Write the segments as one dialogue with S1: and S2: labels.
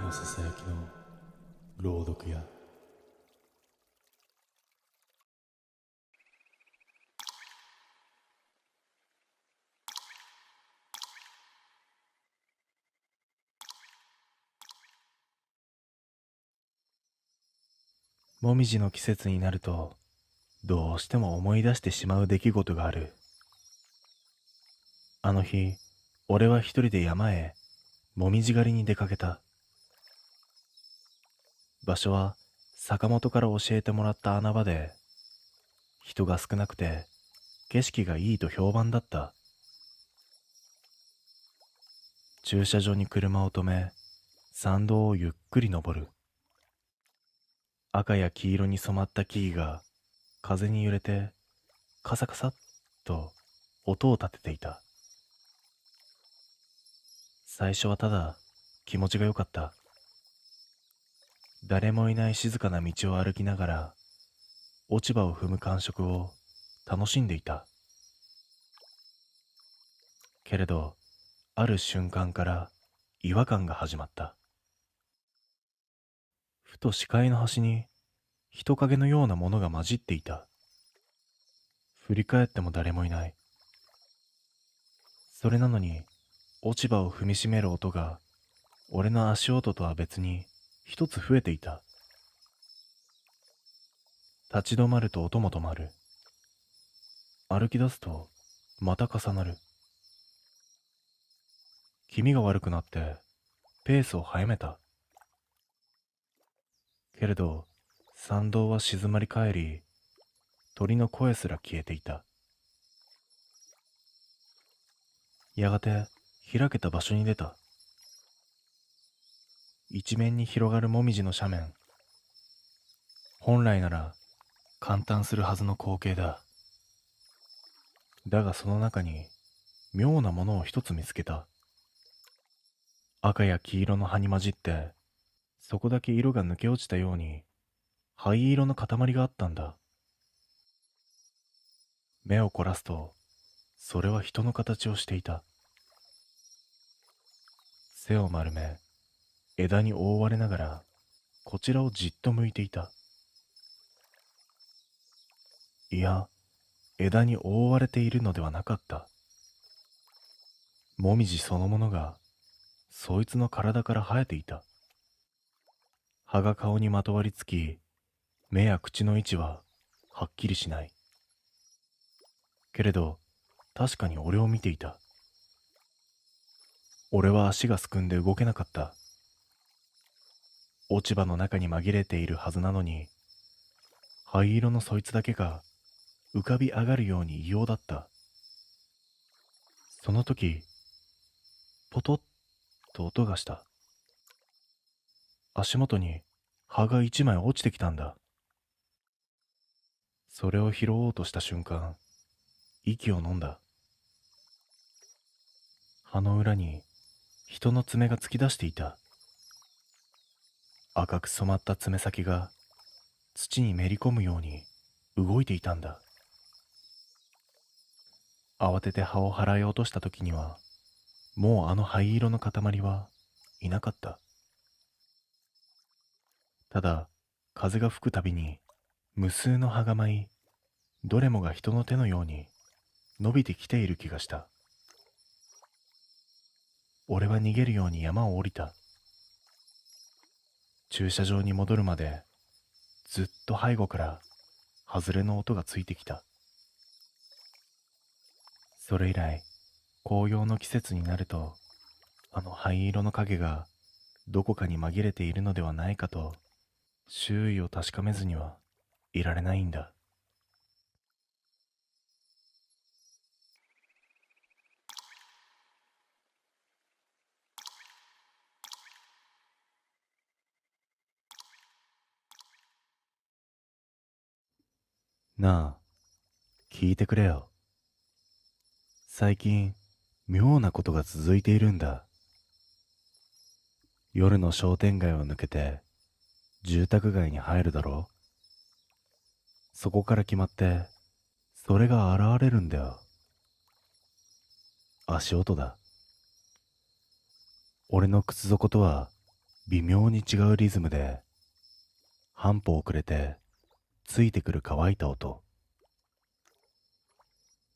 S1: のささやきの朗読や。もみじの季節になるとどうしても思い出してしまう出来事がある。あの日、俺は一人で山へもみじ狩りに出かけた。場所は坂本から教えてもらった穴場で、人が少なくて景色がいいと評判だった。駐車場に車を止め、山道をゆっくり登る。赤や黄色に染まった木々が風に揺れてカサカサっと音を立てていた。最初はただ気持ちが良かった。誰もいない静かな道を歩きながら落ち葉を踏む感触を楽しんでいた。けれど、ある瞬間から違和感が始まった。ふと視界の端に人影のようなものが混じっていた。振り返っても誰もいない。それなのに落ち葉を踏みしめる音が俺の足音とは別に一つ増えていた。立ち止まると音も止まる。歩き出すとまた重なる。気味が悪くなってペースを速めた。けれど山道は静まり返り、鳥の声すら消えていた。やがて開けた場所に出た。一面に広がるもみじの斜面。本来なら感嘆するはずの光景だ。だがその中に妙なものを一つ見つけた。赤や黄色の葉に混じって、そこだけ色が抜け落ちたように灰色の塊があったんだ。目を凝らすと、それは人の形をしていた。背を丸め、枝に覆われながらこちらをじっと向いていた。いや、枝に覆われているのではなかった。もみじそのものがそいつの体から生えていた。葉が顔にまとわりつき、目や口の位置ははっきりしない。けれど確かに俺を見ていた。俺は足がすくんで動けなかった。落ち葉の中に紛れているはずなのに、灰色のそいつだけが浮かび上がるように異様だった。その時、ポトッと音がした。足元に葉が一枚落ちてきたんだ。それを拾おうとした瞬間、息を飲んだ。葉の裏に人の爪が突き出していた。赤く染まった爪先が土にめり込むように動いていたんだ。慌てて葉を払い落とした時には、もうあの灰色の塊はいなかった。ただ、風が吹くたびに無数の葉が舞い、どれもが人の手のように伸びてきている気がした。俺は逃げるように山を降りた。駐車場に戻るまでずっと背後から外れの音がついてきた。それ以来、紅葉の季節になると、あの灰色の影がどこかに紛れているのではないかと、周囲を確かめずにはいられないんだ。なあ、聞いてくれよ。最近、妙なことが続いているんだ。夜の商店街を抜けて、住宅街に入るだろう。そこから決まって、それが現れるんだよ。足音だ。俺の靴底とは微妙に違うリズムで半歩遅れてついてくる乾いた音。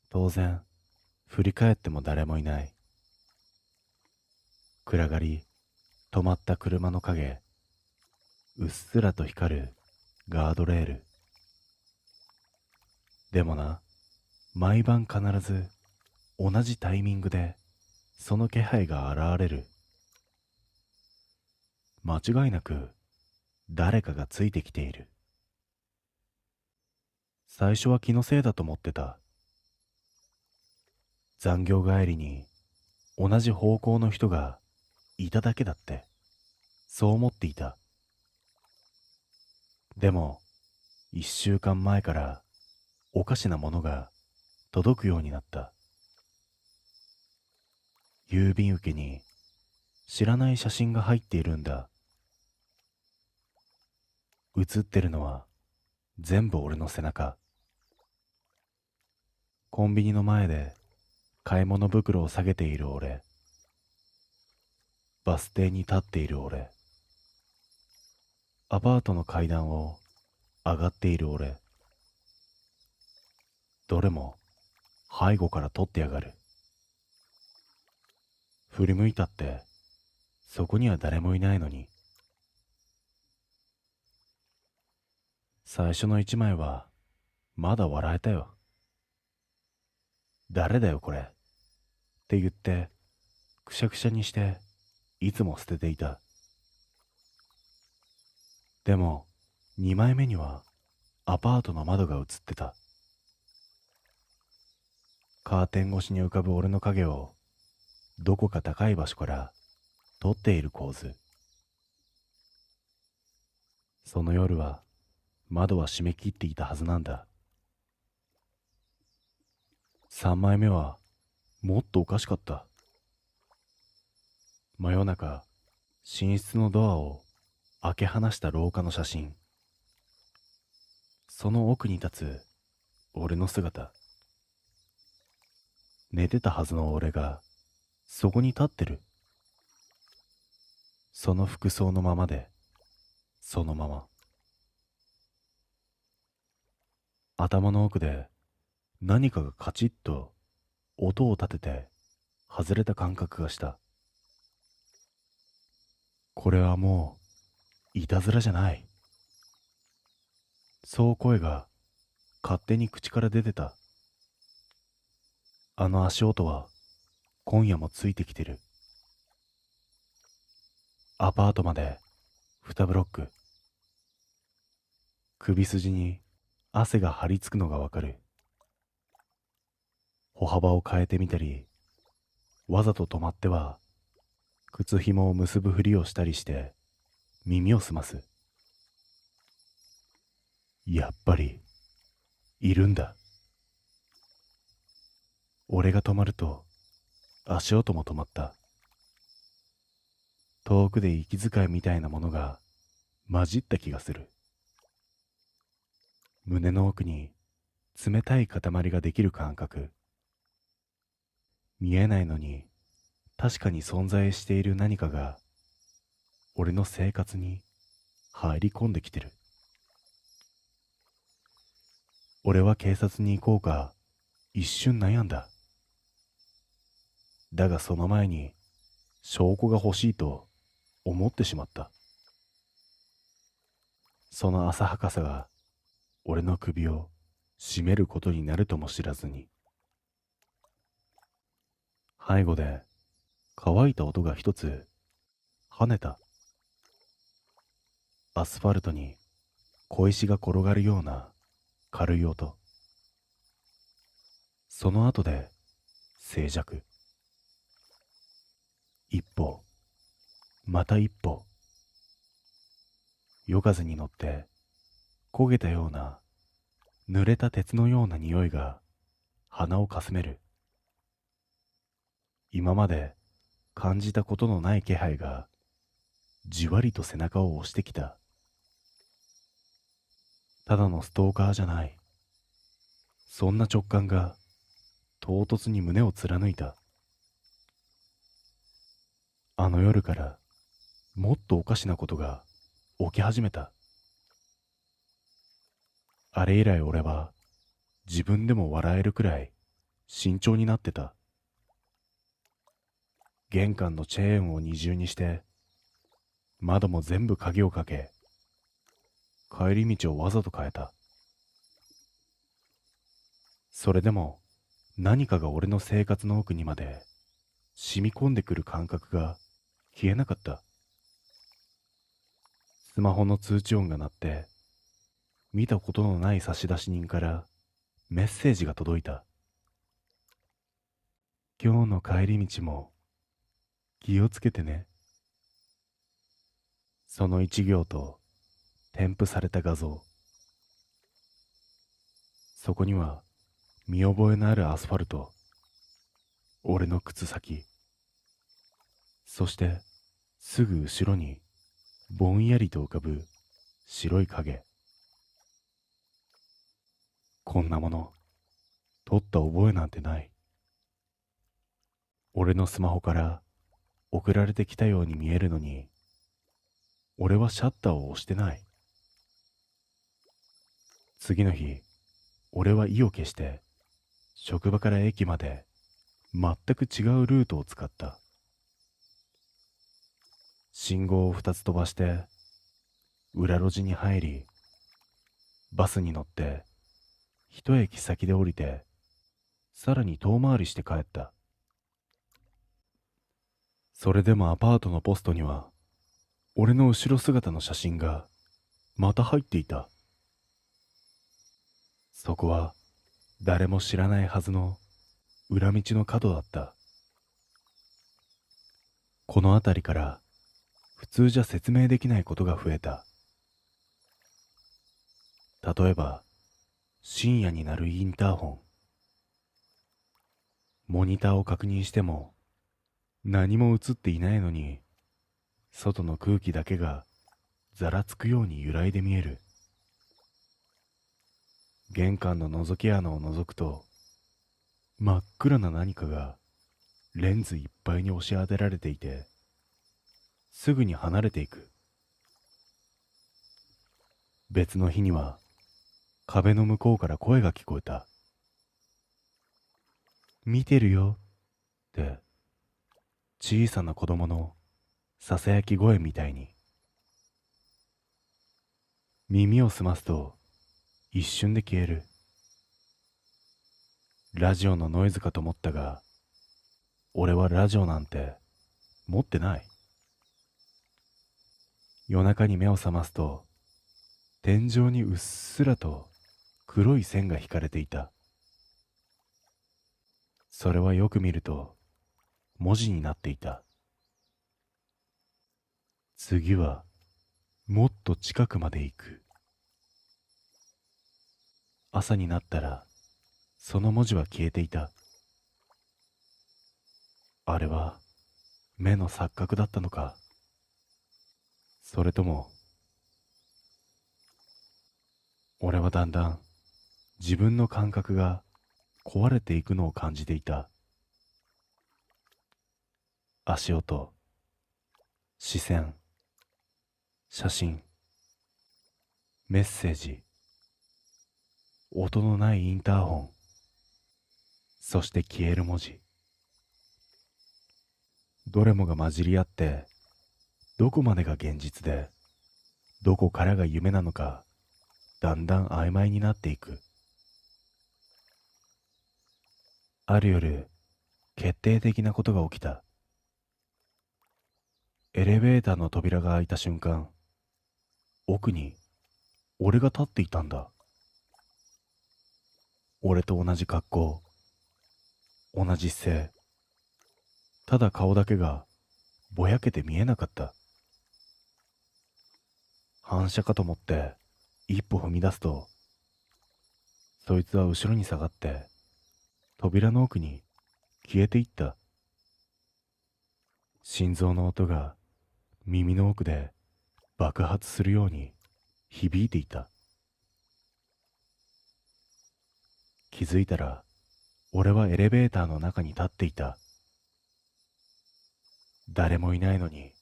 S1: 当然振り返っても誰もいない。暗がり、止まった車の影、うっすらと光るガードレール。でもな、毎晩必ず同じタイミングでその気配が現れる。間違いなく誰かがついてきている。最初は気のせいだと思ってた。残業帰りに同じ方向の人がいただけだって、そう思っていた。でも、1週間前からおかしなものが届くようになった。郵便受けに知らない写真が入っているんだ。写ってるのは全部俺の背中。コンビニの前で買い物袋を下げている俺。バス停に立っている俺。アパートの階段を上がっている俺。どれも背後から撮ってやがる。振り向いたってそこには誰もいないのに。最初の一枚はまだ笑えたよ。誰だよこれって言ってくしゃくしゃにしていつも捨てていた。でも2枚目にはアパートの窓が映ってた。カーテン越しに浮かぶ俺の影をどこか高い場所から撮っている構図。その夜は窓は閉め切っていたはずなんだ。3枚目はもっとおかしかった。真夜中、寝室のドアを開け放した廊下の写真。その奥に立つ俺の姿。寝てたはずの俺がそこに立ってる。その服装のままで、そのまま。頭の奥で何かがカチッと音を立てて外れた感覚がした。これはもういたずらじゃない。そう声が勝手に口から出てた。あの足音は今夜もついてきてる。アパートまで2ブロック。首筋に汗が張り付くのがわかる。歩幅を変えてみたり、わざと止まっては靴紐を結ぶふりをしたりして耳を澄ます。やっぱりいるんだ。俺が止まると足音も止まった。遠くで息遣いみたいなものが混じった気がする。胸の奥に冷たい塊ができる感覚。見えないのに確かに存在している何かが俺の生活に入り込んできてる。俺は警察に行こうか一瞬悩んだ。だがその前に証拠が欲しいと思ってしまった。その浅はかさが俺の首を絞めることになるとも知らずに。背後で乾いた音が一つ跳ねた。アスファルトに小石が転がるような軽い音。その後で静寂。一歩、また一歩。夜風に乗って焦げたような濡れた鉄のような匂いが鼻をかすめる。今まで感じたことのない気配がじわりと背中を押してきた。ただのストーカーじゃない。そんな直感が唐突に胸を貫いた。あの夜からもっとおかしなことが起き始めた。あれ以来俺は自分でも笑えるくらい慎重になってた。玄関のチェーンを二重にして、窓も全部鍵をかけ、帰り道をわざと変えた。それでも何かが俺の生活の奥にまで染み込んでくる感覚が消えなかった。スマホの通知音が鳴って、見たことのない差出人からメッセージが届いた。今日の帰り道も気をつけてね。その一行と添付された画像。そこには見覚えのあるアスファルト、俺の靴先、そしてすぐ後ろにぼんやりと浮かぶ白い影。こんなもの撮った覚えなんてない。俺のスマホから送られてきたように見えるのに、俺はシャッターを押してない。次の日、俺は意を決して職場から駅まで全く違うルートを使った。信号を2つ飛ばして裏路地に入り、バスに乗って一駅先で降りて、さらに遠回りして帰った。それでもアパートのポストには俺の後ろ姿の写真がまた入っていた。そこは誰も知らないはずの裏道の角だった。この辺りから普通じゃ説明できないことが増えた。例えば深夜に鳴るインターホン。モニターを確認しても何も映っていないのに、外の空気だけがざらつくように揺らいで見える。玄関の覗き穴を覗くと、真っ暗な何かがレンズいっぱいに押し当てられていて、すぐに離れていく。別の日には壁の向こうから声が聞こえた。見てるよって小さな子供のささやき声みたいに。耳を澄ますと一瞬で消える。ラジオのノイズかと思ったが、俺はラジオなんて持ってない。夜中に目を覚ますと、天井にうっすらと黒い線が引かれていた。それはよく見ると文字になっていた。次はもっと近くまで行く。朝になったらその文字は消えていた。あれは目の錯覚だったのか、それとも。俺はだんだん自分の感覚が壊れていくのを感じていた。足音、視線、写真、メッセージ、音のないインターホン、そして消える文字。どれもが混じり合って、どこまでが現実で、どこからが夢なのか、だんだん曖昧になっていく。ある夜、決定的なことが起きた。エレベーターの扉が開いた瞬間、奥に俺が立っていたんだ。俺と同じ格好、同じ姿勢。ただ顔だけがぼやけて見えなかった。反射かと思って一歩踏み出すと、そいつは後ろに下がって扉の奥に消えていった。心臓の音が耳の奥で爆発するように響いていた。気づいたら俺はエレベーターの中に立っていた。誰もいないのに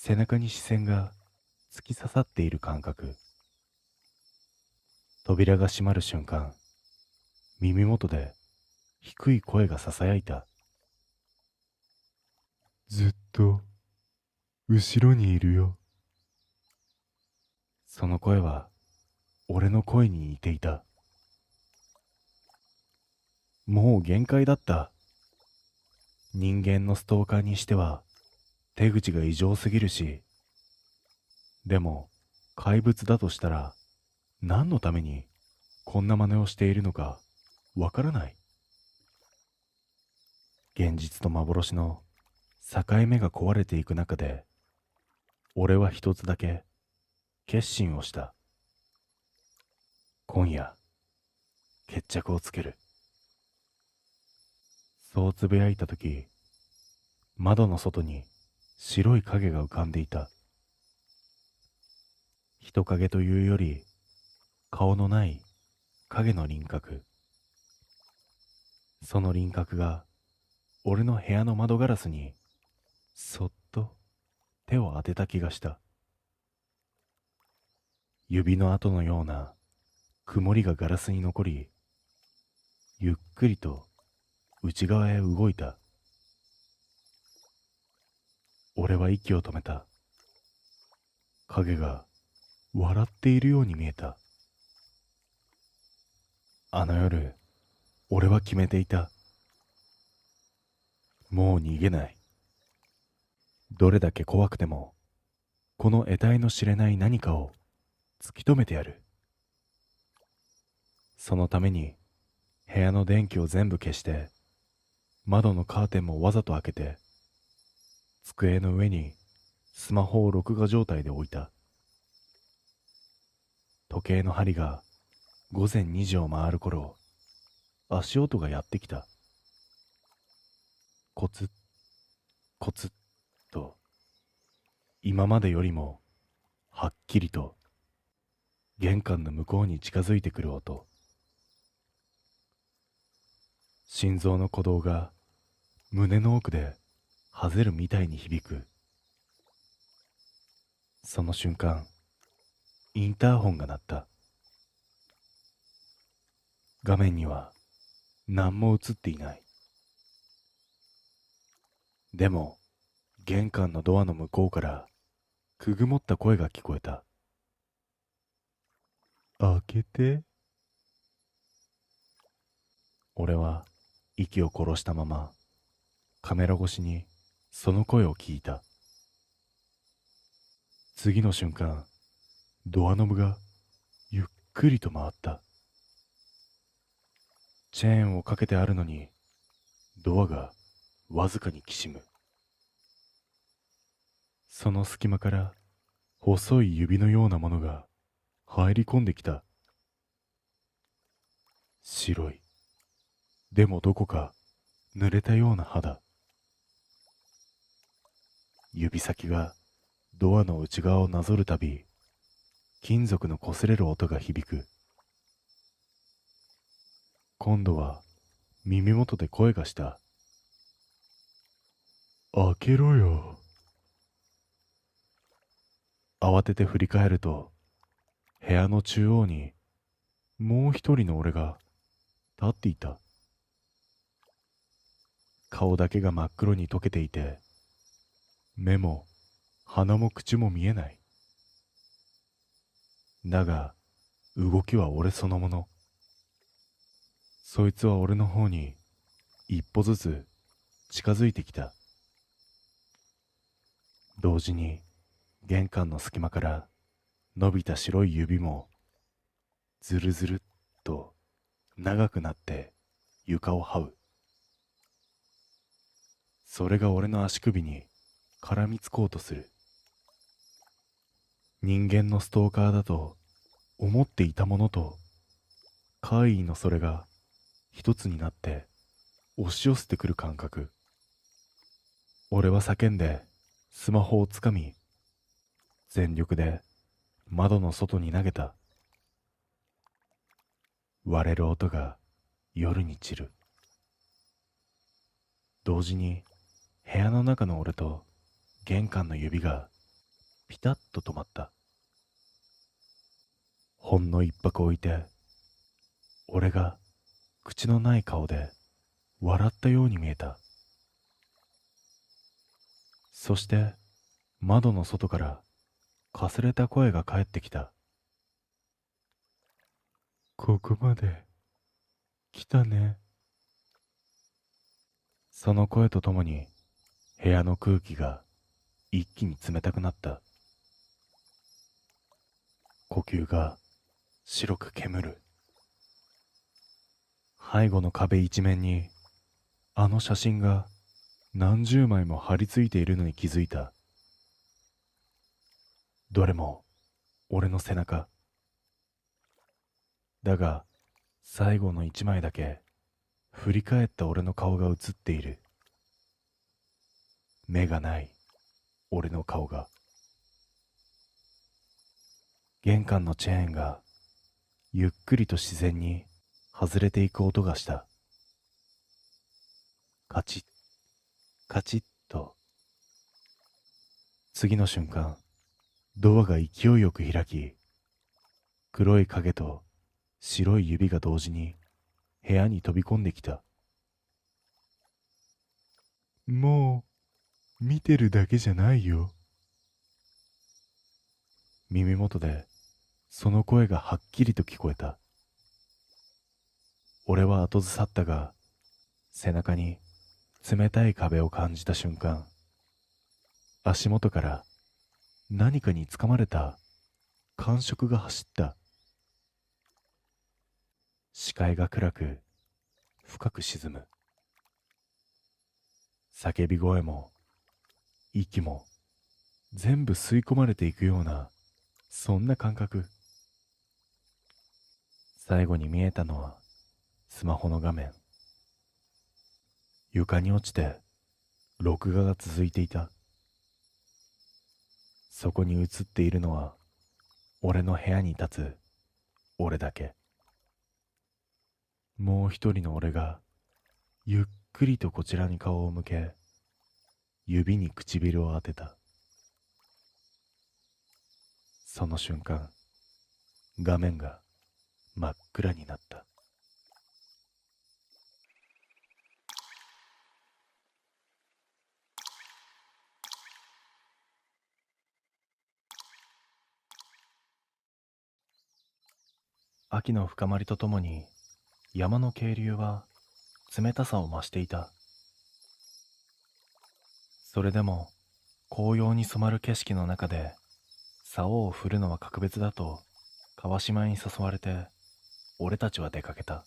S1: 背中に視線が突き刺さっている感覚。扉が閉まる瞬間、耳元で低い声が囁いた。ずっと後ろにいるよ。その声は俺の声に似ていた。もう限界だった。人間のストーカーにしては手口が異常すぎるし、でも怪物だとしたら何のためにこんな真似をしているのかわからない。現実と幻の境目が壊れていく中で、俺は一つだけ決心をした。今夜決着をつける。そうつぶやいたとき、窓の外に白い影が浮かんでいた。人影というより顔のない影の輪郭。その輪郭が俺の部屋の窓ガラスにそっと手を当てた気がした。指の跡のような曇りがガラスに残り、ゆっくりと内側へ動いた。俺は息を止めた。影が笑っているように見えた。あの夜、俺は決めていた。もう逃げない。どれだけ怖くても、この得体の知れない何かを突き止めてやる。そのために部屋の電気を全部消して、窓のカーテンもわざと開けて、机の上にスマホを録画状態で置いた。時計の針が午前2時を回る頃、足音がやってきた。コツッ、コツッと、今までよりもはっきりと玄関の向こうに近づいてくる音。心臓の鼓動が胸の奥ではぜるみたいに響く。その瞬間、インターホンが鳴った。画面には何も映っていない。でも玄関のドアの向こうからくぐもった声が聞こえた。開けて。俺は息を殺したままカメラ越しにその声を聞いた。次の瞬間、ドアノブがゆっくりと回った。チェーンをかけてあるのにドアがわずかにきしむ。その隙間から細い指のようなものが入り込んできた。白い、でもどこか濡れたような肌。指先がドアの内側をなぞるたび、金属の擦れる音が響く。今度は耳元で声がした。開けろよ。慌てて振り返ると、部屋の中央にもう一人の俺が立っていた。顔だけが真っ黒に溶けていて、目も鼻も口も見えない。だが動きは俺そのもの。そいつは俺の方に一歩ずつ近づいてきた。同時に玄関の隙間から伸びた白い指もずるずるっと長くなって床を這う。それが俺の足首に絡みつこうとする。人間のストーカーだと思っていたものと怪異のそれが一つになって押し寄せてくる感覚。俺は叫んでスマホをつかみ、全力で窓の外に投げた。割れる音が夜に散る。同時に部屋の中の俺と玄関の指がピタッと止まった。ほんの一拍置いて、俺が口のない顔で笑ったように見えた。そして窓の外からかすれた声が返ってきた。ここまで来たね。その声とともに部屋の空気が一気に冷たくなった。呼吸が白く煙る。背後の壁一面にあの写真が何十枚も貼り付いているのに気づいた。どれも俺の背中。だが最後の一枚だけ振り返った俺の顔が映っている。目がない俺の顔が。玄関のチェーンがゆっくりと自然に外れていく音がした。カチッカチッと。次の瞬間、ドアが勢いよく開き、黒い影と白い指が同時に部屋に飛び込んできた。もう見てるだけじゃないよ。耳元でその声がはっきりと聞こえた。俺は後ずさったが、背中に冷たい壁を感じた瞬間、足元から何かにつかまれた感触が走った。視界が暗く深く沈む。叫び声も息も全部吸い込まれていくような、そんな感覚。最後に見えたのはスマホの画面。床に落ちて録画が続いていた。そこに映っているのは俺の部屋に立つ俺だけ。もう一人の俺がゆっくりとこちらに顔を向け、指に唇を当てた。その瞬間、画面が真っ暗になった。秋の深まりとともに山の渓流は冷たさを増していた。それでも紅葉に染まる景色の中で竿を振るのは格別だと川島に誘われて俺たちは出かけた。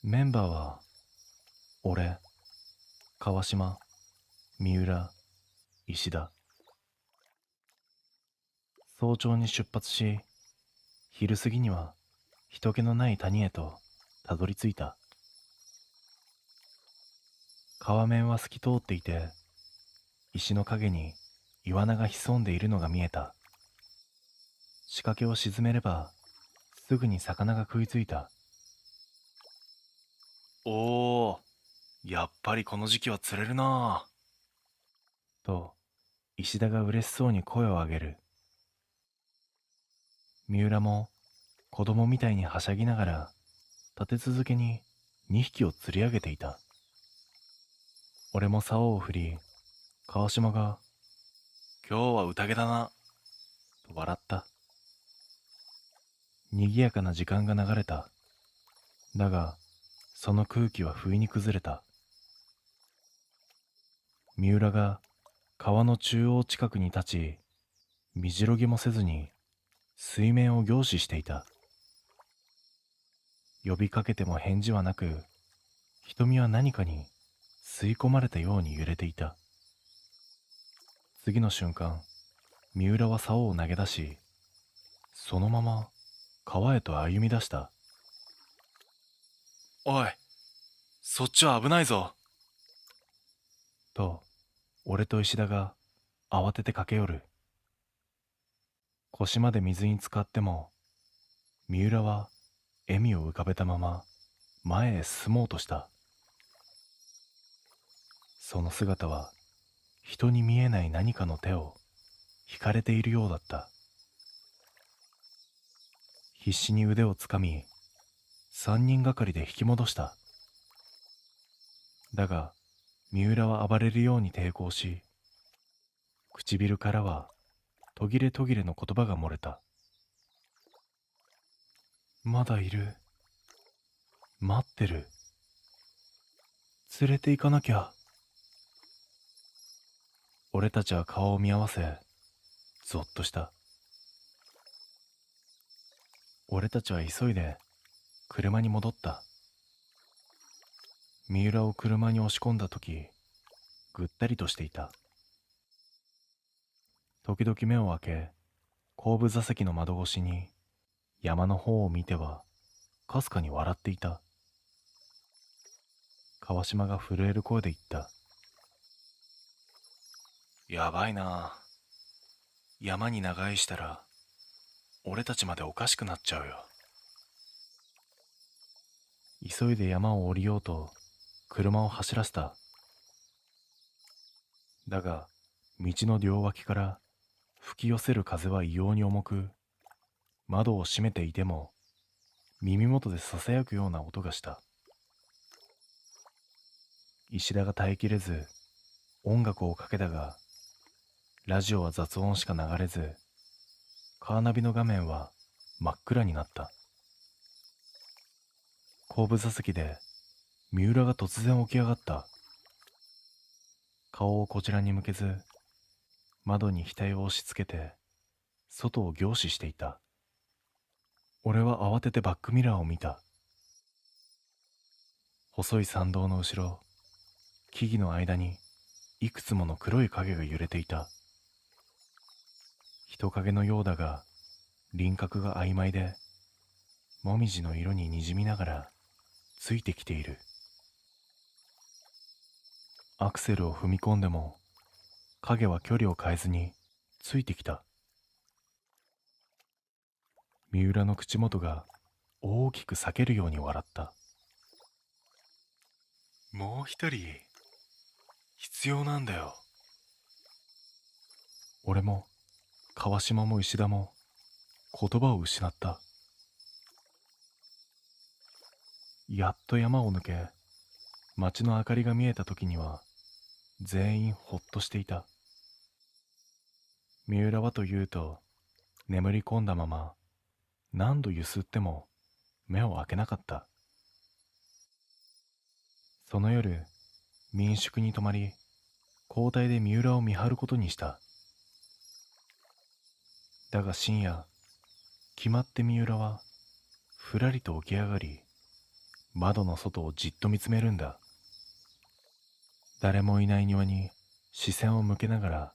S1: メンバーは俺、川島、三浦、石田。早朝に出発し、昼過ぎには人気のない谷へとたどり着いた。川面は透き通っていて、石の陰にイワナが潜んでいるのが見えた。仕掛けを沈めればすぐに魚が食いついた。おー、やっぱりこの時期は釣れるなぁ。と石田が嬉しそうに声を上げる。三浦も子供みたいにはしゃぎながら立て続けに2匹を釣り上げていた。俺も竿を振り、川島が「今日は宴だな」と笑った。賑やかな時間が流れた。だがその空気は不意に崩れた。三浦が川の中央近くに立ち、身じろぎもせずに水面を凝視していた。呼びかけても返事はなく、瞳は何かに吸い込まれたように揺れていた。次の瞬間、三浦は竿を投げ出し、そのまま川へと歩み出した。おい、そっちは危ないぞ。と、俺と石田が慌てて駆け寄る。腰まで水に浸かっても、三浦は笑みを浮かべたまま前へ進もうとした。その姿は人に見えない何かの手を引かれているようだった。必死に腕をつかみ、三人がかりで引き戻した。だが、三浦は暴れるように抵抗し、唇からは途切れ途切れの言葉が漏れた。まだいる。待ってる。連れて行かなきゃ。俺たちは顔を見合わせ、ぞっとした。俺たちは急いで車に戻った。三浦を車に押し込んだ時、ぐったりとしていた。時々目を開け、後部座席の窓越しに山の方を見てはかすかに笑っていた。川島が震える声で言った。やばいな。山に長居したら俺たちまでおかしくなっちゃうよ。急いで山を降りようと車を走らせた。だが道の両脇から吹き寄せる風は異様に重く、窓を閉めていても耳元でささやくような音がした。石田が耐えきれず音楽をかけたが、ラジオは雑音しか流れず、カーナビの画面は真っ暗になった。後部座席で三浦が突然起き上がった。顔をこちらに向けず、窓に額を押し付けて外を凝視していた。俺は慌ててバックミラーを見た。細い参道の後ろ、木々の間にいくつもの黒い影が揺れていた。人影のようだが輪郭が曖昧で、もみじの色ににじみながらついてきている。アクセルを踏み込んでも影は距離を変えずについてきた。三浦の口元が大きく裂けるように笑った。もう一人必要なんだよ。俺も川島も石田も言葉を失った。やっと山を抜け街の明かりが見えた時には全員ほっとしていた。三浦はというと眠り込んだまま何度ゆすっても目を開けなかった。その夜民宿に泊まり、交代で三浦を見張ることにした。だが深夜、決まって三浦はふらりと起き上がり、窓の外をじっと見つめるんだ。誰もいない庭に視線を向けながら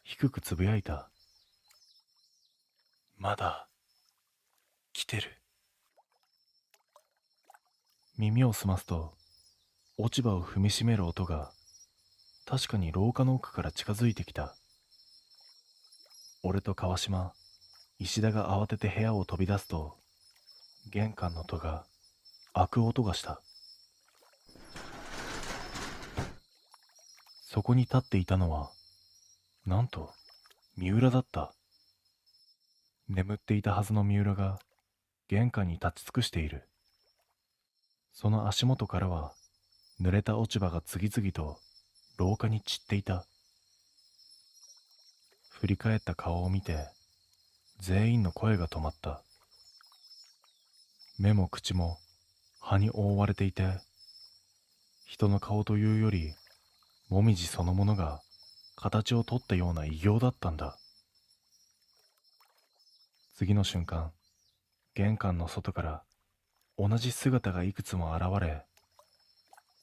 S1: 低くつぶやいた。まだ来てる。耳を澄ますと落ち葉を踏みしめる音が確かに廊下の奥から近づいてきた。俺と川島、石田が慌てて部屋を飛び出すと、玄関の戸が開く音がした。そこに立っていたのはなんと三浦だった。眠っていたはずの三浦が玄関に立ち尽くしている。その足元からは濡れた落ち葉が次々と廊下に散っていた。振り返った顔を見て全員の声が止まった。目も口も葉に覆われていて、人の顔というよりもみじそのものが形をとったような異形だったんだ。次の瞬間、玄関の外から同じ姿がいくつも現れ、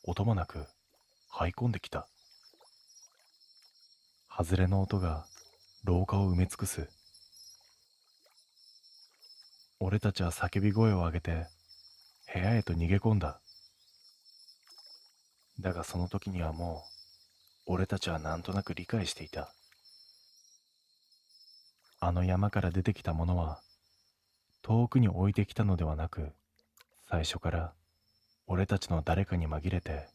S1: 音もなく這い込んできた。外れの音が廊下を埋め尽くす。俺たちは叫び声を上げて部屋へと逃げ込んだ。だがその時にはもう俺たちはなんとなく理解していた。あの山から出てきたものは遠くに置いてきたのではなく、最初から俺たちの誰かに紛れて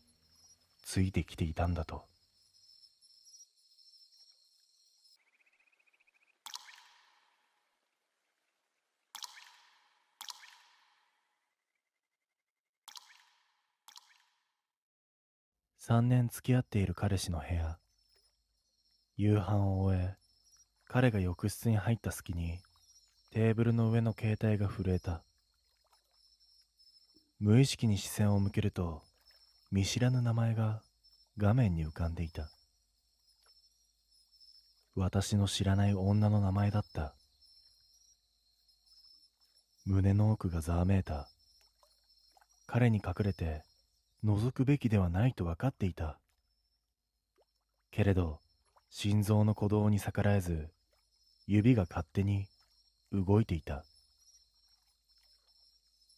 S1: ついてきていたんだと。3年付き合っている彼氏の部屋。夕飯を終え、彼が浴室に入った隙にテーブルの上の携帯が震えた。無意識に視線を向けると、見知らぬ名前が画面に浮かんでいた。私の知らない女の名前だった。胸の奥がざわめいた。彼に隠れて覗くべきではないと分かっていた。けれど、心臓の鼓動に逆らえず、指が勝手に動いていた。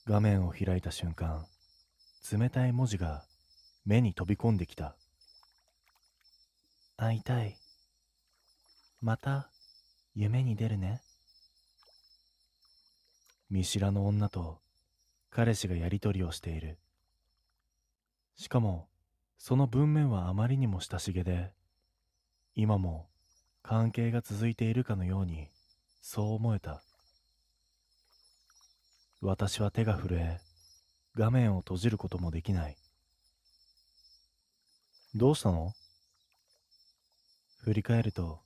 S1: 画面を開いた瞬間、冷たい文字が目に飛び込んできた。会いたい。また夢に出るね。見知らぬ女と彼氏がやりとりをしている。しかもその文面はあまりにも親しげで、今も関係が続いているかのようにそう思えた。私は手が震え、画面を閉じることもできない。どうしたの？振り返ると、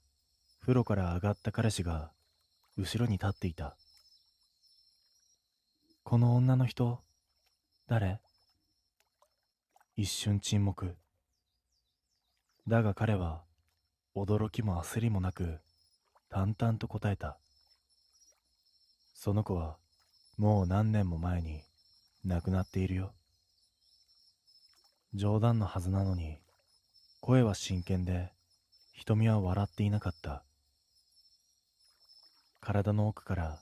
S1: 風呂から上がった彼氏が後ろに立っていた。この女の人、誰？一瞬沈黙。だが彼は驚きも焦りもなく淡々と答えた。その子はもう何年も前に亡くなっているよ。冗談のはずなのに、声は真剣で瞳は笑っていなかった。体の奥から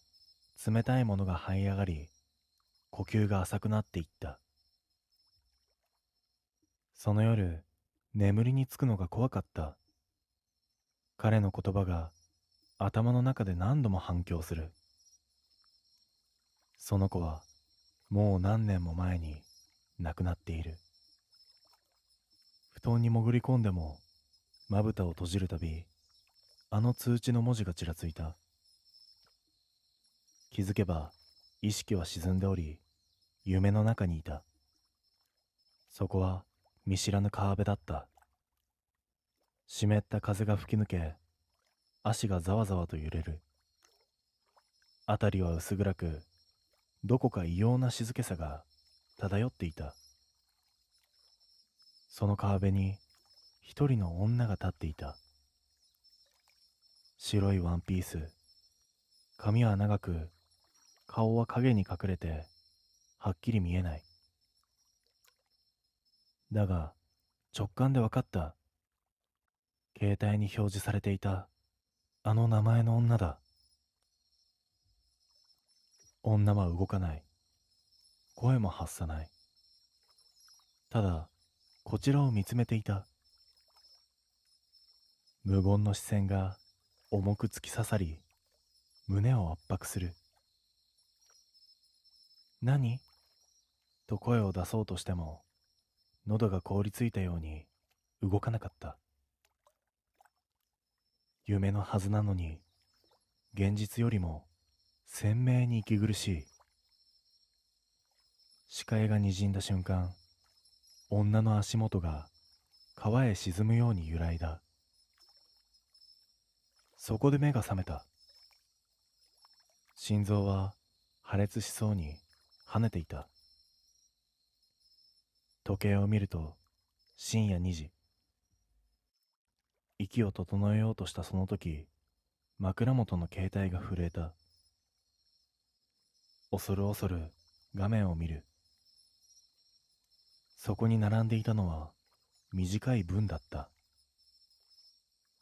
S1: 冷たいものが這い上がり、呼吸が浅くなっていった。その夜、眠りにつくのが怖かった。彼の言葉が頭の中で何度も反響する。その子はもう何年も前に亡くなっている。布団に潜り込んでもまぶたを閉じるたび、あの通知の文字がちらついた。気づけば意識は沈んでおり、夢の中にいた。そこは見知らぬ川辺だった。湿った風が吹き抜け、足がざわざわと揺れる。あたりは薄暗く、どこか異様な静けさが漂っていた。その川辺に一人の女が立っていた。白いワンピース、髪は長く、顔は影に隠れてはっきり見えない。だが直感で分かった。携帯に表示されていたあの名前の女だ。女は動かない。声も発さない。ただこちらを見つめていた。無言の視線が重く突き刺さり、胸を圧迫する。何？と声を出そうとしても、喉が凍りついたように動かなかった。夢のはずなのに、現実よりも鮮明に息苦しい。視界が滲んだ瞬間、女の足元が川へ沈むように揺らいだ。そこで目が覚めた。心臓は破裂しそうに跳ねていた。時計を見ると深夜2時。息を整えようとしたその時、枕元の携帯が震えた。恐る恐る画面を見る。そこに並んでいたのは短い文だった。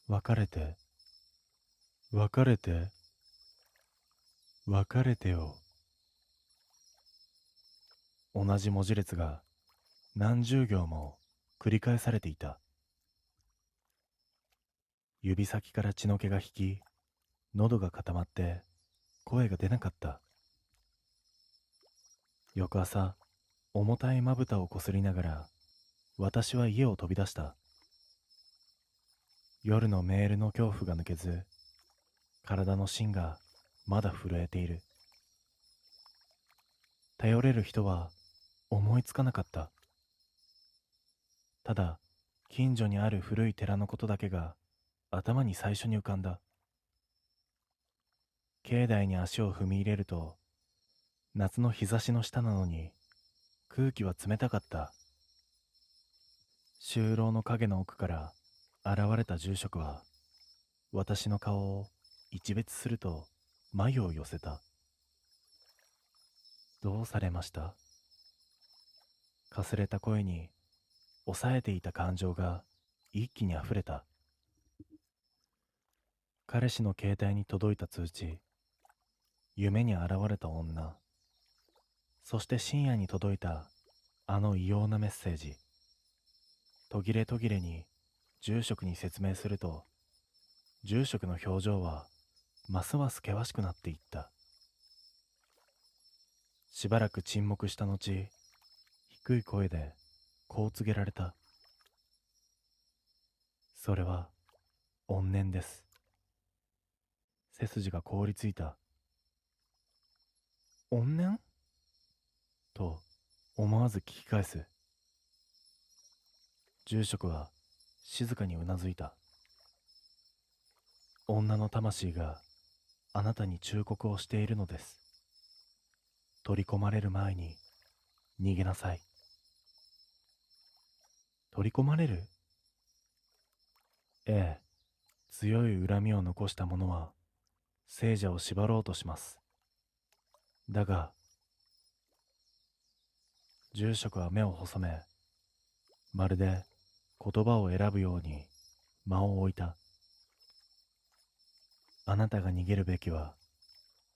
S1: 別れて、別れて、別れてよ。同じ文字列が何十行も繰り返されていた。指先から血の気が引き、喉が固まって声が出なかった。翌朝、重たいまぶたをこすりながら私は家を飛び出した。夜のメールの恐怖が抜けず、体の芯がまだ震えている。頼れる人は思いつかなかった。ただ近所にある古い寺のことだけが頭に最初に浮かんだ。境内に足を踏み入れると、夏の日差しの下なのに空気は冷たかった。鐘楼の影の奥から現れた住職は、私の顔を一別すると眉を寄せた。どうされました？かすれた声に抑えていた感情が一気に溢れた。彼氏の携帯に届いた通知、夢に現れた女、そして深夜に届いたあの異様なメッセージ。途切れ途切れに住職に説明すると、住職の表情はますます険しくなっていった。しばらく沈黙した後、低い声でこう告げられた。それは怨念です。背筋が凍りついた。怨念と思わず聞き返す。住職は静かにうなずいた。女の魂があなたに忠告をしているのです。取り込まれる前に逃げなさい。取り込まれる？ええ、強い恨みを残した者は聖者を縛ろうとします。だが、住職は目を細め、まるで言葉を選ぶように間を置いた。あなたが逃げるべきは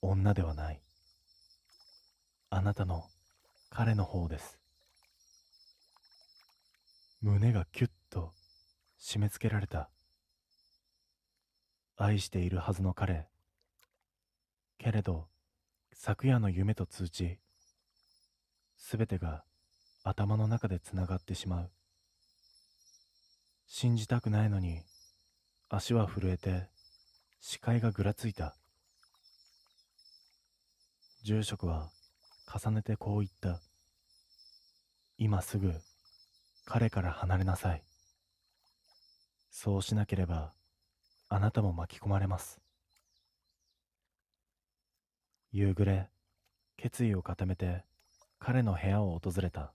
S1: 女ではない。あなたの彼の方です。胸がキュッと締め付けられた。愛しているはずの彼。けれど、昨夜の夢と通知、すべてが頭の中でつながってしまう。信じたくないのに、足は震えて、視界がぐらついた。住職は重ねてこう言った。今すぐ彼から離れなさい。そうしなければ、あなたも巻き込まれます。夕暮れ、決意を固めて彼の部屋を訪れた。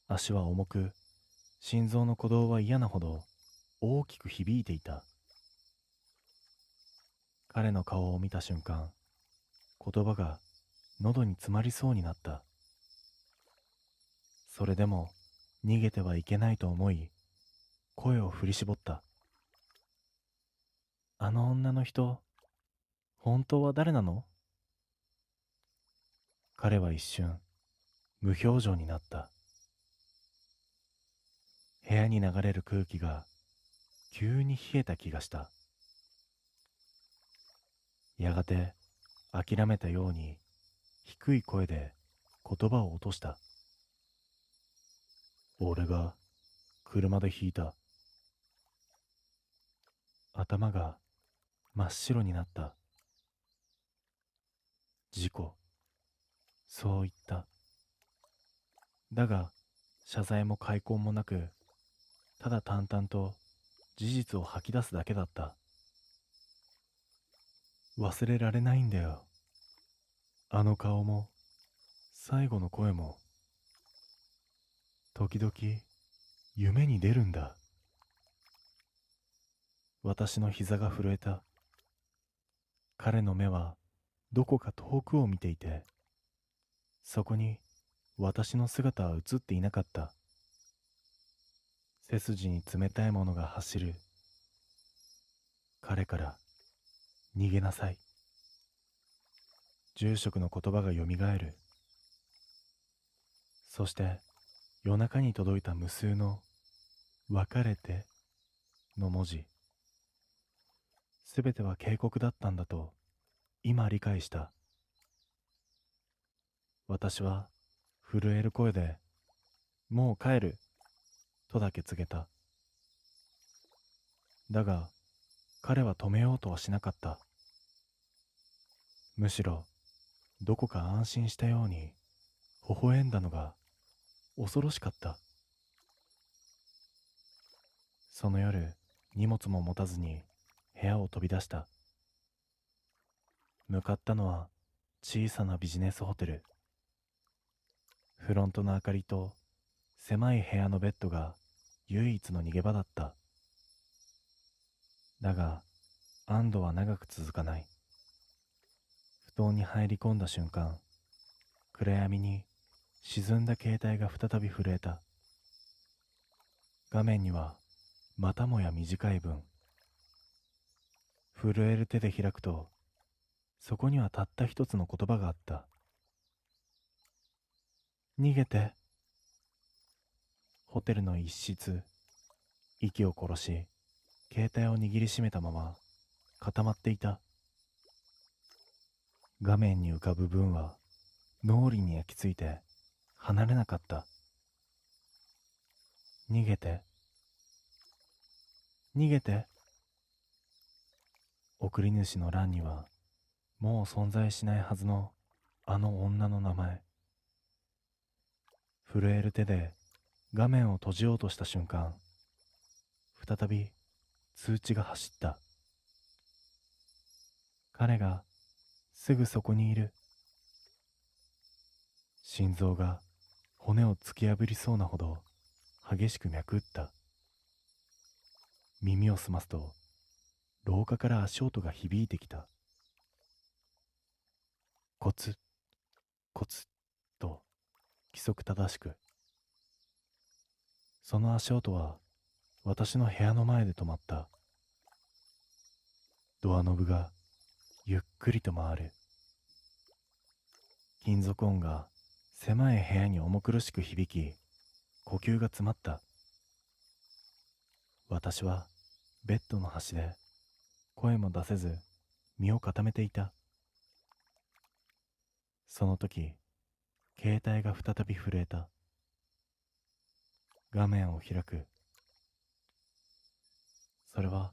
S1: 足は重く、心臓の鼓動は嫌なほど大きく響いていた。彼の顔を見た瞬間、言葉が喉に詰まりそうになった。それでも逃げてはいけないと思い、声を振り絞った。あの女の人、本当は誰なの？彼は一瞬、無表情になった。部屋に流れる空気が急に冷えた気がした。やがて諦めたように低い声で言葉を落とした。俺が車で引いた。頭が真っ白になった。事故、そう言った。だが謝罪も悔恨もなく、ただ淡々と事実を吐き出すだけだった。忘れられないんだよ。あの顔も最後の声も。時々夢に出るんだ。私の膝が震えた。彼の目はどこか遠くを見ていて、そこに私の姿は映っていなかった。背筋に冷たいものが走る。彼から逃げなさい。住職の言葉がよみがえる。そして夜中に届いた無数の別れての文字。すべては警告だったんだと今理解した。私は震える声で、もう帰るとだけ告げた。だが彼は止めようとはしなかった。むしろどこか安心したように微笑んだのが恐ろしかった。その夜、荷物も持たずに部屋を飛び出した。向かったのは小さなビジネスホテル。フロントの明かりと狭い部屋のベッドが唯一の逃げ場だった。だが、安堵は長く続かない。布団に入り込んだ瞬間、暗闇に沈んだ携帯が再び震えた。画面にはまたもや短い文。震える手で開くと、そこにはたった一つの言葉があった。逃げて。ホテルの一室、息を殺し、携帯を握りしめたまま固まっていた。画面に浮かぶ文は脳裏に焼き付いて離れなかった。逃げて。逃げて。送り主の欄にはもう存在しないはずのあの女の名前。震える手で画面を閉じようとした瞬間、再び通知が走った。彼がすぐそこにいる。心臓が骨を突き破りそうなほど激しく脈打った。耳を澄ますと廊下から足音が響いてきた。コツコツと規則正しく。その足音は私の部屋の前で止まった。ドアノブがゆっくりと回る。金属音が狭い部屋に重苦しく響き、呼吸が詰まった。私はベッドの端で声も出せず身を固めていた。その時、携帯が再び震えた。画面を開く。それは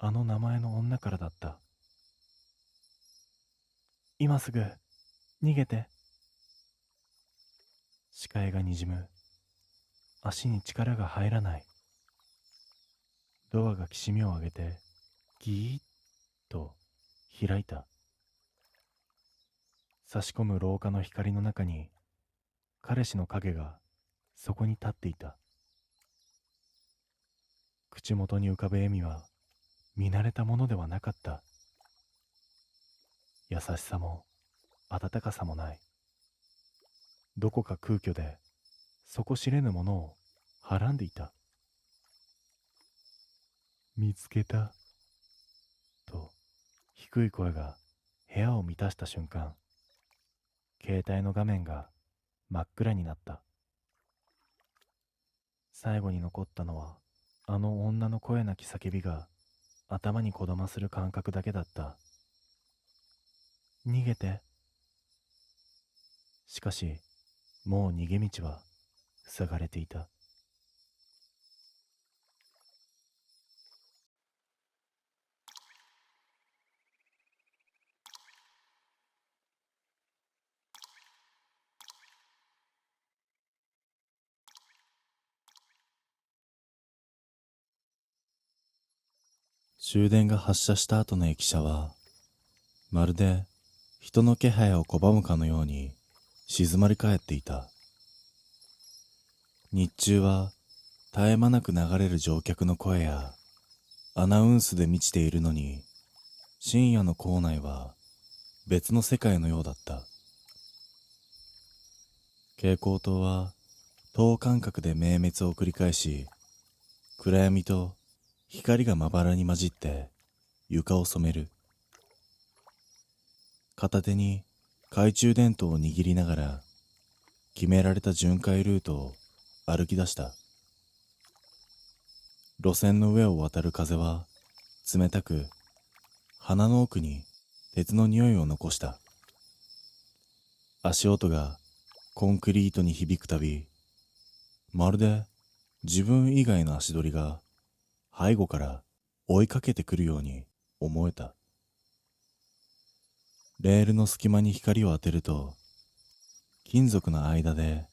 S1: あの名前の女からだった。今すぐ逃げて。視界がにじむ。足に力が入らない。ドアがきしみを上げてギーッと開いた。差し込む廊下の光の中に彼氏の影がそこに立っていた。口元に浮かぶ笑みは見慣れたものではなかった。優しさも温かさもない。どこか空虚で底知れぬものをはらんでいた。見つけたと低い声が部屋を満たした瞬間、携帯の画面が真っ暗になった。最後に残ったのはあの女の声なき叫びが頭にこだまする感覚だけだった。逃げて。しかしもう逃げ道は塞がれていた。終電が発車した後の駅舎はまるで人の気配を拒むかのように静まり返っていた。日中は絶え間なく流れる乗客の声やアナウンスで満ちているのに、深夜の構内は別の世界のようだった。蛍光灯は等間隔で明滅を繰り返し、暗闇と光がまばらに混じって床を染める。片手に懐中電灯を握りながら決められた巡回ルートを歩き出した。路線の上を渡る風は冷たく、鼻の奥に鉄の匂いを残した。足音がコンクリートに響くたび、まるで自分以外の足取りが背後から追いかけてくるように思えた。レールの隙間に光を当てると、金属の間で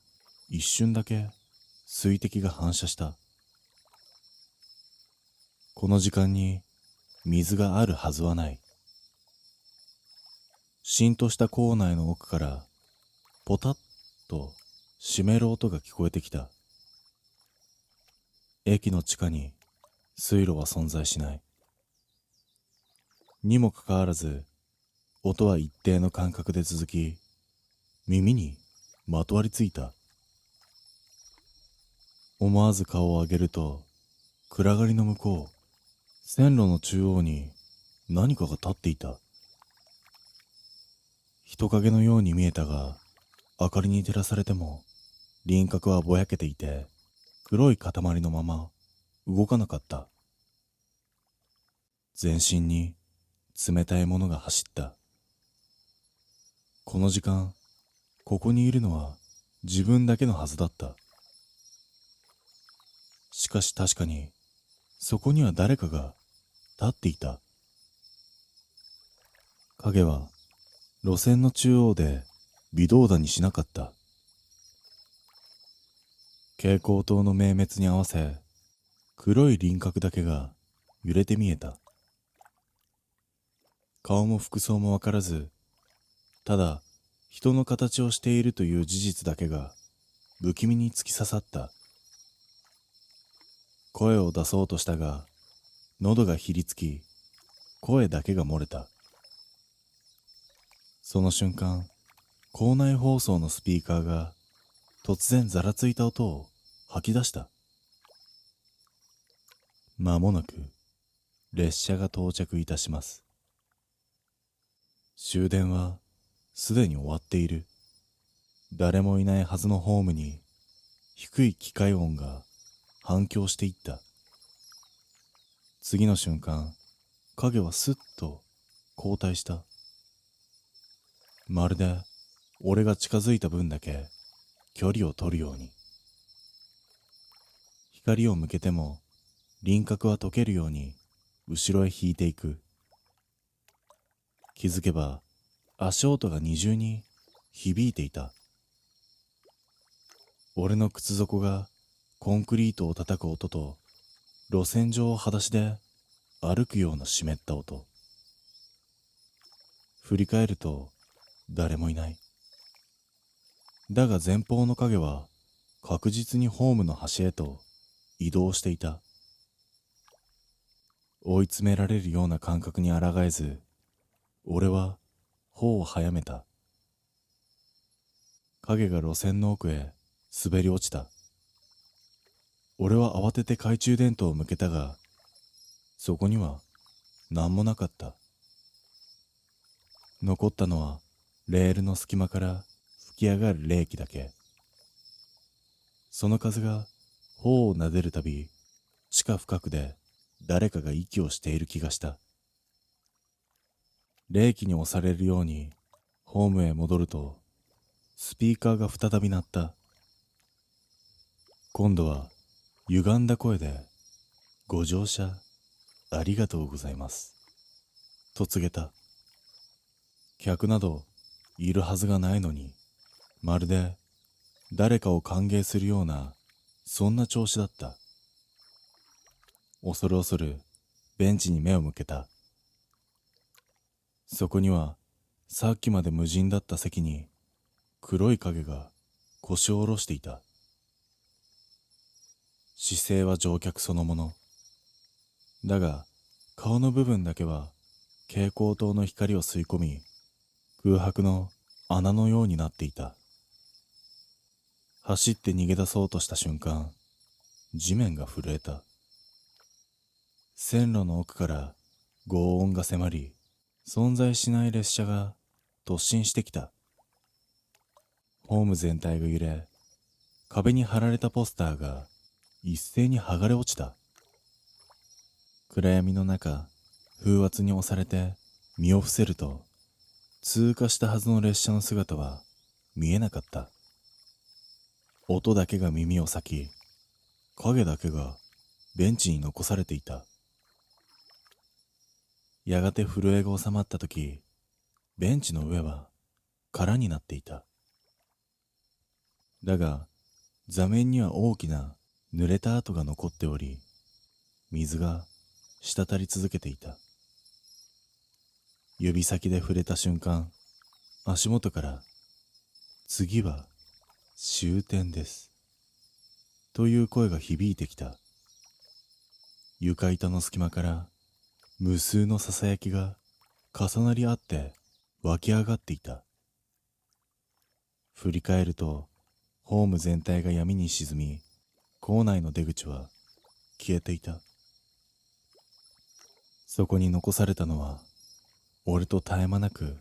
S1: 一瞬だけ水滴が反射した。この時間に水があるはずはない。しんとした校内の奥からポタッと閉める音が聞こえてきた。駅の地下に水路は存在しない。にもかかわらず音は一定の間隔で続き、耳にまとわりついた。思わず顔を上げると、暗がりの向こう、線路の中央に何かが立っていた。人影のように見えたが、明かりに照らされても輪郭はぼやけていて、黒い塊のまま動かなかった。全身に冷たいものが走った。この時間、ここにいるのは自分だけのはずだった。しかし確かに、そこには誰かが立っていた。影は路線の中央で微動だにしなかった。蛍光灯の明滅に合わせ、黒い輪郭だけが揺れて見えた。顔も服装もわからず、ただ人の形をしているという事実だけが不気味に突き刺さった。声を出そうとしたが、喉がひりつき、声だけが漏れた。その瞬間、校内放送のスピーカーが突然ざらついた音を吐き出した。間もなく列車が到着いたします。終電はすでに終わっている。誰もいないはずのホームに低い機械音が反響していった。次の瞬間、影はすっと後退した。まるで俺が近づいた分だけ距離を取るように。光を向けても輪郭は溶けるように後ろへ引いていく。気づけば足音が二重に響いていた。俺の靴底がコンクリートを叩く音と、路線上を裸足で歩くような湿った音。振り返ると誰もいない。だが前方の影は確実にホームの端へと移動していた。追い詰められるような感覚に抗えず、俺は歩を早めた。影が路線の奥へ滑り落ちた。俺は慌てて懐中電灯を向けたが、そこには何もなかった。残ったのはレールの隙間から吹き上がる冷気だけ。その風が頬を撫でるたび、地下深くで誰かが息をしている気がした。冷気に押されるようにホームへ戻ると、スピーカーが再び鳴った。今度は歪んだ声で、ご乗車ありがとうございます、と告げた。客などいるはずがないのに、まるで誰かを歓迎するような、そんな調子だった。恐る恐るベンチに目を向けた。そこにはさっきまで無人だった席に黒い影が腰を下ろしていた。姿勢は乗客そのもの。だが顔の部分だけは蛍光灯の光を吸い込み、空白の穴のようになっていた。走って逃げ出そうとした瞬間、地面が震えた。線路の奥から轟音が迫り、存在しない列車が突進してきた。ホーム全体が揺れ、壁に貼られたポスターが一斉に剥がれ落ちた。暗闇の中、風圧に押されて身を伏せると、通過したはずの列車の姿は見えなかった。音だけが耳を裂き、影だけがベンチに残されていた。やがて震えが収まったとき、ベンチの上は空になっていた。だが、座面には大きな濡れた跡が残っており、水が
S2: 滴り続けていた。指先で触れた瞬間、足元から次は終点ですという声が響いてきた。床板の隙間から無数のささやきが重なり合って湧き上がっていた。振り返るとホーム全体が闇に沈み、構内の出口は消えていた。そこに残されたのは俺と絶え間なく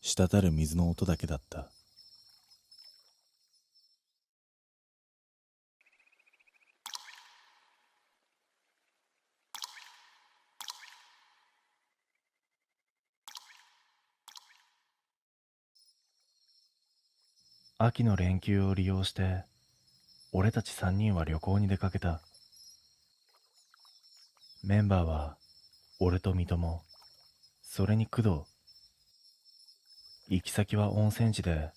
S2: 滴る水の音だけだった。
S1: 秋の連休を利用して俺たち3人は旅行に出かけた。メンバーは俺と三友、それに工藤。行き先は温泉地で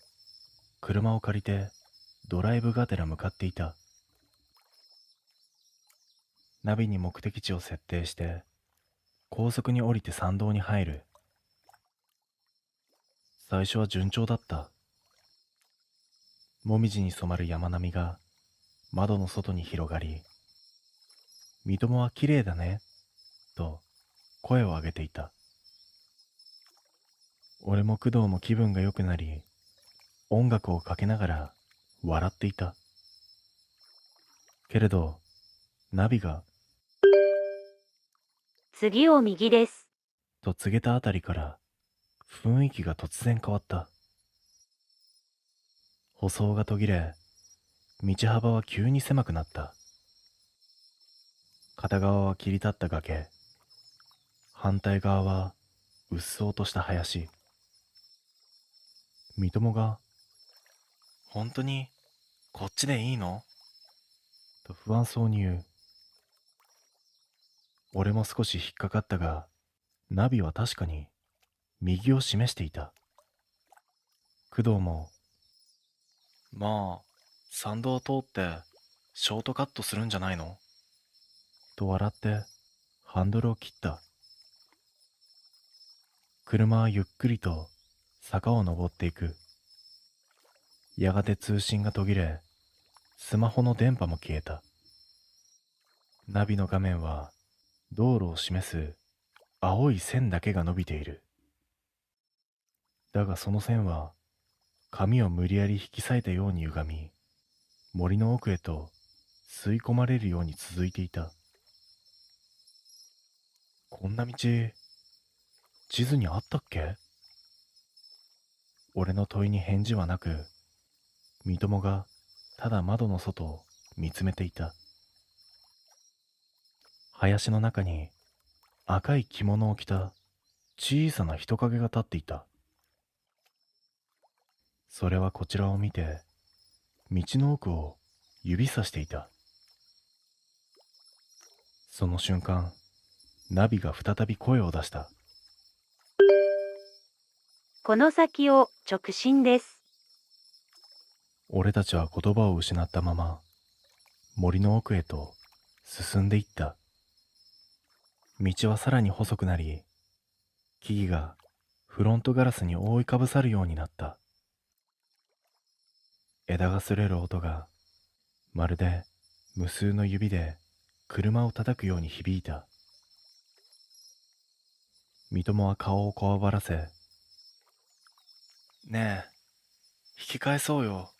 S1: 車を借りてドライブがてら向かっていた。ナビに目的地を設定して高速に降りて山道に入る。最初は順調だった。もみじに染まる山並みが窓の外に広がり、三友は綺麗だねと声を上げていた。俺も工藤も気分が良くなり、音楽をかけながら笑っていた。けれどナビが
S3: 次を右です。
S1: と告げたあたりから雰囲気が突然変わった。舗装が途切れ、道幅は急に狭くなった。片側は切り立った崖、反対側はうっそうとした林。三友が、本当にこっちでいいのと不安そうに言う。俺も少し引っかかったが、ナビは確かに右を示していた。工藤も、まあ、山道を通ってショートカットするんじゃないのと笑ってハンドルを切った。車はゆっくりと坂を登っていく。やがて通信が途切れ、スマホの電波も消えた。ナビの画面は道路を示す青い線だけが伸びている。だがその線は髪を無理やり引き裂いたように歪み、森の奥へと吸い込まれるように続いていた。こんな道、地図にあったっけ？俺の問いに返事はなく、三友がただ窓の外を見つめていた。林の中に赤い着物を着た小さな人影が立っていた。それはこちらを見て、道の奥を指さしていた。その瞬間、ナビが再び声を出した。
S3: この先を直進です。
S1: 俺たちは言葉を失ったまま、森の奥へと進んでいった。道はさらに細くなり、木々がフロントガラスに覆いかぶさるようになった。枝が擦れる音が、まるで無数の指で車を叩くように響いた。三友は顔をこわばらせ、ねえ、引き返そうよ、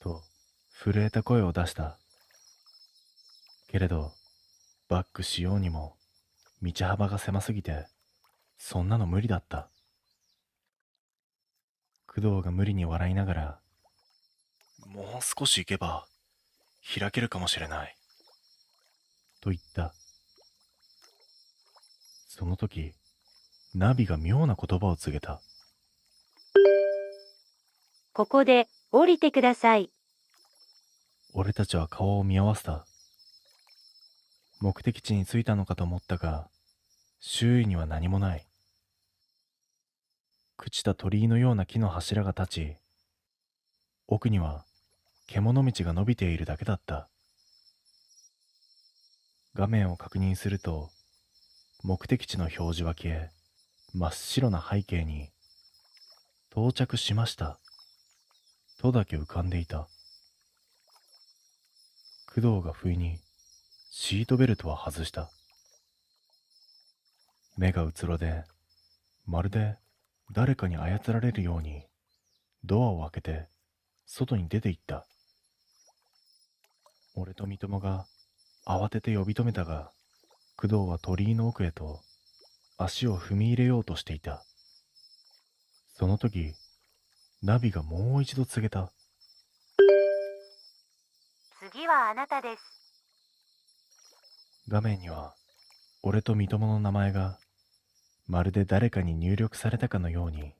S1: と震えた声を出した。けれど、バックしようにも道幅が狭すぎて、そんなの無理だった。工藤が無理に笑いながら、もう少し行けば開けるかもしれない、と言った。その時、ナビが妙な言葉を告げた。
S3: ここで降りてください。
S1: 俺たちは顔を見合わせた。目的地に着いたのかと思ったが、周囲には何もない。朽ちた鳥居のような木の柱が立ち、奥には獣道が伸びているだけだった。画面を確認すると、目的地の表示は消え、真っ白な背景に、到着しました、とだけ浮かんでいた。工藤が不意にシートベルトは外した。目がうつろで、まるで誰かに操られるようにドアを開けて外に出て行った。俺と三友が慌てて呼び止めたが、工藤は鳥居の奥へと足を踏み入れようとしていた。その時、ナビがもう一度告げた。
S3: 次はあなたです。
S1: 画面には俺と三友の名前がまるで誰かに入力されたかのように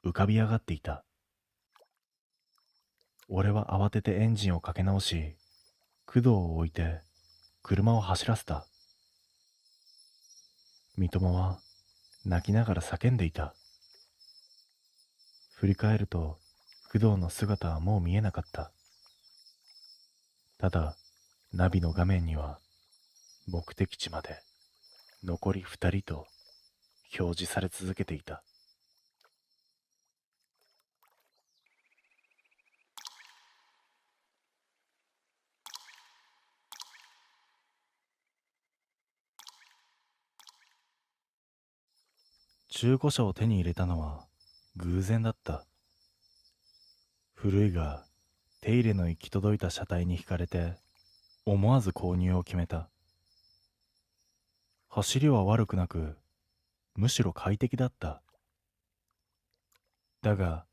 S1: 浮かび上がっていた。俺は慌ててエンジンをかけ直し、工藤を置いて車を走らせた。三友は泣きながら叫んでいた。振り返ると工藤の姿はもう見えなかった。ただナビの画面には目的地まで残り2人と表示され続けていた。中古車を手に入れたのは偶然だった。古いが手入れの行き届いた車体に惹かれて思わず購入を決めた。走りは悪くなく、むしろ快適だった。だが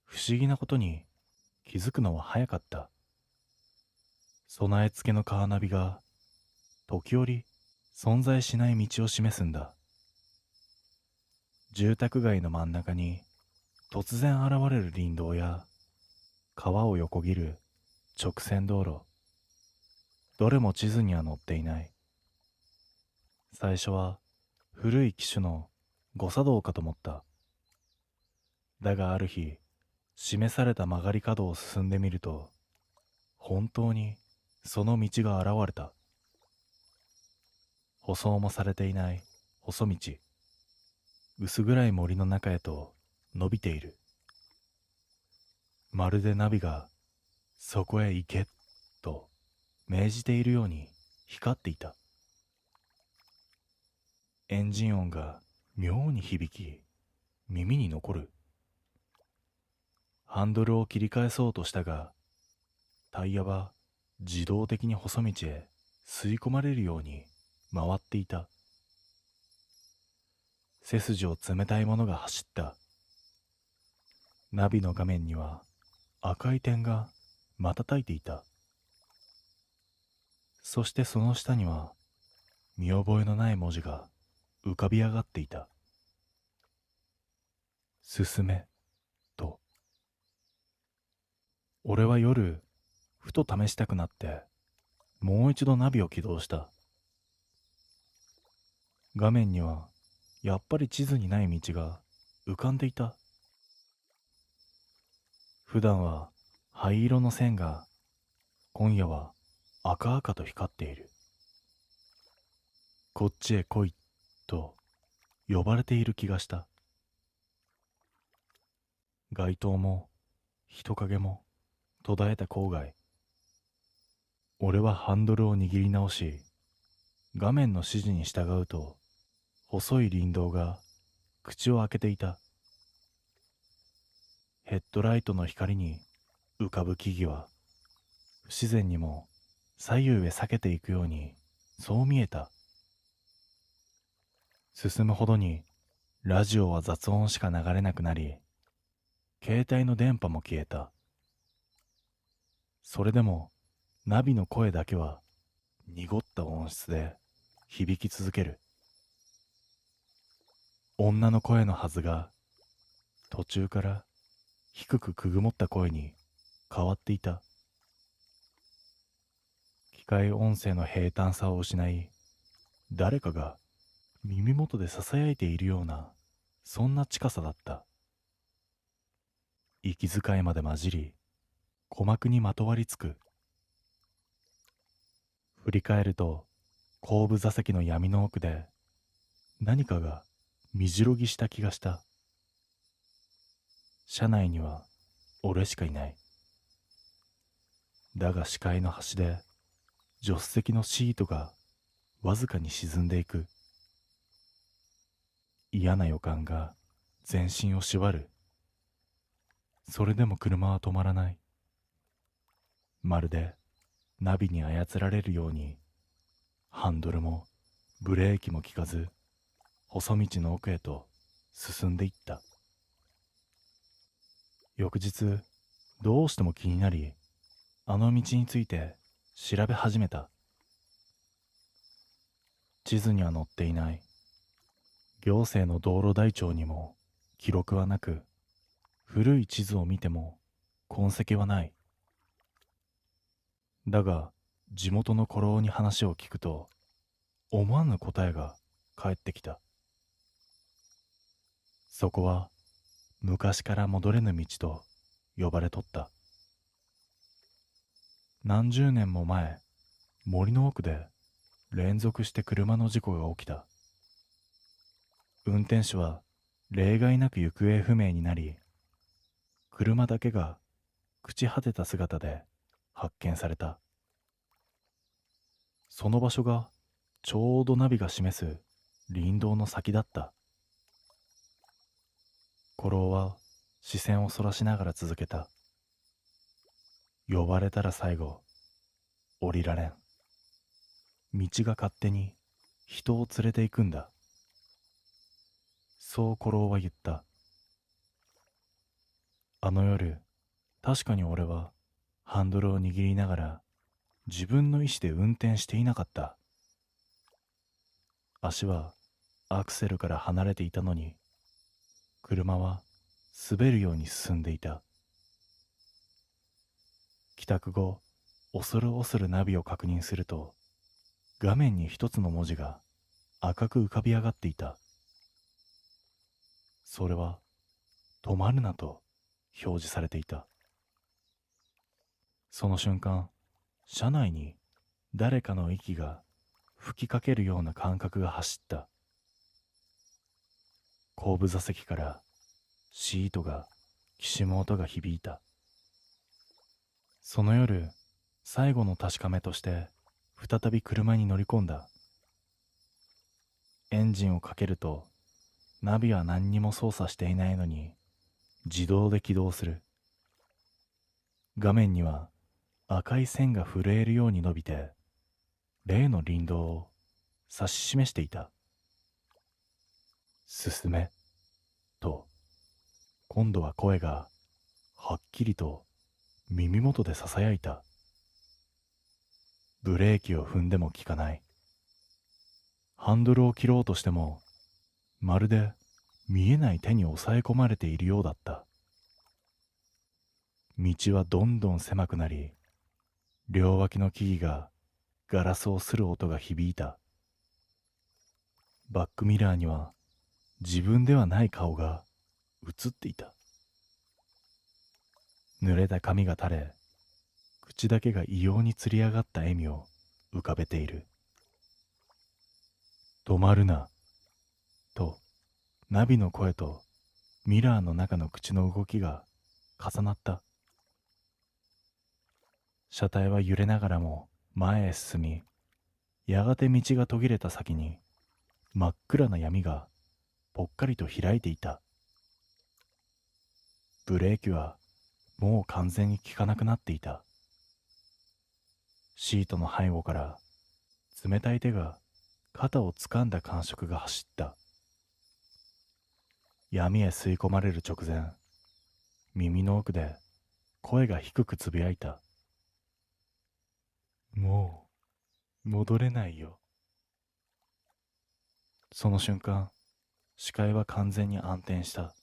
S1: 不思議なことに気づくのは早かった。備え付けのカーナビが時折存在しない道を示すんだ。住宅街の真ん中に突然現れる林道や川を横切る直線道路、どれも地図には載っていない。最初は古い機種の誤作動かと思った。だがある日、示された曲がり角を進んでみると、本当にその道が現れた。舗装もされていない細道、薄暗い森の中へと伸びている。まるでナビがそこへ行けと命じているように光っていた。エンジン音が妙に響き、耳に残る。ハンドルを切り返そうとしたが、タイヤは自動的に細道へ吸い込まれるように回っていた。背筋を冷たいものが走った。ナビの画面には赤い点が瞬いていた。そしてその下には見覚えのない文字が浮かび上がっていた。進めと。俺は夜ふと試したくなってもう一度ナビを起動した。画面にはやっぱり地図にない道が浮かんでいた。普段は灰色の線が今夜は赤々と光っている。こっちへ来いと呼ばれている気がした。街灯も人影も途絶えた郊外。俺はハンドルを握り直し、画面の指示に従うと細い林道が口を開けていた。ヘッドライトの光に浮かぶ木々は不自然にも左右へ避けていくようにそう見えた。進むほどにラジオは雑音しか流れなくなり、携帯の電波も消えた。それでもナビの声だけは濁った音質で響き続ける。女の声のはずが途中から低くくぐもった声に変わっていた。機械音声の平坦さを失い、誰かが耳元で囁いているような、そんな近さだった。息遣いまで混じり、鼓膜にまとわりつく。振り返ると後部座席の闇の奥で何かがみじろぎした気がした。車内には俺しかいない。だが視界の端で助手席のシートがわずかに沈んでいく。嫌な予感が全身を縛る。それでも車は止まらない。まるでナビに操られるように、ハンドルもブレーキも効かず、細道の奥へと進んでいった。翌日、どうしても気になり、あの道について調べ始めた。地図には載っていない。行政の道路台帳にも記録はなく、古い地図を見ても痕跡はない。だが、地元の古老に話を聞くと、思わぬ答えが返ってきた。そこは、昔から戻れぬ道と呼ばれとった。何十年も前、森の奥で連続して車の事故が起きた。運転手は例外なく行方不明になり、車だけが朽ち果てた姿で発見された。その場所がちょうどナビが示す林道の先だった。古老は視線をそらしながら続けた。呼ばれたら最後、降りられん。道が勝手に人を連れて行くんだ。そう古老は言った。あの夜、確かに俺はハンドルを握りながら自分の意志で運転していなかった。足はアクセルから離れていたのに、車は滑るように進んでいた。帰宅後、恐る恐るナビを確認すると、画面に一つの文字が赤く浮かび上がっていた。それは、止まるなと表示されていた。その瞬間、車内に誰かの息が吹きかけるような感覚が走った。後部座席からシートがきしむ音が響いた。その夜、最後の確かめとして再び車に乗り込んだ。エンジンをかけると、ナビは何にも操作していないのに自動で起動する。画面には赤い線が震えるように伸びて、例の林道を指し示していた。進め、と、今度は声がはっきりと耳元で囁いた。ブレーキを踏んでも効かない。ハンドルを切ろうとしても、まるで見えない手に押さえ込まれているようだった。道はどんどん狭くなり、両脇の木々がガラスを擦る音が響いた。バックミラーには自分ではない顔が映っていた。濡れた髪が垂れ、口だけが異様につり上がった笑みを浮かべている。止まるな、と、ナビの声とミラーの中の口の動きが重なった。車体は揺れながらも前へ進み、やがて道が途切れた先に真っ暗な闇がぽっかりと開いていた。ブレーキはもう完全に効かなくなっていた。シートの背後から冷たい手が肩を掴んだ感触が走った。闇へ吸い込まれる直前、耳の奥で声が低くつぶやいた。もう戻れないよ。その瞬間、視界は完全に暗転した。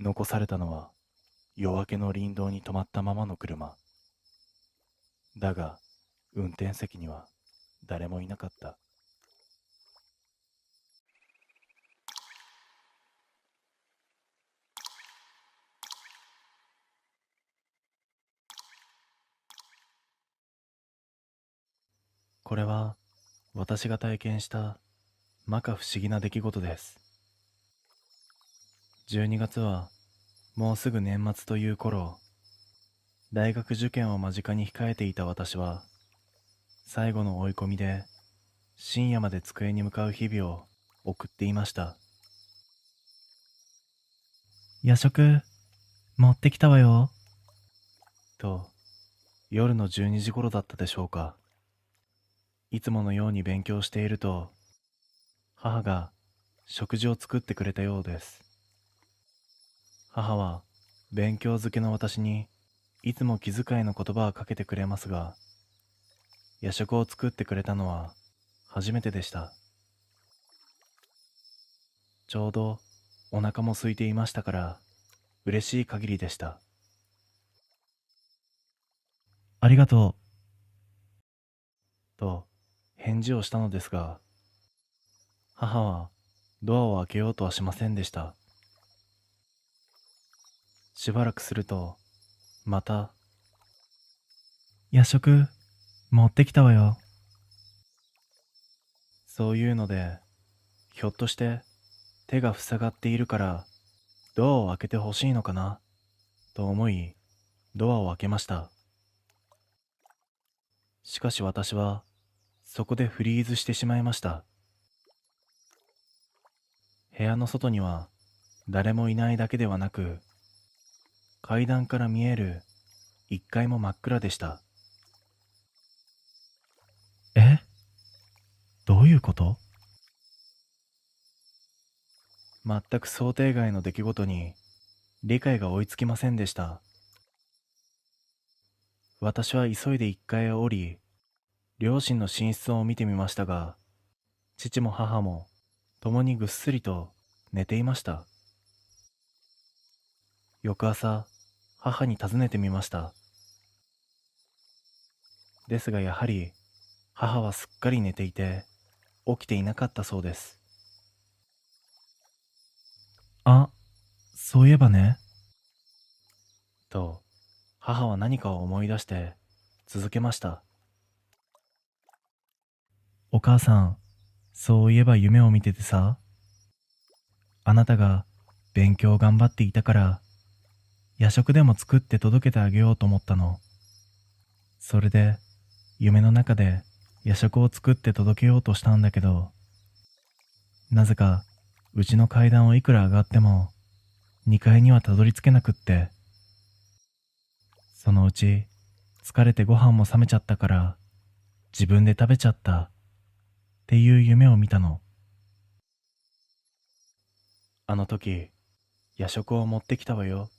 S1: 残されたのは夜明けの林道に止まったままの車。だが、運転席には誰もいなかった。これは私が体験した摩訶不思議な出来事です。12月はもうすぐ年末という頃、大学受験を間近に控えていた私は、最後の追い込みで深夜まで机に向かう日々を送っていました。夜食、持ってきたわよ。と、夜の12時頃だったでしょうか。いつものように勉強していると、母が食事を作ってくれたようです。母は勉強漬けの私にいつも気遣いの言葉をかけてくれますが、夜食を作ってくれたのは初めてでした。ちょうどお腹も空いていましたから嬉しい限りでした。ありがとう。と返事をしたのですが、母はドアを開けようとはしませんでした。しばらくすると、また、夜食、持ってきたわよ。そういうので、ひょっとして手が塞がっているからドアを開けてほしいのかなと思い、ドアを開けました。しかし私はそこでフリーズしてしまいました。部屋の外には誰もいないだけではなく、階段から見える1階も真っ暗でした。え、どういうこと？全く想定外の出来事に理解が追いつきませんでした。私は急いで1階へ降り、両親の寝室を見てみましたが、父も母も共にぐっすりと寝ていました。翌朝、母に尋ねてみました。ですがやはり母はすっかり寝ていて起きていなかったそうです。あ、そういえばね。と、母は何かを思い出して続けました。お母さん、そういえば夢を見ててさ、あなたが勉強頑張っていたから夜食でも作って届けてあげようと思ったの。それで夢の中で夜食を作って届けようとしたんだけど、なぜかうちの階段をいくら上がっても2階にはたどり着けなくって、そのうち疲れてご飯も冷めちゃったから自分で食べちゃったっていう夢を見たの。あの時、夜食を持ってきたわよ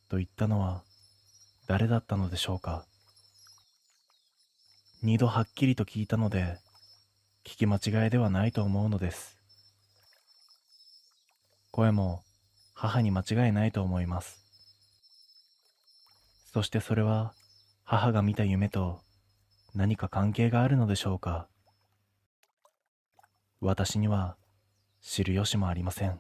S1: と言ったのは誰だったのでしょうか。二度はっきりと聞いたので、聞き間違いではないと思うのです。声も母に間違いないと思います。そしてそれは母が見た夢と何か関係があるのでしょうか。私には知る由もありません。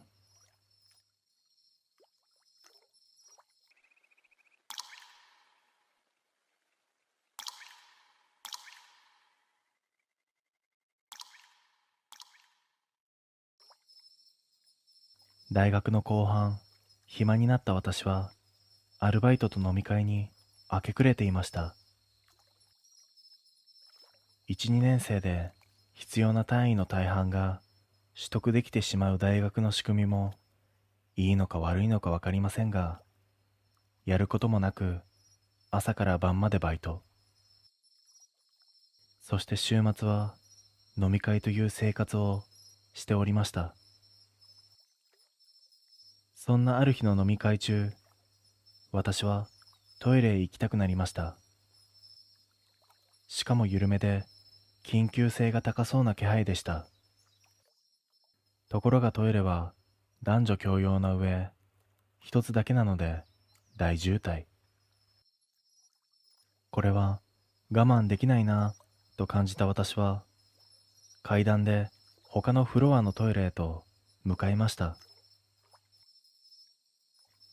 S1: 大学の後半、暇になった私はアルバイトと飲み会に明け暮れていました。1、2年生で必要な単位の大半が取得できてしまう大学の仕組みもいいのか悪いのかわかりませんが、やることもなく朝から晩までバイト。そして週末は飲み会という生活をしておりました。そんなある日の飲み会中、私はトイレへ行きたくなりました。しかも緩めで緊急性が高そうな気配でした。ところがトイレは男女共用の上、一つだけなので大渋滞。これは我慢できないなと感じた私は、階段で他のフロアのトイレへと向かいました。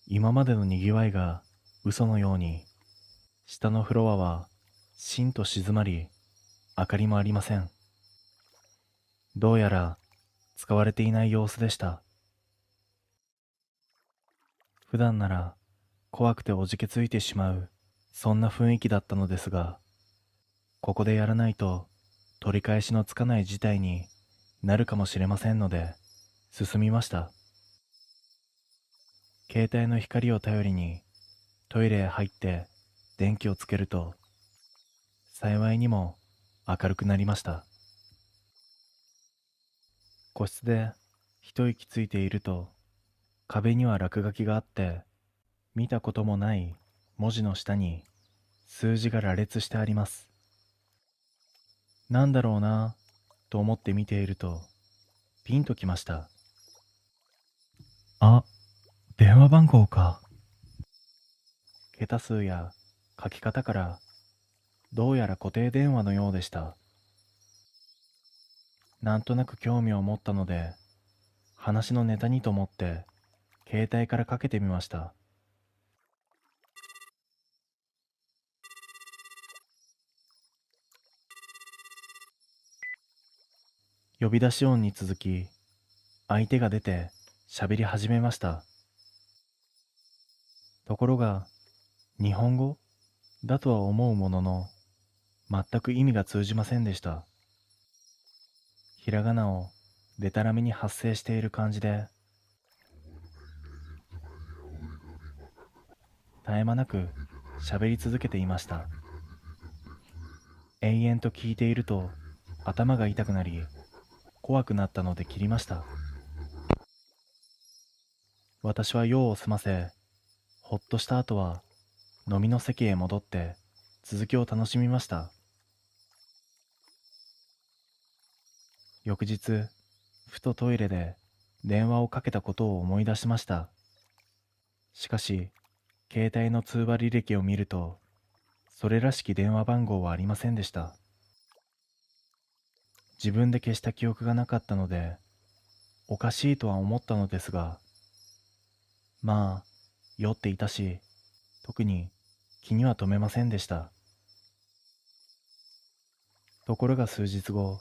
S1: 今までのにぎわいが嘘のように、下のフロアはしんと静まり、明かりもありません。どうやら使われていない様子でした。普段なら怖くておじけついてしまう、そんな雰囲気だったのですが、ここでやらないと取り返しのつかない事態になるかもしれませんので、進みました。携帯の光を頼りにトイレへ入って電気をつけると、幸いにも明るくなりました。個室で一息ついていると、壁には落書きがあって、見たこともない文字の下に数字が羅列してあります。なんだろうなと思って見ていると、ピンときました。あ、電話番号か。桁数や書き方からどうやら固定電話のようでした。なんとなく興味を持ったので、話のネタにと思って携帯からかけてみました。呼び出し音に続き、相手が出て喋り始めました。ところが、日本語だとは思うものの、全く意味が通じませんでした。ひらがなをでたらめに発声している感じで、絶え間なく喋り続けていました。延々と聞いていると頭が痛くなり、怖くなったので切りました。私は用を済ませ、ほっとした後は飲みの席へ戻って続きを楽しみました。翌日、ふとトイレで電話をかけたことを思い出しました。しかし、携帯の通話履歴を見ると、それらしき電話番号はありませんでした。自分で消した記憶がなかったので、おかしいとは思ったのですが、まあ、酔っていたし、特に気には留めませんでした。ところが数日後、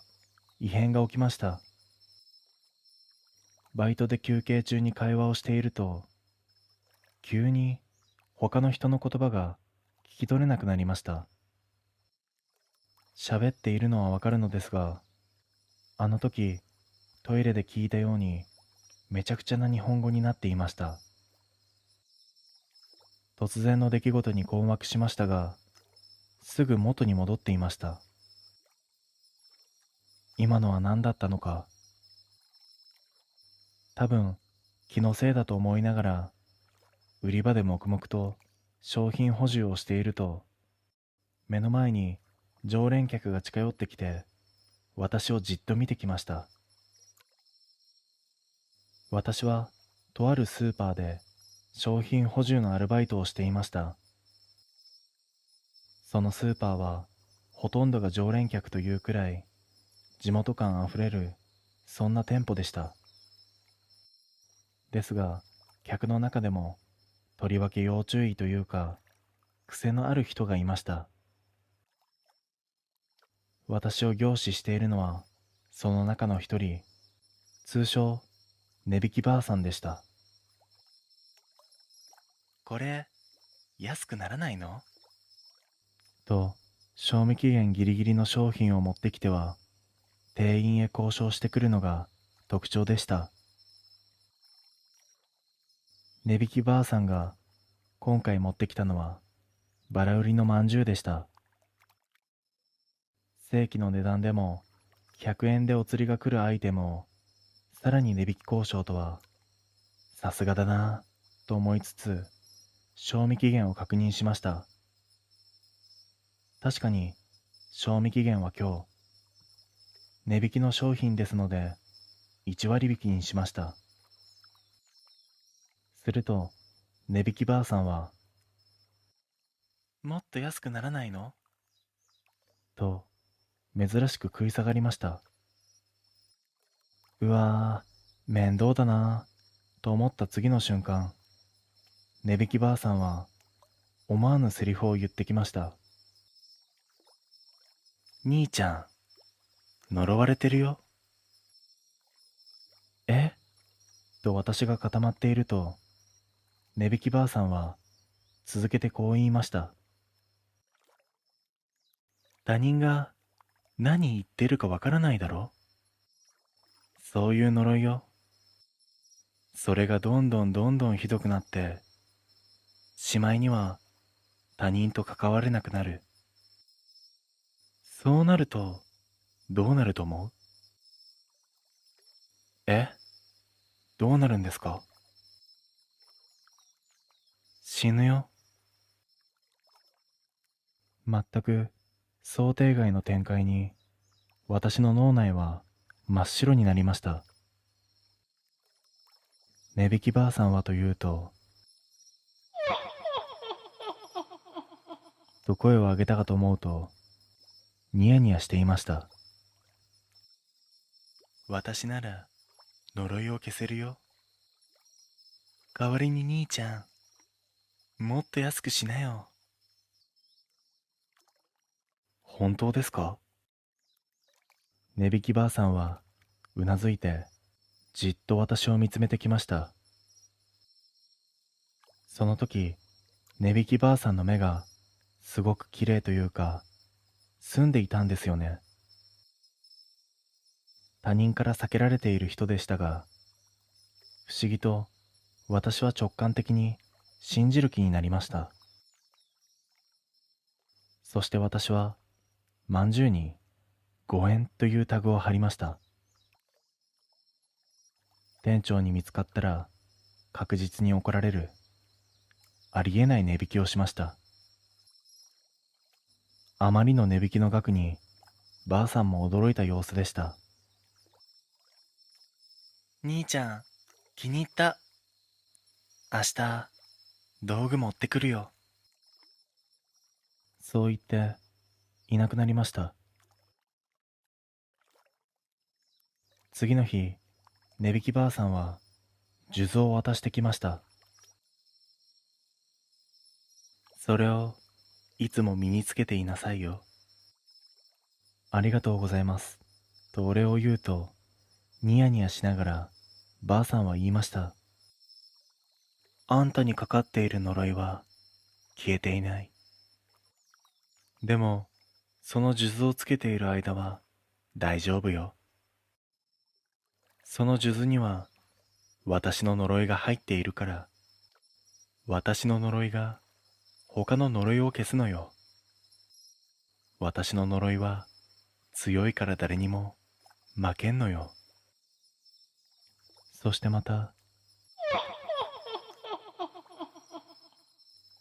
S1: 異変が起きました。バイトで休憩中に会話をしていると、急に他の人の言葉が聞き取れなくなりました。喋っているのはわかるのですが、あの時トイレで聞いたようにめちゃくちゃな日本語になっていました。突然の出来事に困惑しましたが、すぐ元に戻っていました。今のは何だったのか。多分気のせいだと思いながら、売り場で黙々と商品補充をしていると、目の前に常連客が近寄ってきて、私をじっと見てきました。私はとあるスーパーで商品補充のアルバイトをしていました。そのスーパーはほとんどが常連客というくらい地元感あふれる、そんな店舗でした。ですが、客の中でもとりわけ要注意というか、癖のある人がいました。私を凝視しているのはその中の一人、通称値引きばあさんでした。これ安くならないのと、賞味期限ギリギリの商品を持ってきては店員へ交渉してくるのが特徴でした。値引きばあさんが今回持ってきたのはバラ売りのまんじゅうでした。正規の値段でも100円でお釣りが来るアイテムをさらに値引き交渉とは、さすがだなぁと思いつつ、賞味期限を確認しました。確かに賞味期限は今日。値引きの商品ですので1割引きにしました。すると値引きばあさんは、もっと安くならないのと珍しく食い下がりました。うわー、面倒だなぁと思った次の瞬間、値引きばあさんは思わぬセリフを言ってきました。兄ちゃん、呪われてるよ。えと私が固まっていると、値引きばあさんは続けてこう言いました。他人が何言ってるかわからないだろ。そういう呪いよ。それがどんどんどんどんひどくなって、しまいには他人と関われなくなる。そうなると、どうなると思う？えどうなるんですか？死ぬよ。全く想定外の展開に、私の脳内は真っ白になりました。値引きばあさんはというと、と声を上げたかと思うと、ニヤニヤしていました。私なら呪いを消せるよ。代わりに兄ちゃん、もっと安くしなよ。本当ですか？値引きばあさんはうなずいてじっと私を見つめてきました。その時、値引きばあさんの目がすごく綺麗というか、澄んでいたんですよね。他人から避けられている人でしたが、不思議と私は直感的に信じる気になりました。そして私はまんじゅうに5円というタグを貼りました。店長に見つかったら確実に怒られる、ありえない値引きをしました。あまりの値引きの額にばあさんも驚いた様子でした。兄ちゃん、気に入った。明日、道具持ってくるよ。そう言っていなくなりました。次の日、値引きばあさんは数珠を渡してきました。それをいつも身につけていなさいよ。ありがとうございます。とお礼を言うと、ニヤニヤしながらばあさんは言いました。あんたにかかっている呪いは消えていない。でも、その数珠をつけている間は大丈夫よ。その数珠には私の呪いが入っているから、私の呪いが他の呪いを消すのよ。私の呪いは強いから誰にも負けんのよ。そしてまた、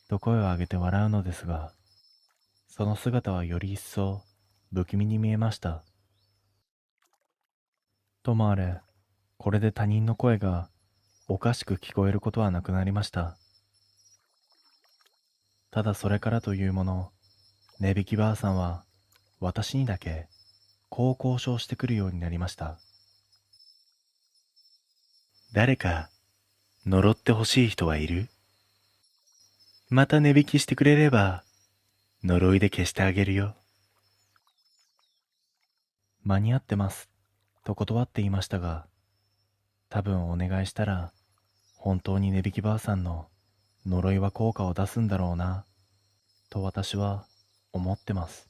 S1: と声を上げて笑うのですが、その姿はより一層不気味に見えました。ともあれ、これで他人の声がおかしく聞こえることはなくなりました。ただそれからというもの、値引きばあさんは私にだけこう交渉してくるようになりました。誰か呪ってほしい人はいる？また値引きしてくれれば呪いで消してあげるよ。間に合ってますと断っていましたが、多分お願いしたら本当に値引きばあさんの呪いは効果を出すんだろうなと私は思ってます。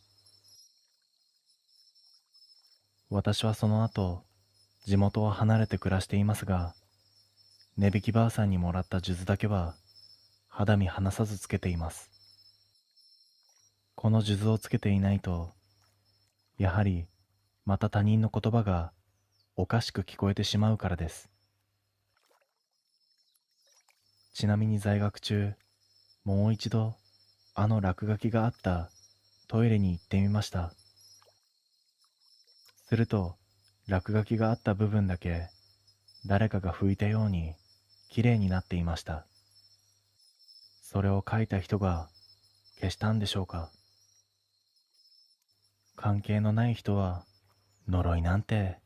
S1: 私はその後地元を離れて暮らしていますが、値引きばあさんにもらった数珠だけは肌身離さずつけています。この数珠をつけていないと、やはりまた他人の言葉がおかしく聞こえてしまうからです。ちなみに在学中、もう一度あの落書きがあったトイレに行ってみました。すると落書きがあった部分だけ誰かが拭いたようにきれいになっていました。それを書いた人が消したんでしょうか。関係のない人は呪いなんて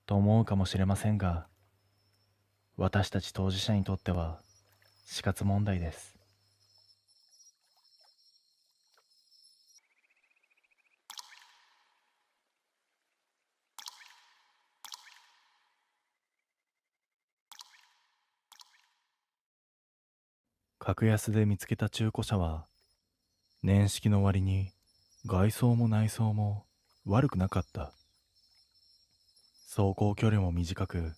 S1: と思うかもしれませんが、私たち当事者にとっては死活問題です。格安で見つけた中古車は年式の割に外装も内装も悪くなかった。走行距離も短く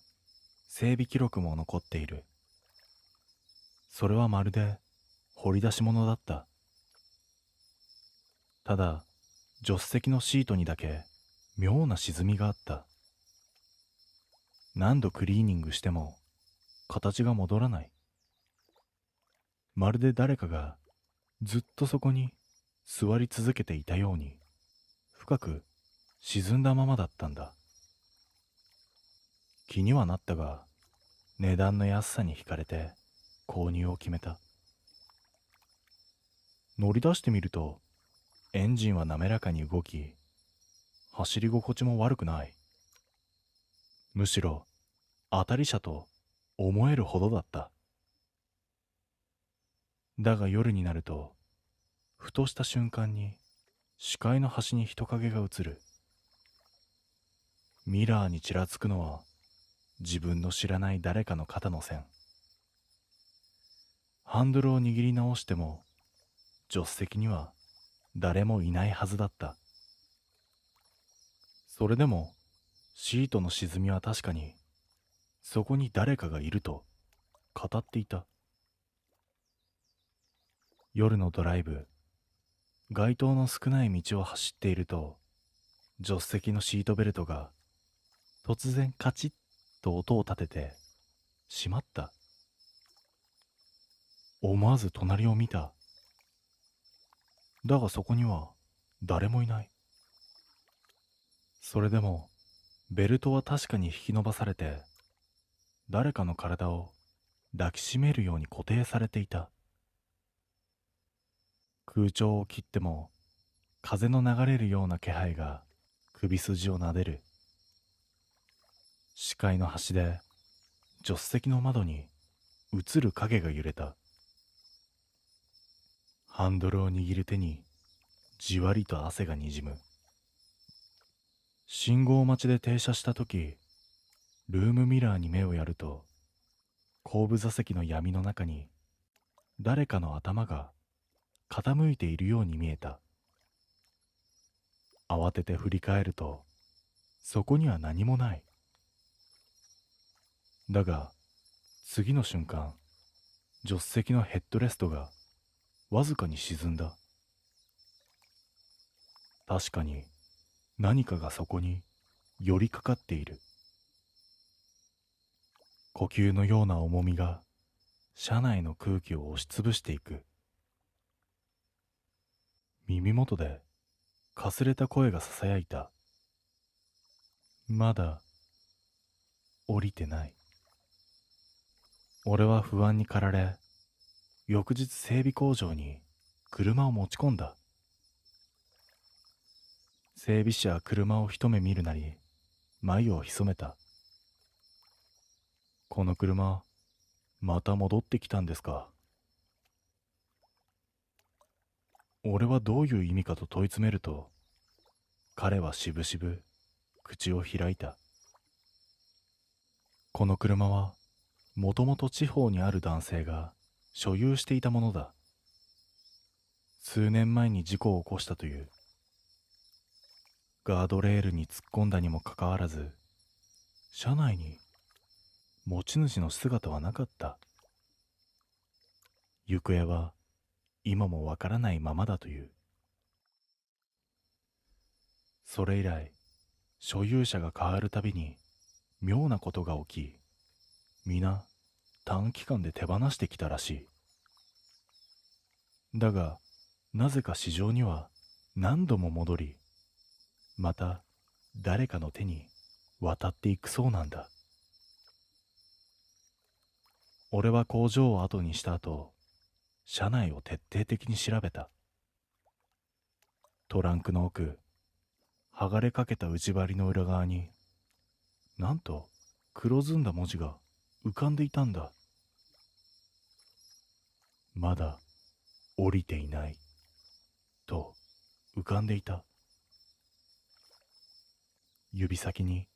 S1: 整備記録も残っている。それはまるで掘り出し物だった。ただ助手席のシートにだけ妙な沈みがあった。何度クリーニングしても形が戻らない。まるで誰かがずっとそこに座り続けていたように深く沈んだままだったんだ。気にはなったが値段の安さに惹かれて購入を決めた。乗り出してみるとエンジンは滑らかに動き、走り心地も悪くない。むしろ当たり車と思えるほどだった。だが夜になるとふとした瞬間に視界の端に人影が映る。ミラーにちらつくのは自分の知らない誰かの肩の線。ハンドルを握り直しても助手席には誰もいないはずだった。それでもシートの沈みは確かにそこに誰かがいると語っていた。夜のドライブ、街灯の少ない道を走っていると助手席のシートベルトが突然カチッと音を立てて閉まった。思わず隣を見た。だがそこには誰もいない。それでもベルトは確かに引き伸ばされて誰かの体を抱きしめるように固定されていた。空調を切っても風の流れるような気配が首筋をなでる。視界の端で助手席の窓に映る影が揺れた。ハンドルを握る手にじわりと汗がにじむ。信号待ちで停車した時、ルームミラーに目をやると後部座席の闇の中に誰かの頭が傾いているように見えた。慌てて振り返るとそこには何もない。だが次の瞬間、助手席のヘッドレストがわずかに沈んだ。確かに何かがそこに寄りかかっている。呼吸のような重みが車内の空気を押しつぶしていく。耳元でかすれた声がささやいた。まだ降りてない。俺は不安に駆られ、翌日整備工場に車を持ち込んだ。整備士は車を一目見るなり眉を潜めた。この車また戻ってきたんですか。俺はどういう意味かと問い詰めると、彼はしぶしぶ口を開いた。この車はもともと地方にある男性が所有していたものだ。数年前に事故を起こしたという。ガードレールに突っ込んだにもかかわらず、車内に持ち主の姿はなかった。行方は今もわからないままだという。それ以来、所有者が変わるたびに妙なことが起き、皆短期間で手放してきたらしい。だが、なぜか市場には何度も戻り、また誰かの手に渡っていくそうなんだ。俺は工場を後にした後、車内を徹底的に調べた。トランクの奥、剥がれかけた内張りの裏側に、なんと黒ずんだ文字が浮かんでいたんだ。まだ降りていないと浮かんでいた。指先に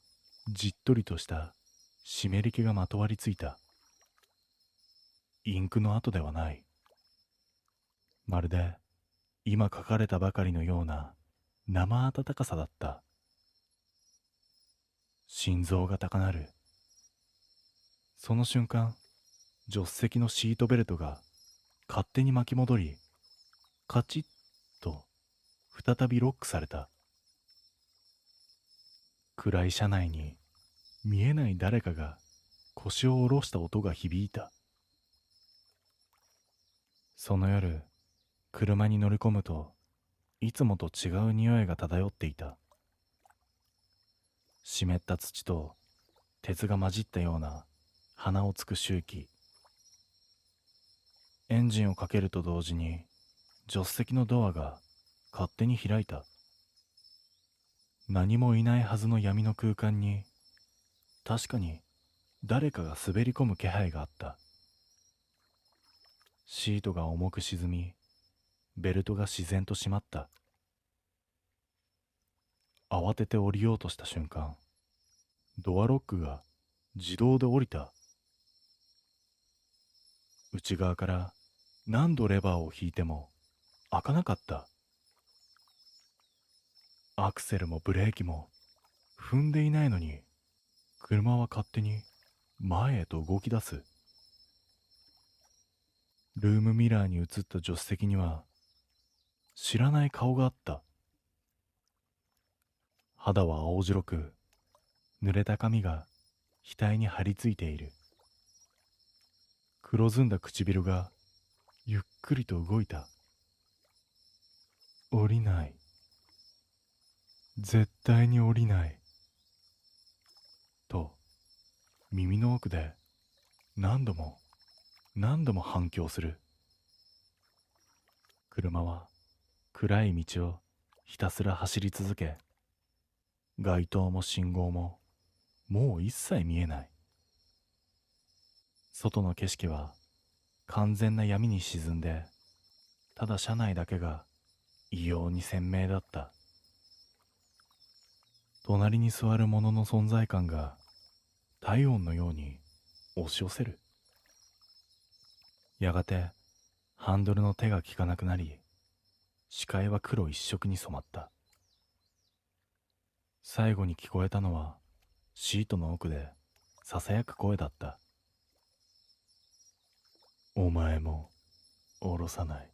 S1: じっとりとした湿り気がまとわりついた。インクの跡ではない。まるで今書かれたばかりのような生温かさだった。心臓が高鳴る。その瞬間、助手席のシートベルトが勝手に巻き戻り、カチッと再びロックされた。暗い車内に見えない誰かが腰を下ろした音が響いた。その夜、車に乗り込むといつもと違う匂いが漂っていた。湿った土と鉄が混じったような鼻をつく臭気。エンジンをかけると同時に助手席のドアが勝手に開いた。何もいないはずの闇の空間に確かに誰かが滑り込む気配があった。シートが重く沈み、ベルトが自然と閉まった。慌てて降りようとした瞬間、ドアロックが自動で降りた。内側から何度レバーを引いても開かなかった。アクセルもブレーキも踏んでいないのに、車は勝手に前へと動き出す。ルームミラーに映った助手席には知らない顔があった。肌は青白く、濡れた髪が額に張り付いている。黒ずんだ唇がゆっくりと動いた。降りない。絶対に降りない。と、耳の奥で何度も何度も反響する。車は暗い道をひたすら走り続け、街灯も信号ももう一切見えない。外の景色は完全な闇に沈んで、ただ車内だけが異様に鮮明だった。隣に座る者の存在感が体温のように押し寄せる。やがてハンドルの手が効かなくなり、視界は黒一色に染まった。最後に聞こえたのはシートの奥でささやく声だった。お前も降ろさない。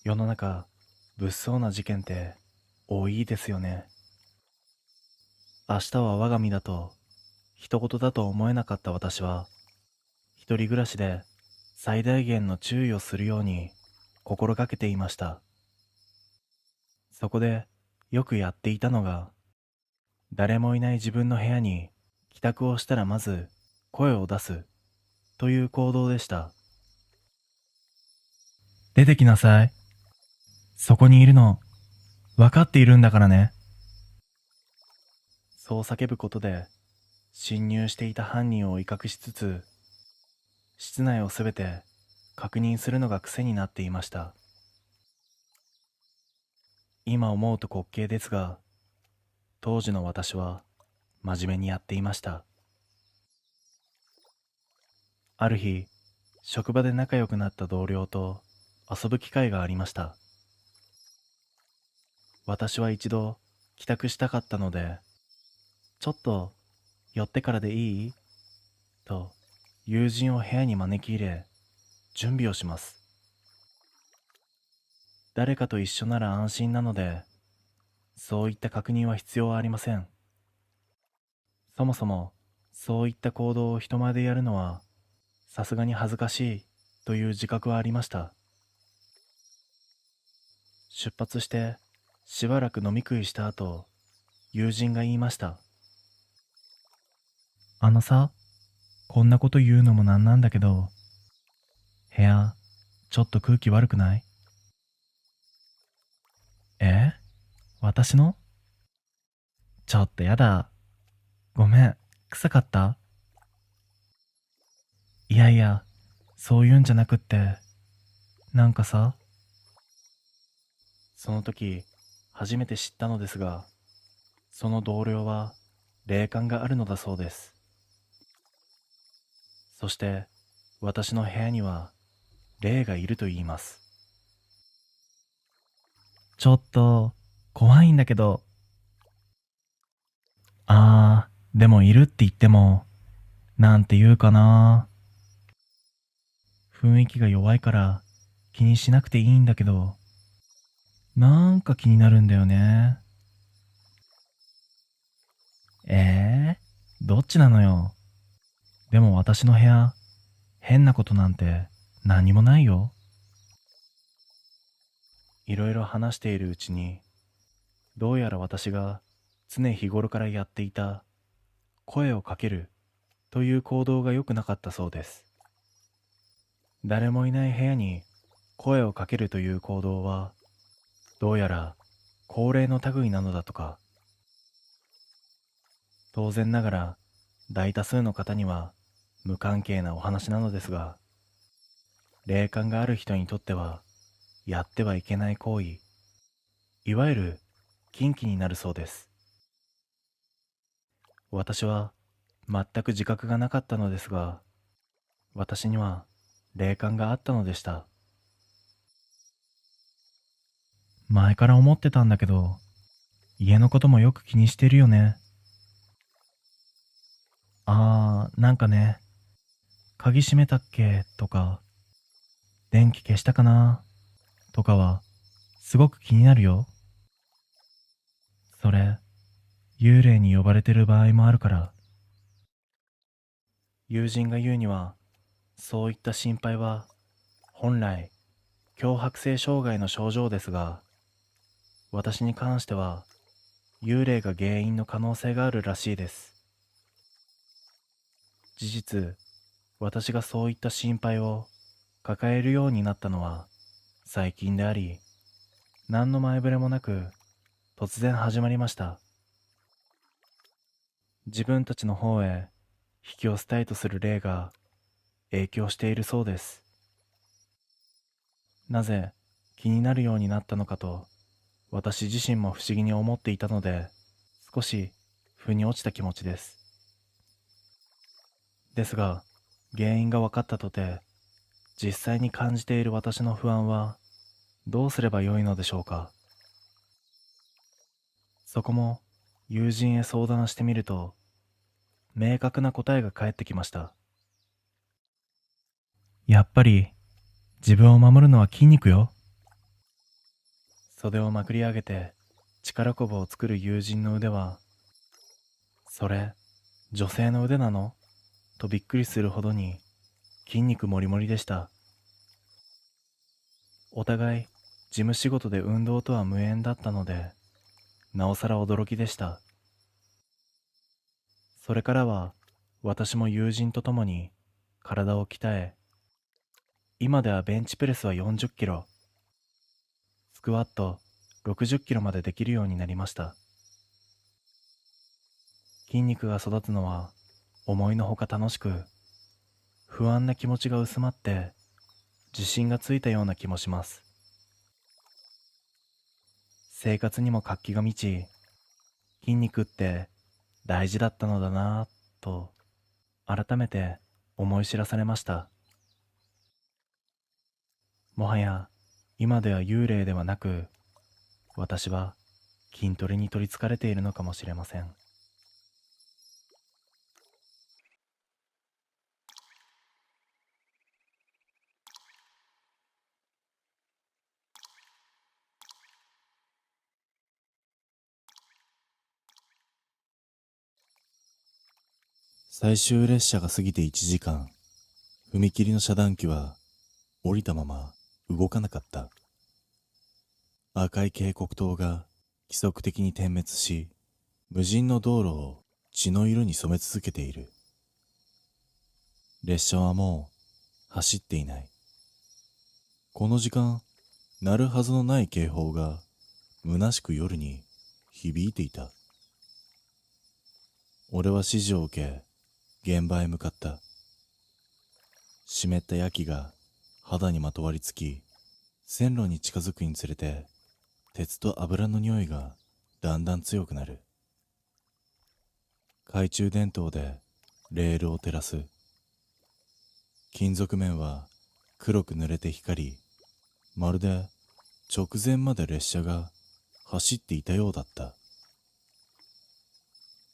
S1: 世の中、物騒な事件って多いですよね。明日は我が身だと人事だと思えなかった私は、一人暮らしで最大限の注意をするように心がけていました。そこでよくやっていたのが、誰もいない自分の部屋に帰宅をしたらまず声を出すという行動でした。出てきなさい。そこにいるの分かっているんだからね。そう叫ぶことで侵入していた犯人を威嚇しつつ、室内をすべて確認するのが癖になっていました。今思うと滑稽ですが、当時の私は真面目にやっていました。ある日、職場で仲良くなった同僚と遊ぶ機会がありました。私は一度帰宅したかったので、ちょっと寄ってからでいいと友人を部屋に招き入れ、準備をします。誰かと一緒なら安心なので、そういった確認は必要はありません。そもそもそういった行動を人前でやるのはさすがに恥ずかしいという自覚はありました。出発してしばらく飲み食いした後、友人が言いました。あのさ、こんなこと言うのもなんなんだけど、部屋ちょっと空気悪くない？え？私の？ちょっとやだ。ごめん、臭かった？いやいや、そういうんじゃなくって、なんかさ、その時初めて知ったのですが、その同僚は霊感があるのだそうです。そして私の部屋には霊がいると言います。ちょっと怖いんだけど。でもいるって言っても、なんて言うかな。雰囲気が弱いから気にしなくていいんだけど、なんか気になるんだよね。どっちなのよ。でも私の部屋、変なことなんて何もないよ。いろいろ話しているうちに、どうやら私が常日頃からやっていた声をかけるという行動が良くなかったそうです。誰もいない部屋に声をかけるという行動は、どうやら高齢の類なのだとか。当然ながら大多数の方には無関係なお話なのですが、霊感がある人にとってはやってはいけない行為、いわゆる禁忌になるそうです。私は全く自覚がなかったのですが、私には霊感があったのでした。前から思ってたんだけど、家のこともよく気にしてるよね。なんかね、鍵閉めたっけとか、電気消したかなとかは、すごく気になるよ。それ、幽霊に呼ばれてる場合もあるから。友人が言うには、そういった心配は、本来、強迫性障害の症状ですが、私に関しては、幽霊が原因の可能性があるらしいです。事実、私がそういった心配を抱えるようになったのは最近であり、何の前触れもなく突然始まりました。自分たちの方へ引き寄せたいとする霊が影響しているそうです。なぜ気になるようになったのかと私自身も不思議に思っていたので、少し腑に落ちた気持ちです。ですが、原因が分かったとて、実際に感じている私の不安はどうすればよいのでしょうか。そこも友人へ相談してみると、明確な答えが返ってきました。やっぱり自分を守るのは筋肉よ。袖をまくり上げて力こぶを作る友人の腕は、それ女性の腕なのとびっくりするほどに筋肉もりもりでした。お互い事務仕事で運動とは無縁だったので、なおさら驚きでした。それからは私も友人と共に体を鍛え、今ではベンチプレスは40キロ、スクワット60キロまでできるようになりました。筋肉が育つのは思いのほか楽しく、不安な気持ちが薄まって自信がついたような気もします。生活にも活気が満ち、筋肉って大事だったのだなぁと改めて思い知らされました。もはや今では幽霊ではなく、私は筋トレに取りつかれているのかもしれません。
S2: 最終列車が過ぎて1時間、踏切の遮断機は降りたまま動かなかった。赤い警告灯が規則的に点滅し、無人の道路を血の色に染め続けている。列車はもう走っていない。この時間、鳴るはずのない警報が虚しく夜に響いていた。俺は指示を受け、現場へ向かった。湿った焼きが肌にまとわりつき、線路に近づくにつれて鉄と油の匂いがだんだん強くなる。懐中電灯でレールを照らす。金属面は黒く濡れて光り、まるで直前まで列車が走っていたようだった。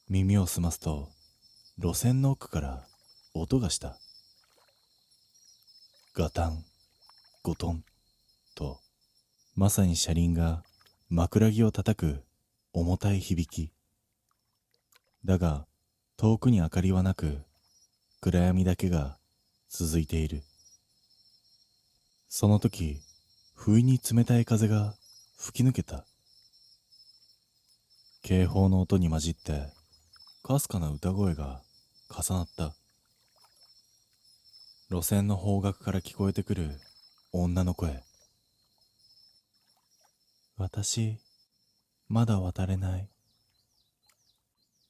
S2: 耳を澄ますと路線の奥から音がした。ガタンゴトンと、まさに車輪が枕木を叩く重たい響き。だが遠くに明かりはなく、暗闇だけが続いている。その時、不意に冷たい風が吹き抜けた。警報の音に混じってかすかな歌声が重なった。路線の方角から聞こえてくる女の声。私、まだ渡れない。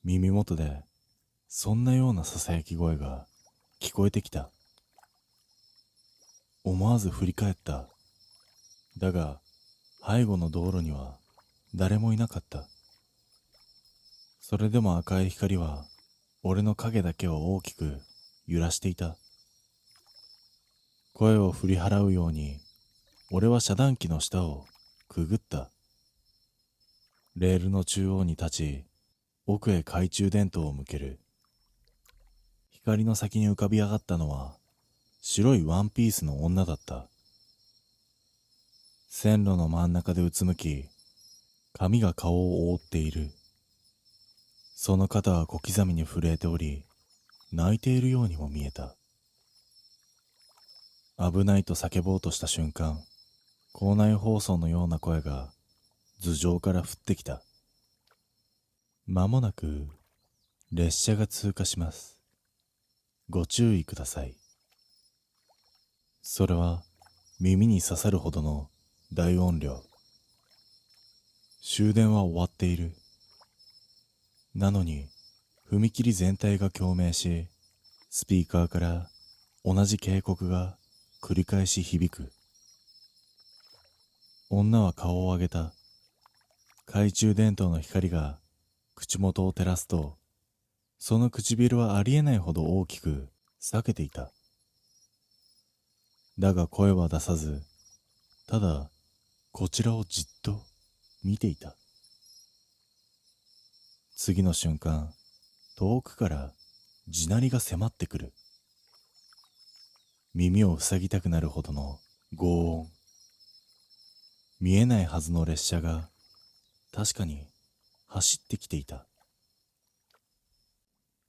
S2: 耳元でそんなようなささやき声が聞こえてきた。思わず振り返った。だが背後の道路には誰もいなかった。それでも赤い光は俺の影だけを大きく揺らしていた。声を振り払うように俺は遮断機の下をくぐった。レールの中央に立ち、奥へ懐中電灯を向ける。光の先に浮かび上がったのは白いワンピースの女だった。線路の真ん中でうつむき、髪が顔を覆っている。その肩は小刻みに震えており、泣いているようにも見えた。危ないと叫ぼうとした瞬間、校内放送のような声が頭上から降ってきた。まもなく列車が通過します。ご注意ください。それは耳に刺さるほどの大音量。終電は終わっている。なのに踏切全体が共鳴し、スピーカーから同じ警告が繰り返し響く。女は顔を上げた。懐中電灯の光が口元を照らすと、その唇はありえないほど大きく裂けていた。だが声は出さず、ただこちらをじっと見ていた。次の瞬間、遠くから地鳴りが迫ってくる。耳を塞ぎたくなるほどの轟音。見えないはずの列車が確かに走ってきていた。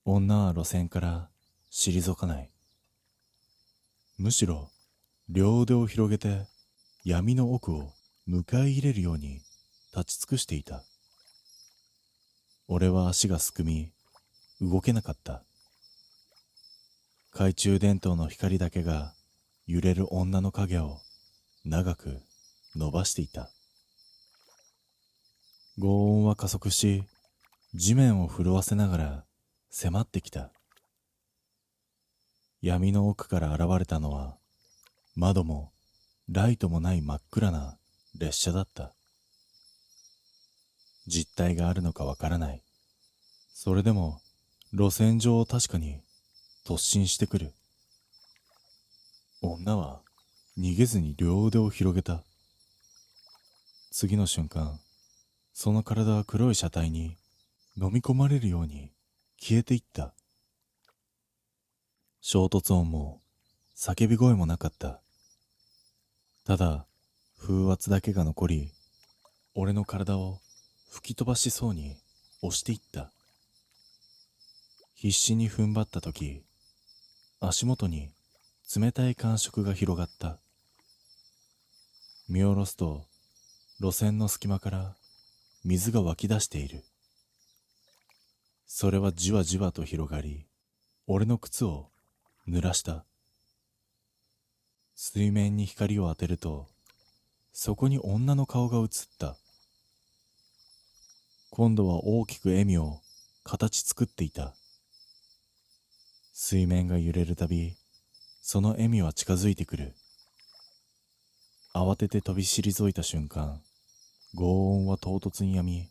S2: 女は路線から退かない。むしろ両腕を広げて闇の奥を迎え入れるように立ち尽くしていた。俺は足がすくみ、動けなかった。懐中電灯の光だけが揺れる女の影を長く伸ばしていた。轟音は加速し、地面を震わせながら迫ってきた。闇の奥から現れたのは、窓もライトもない真っ暗な列車だった。実体があるのかわからない。それでも路線上を確かに突進してくる。女は逃げずに両腕を広げた。次の瞬間、その体は黒い車体に飲み込まれるように消えていった。衝突音も叫び声もなかった。ただ風圧だけが残り、俺の体を吹き飛ばしそうに押していった。必死に踏ん張った時、足元に冷たい感触が広がった。見下ろすと路線の隙間から水が湧き出している。それはじわじわと広がり、俺の靴を濡らした。水面に光を当てると、そこに女の顔が映った。今度は大きく笑みを形作っていた。水面が揺れるたび、その笑みは近づいてくる。慌てて飛び退いた瞬間、轟音は唐突にやみ、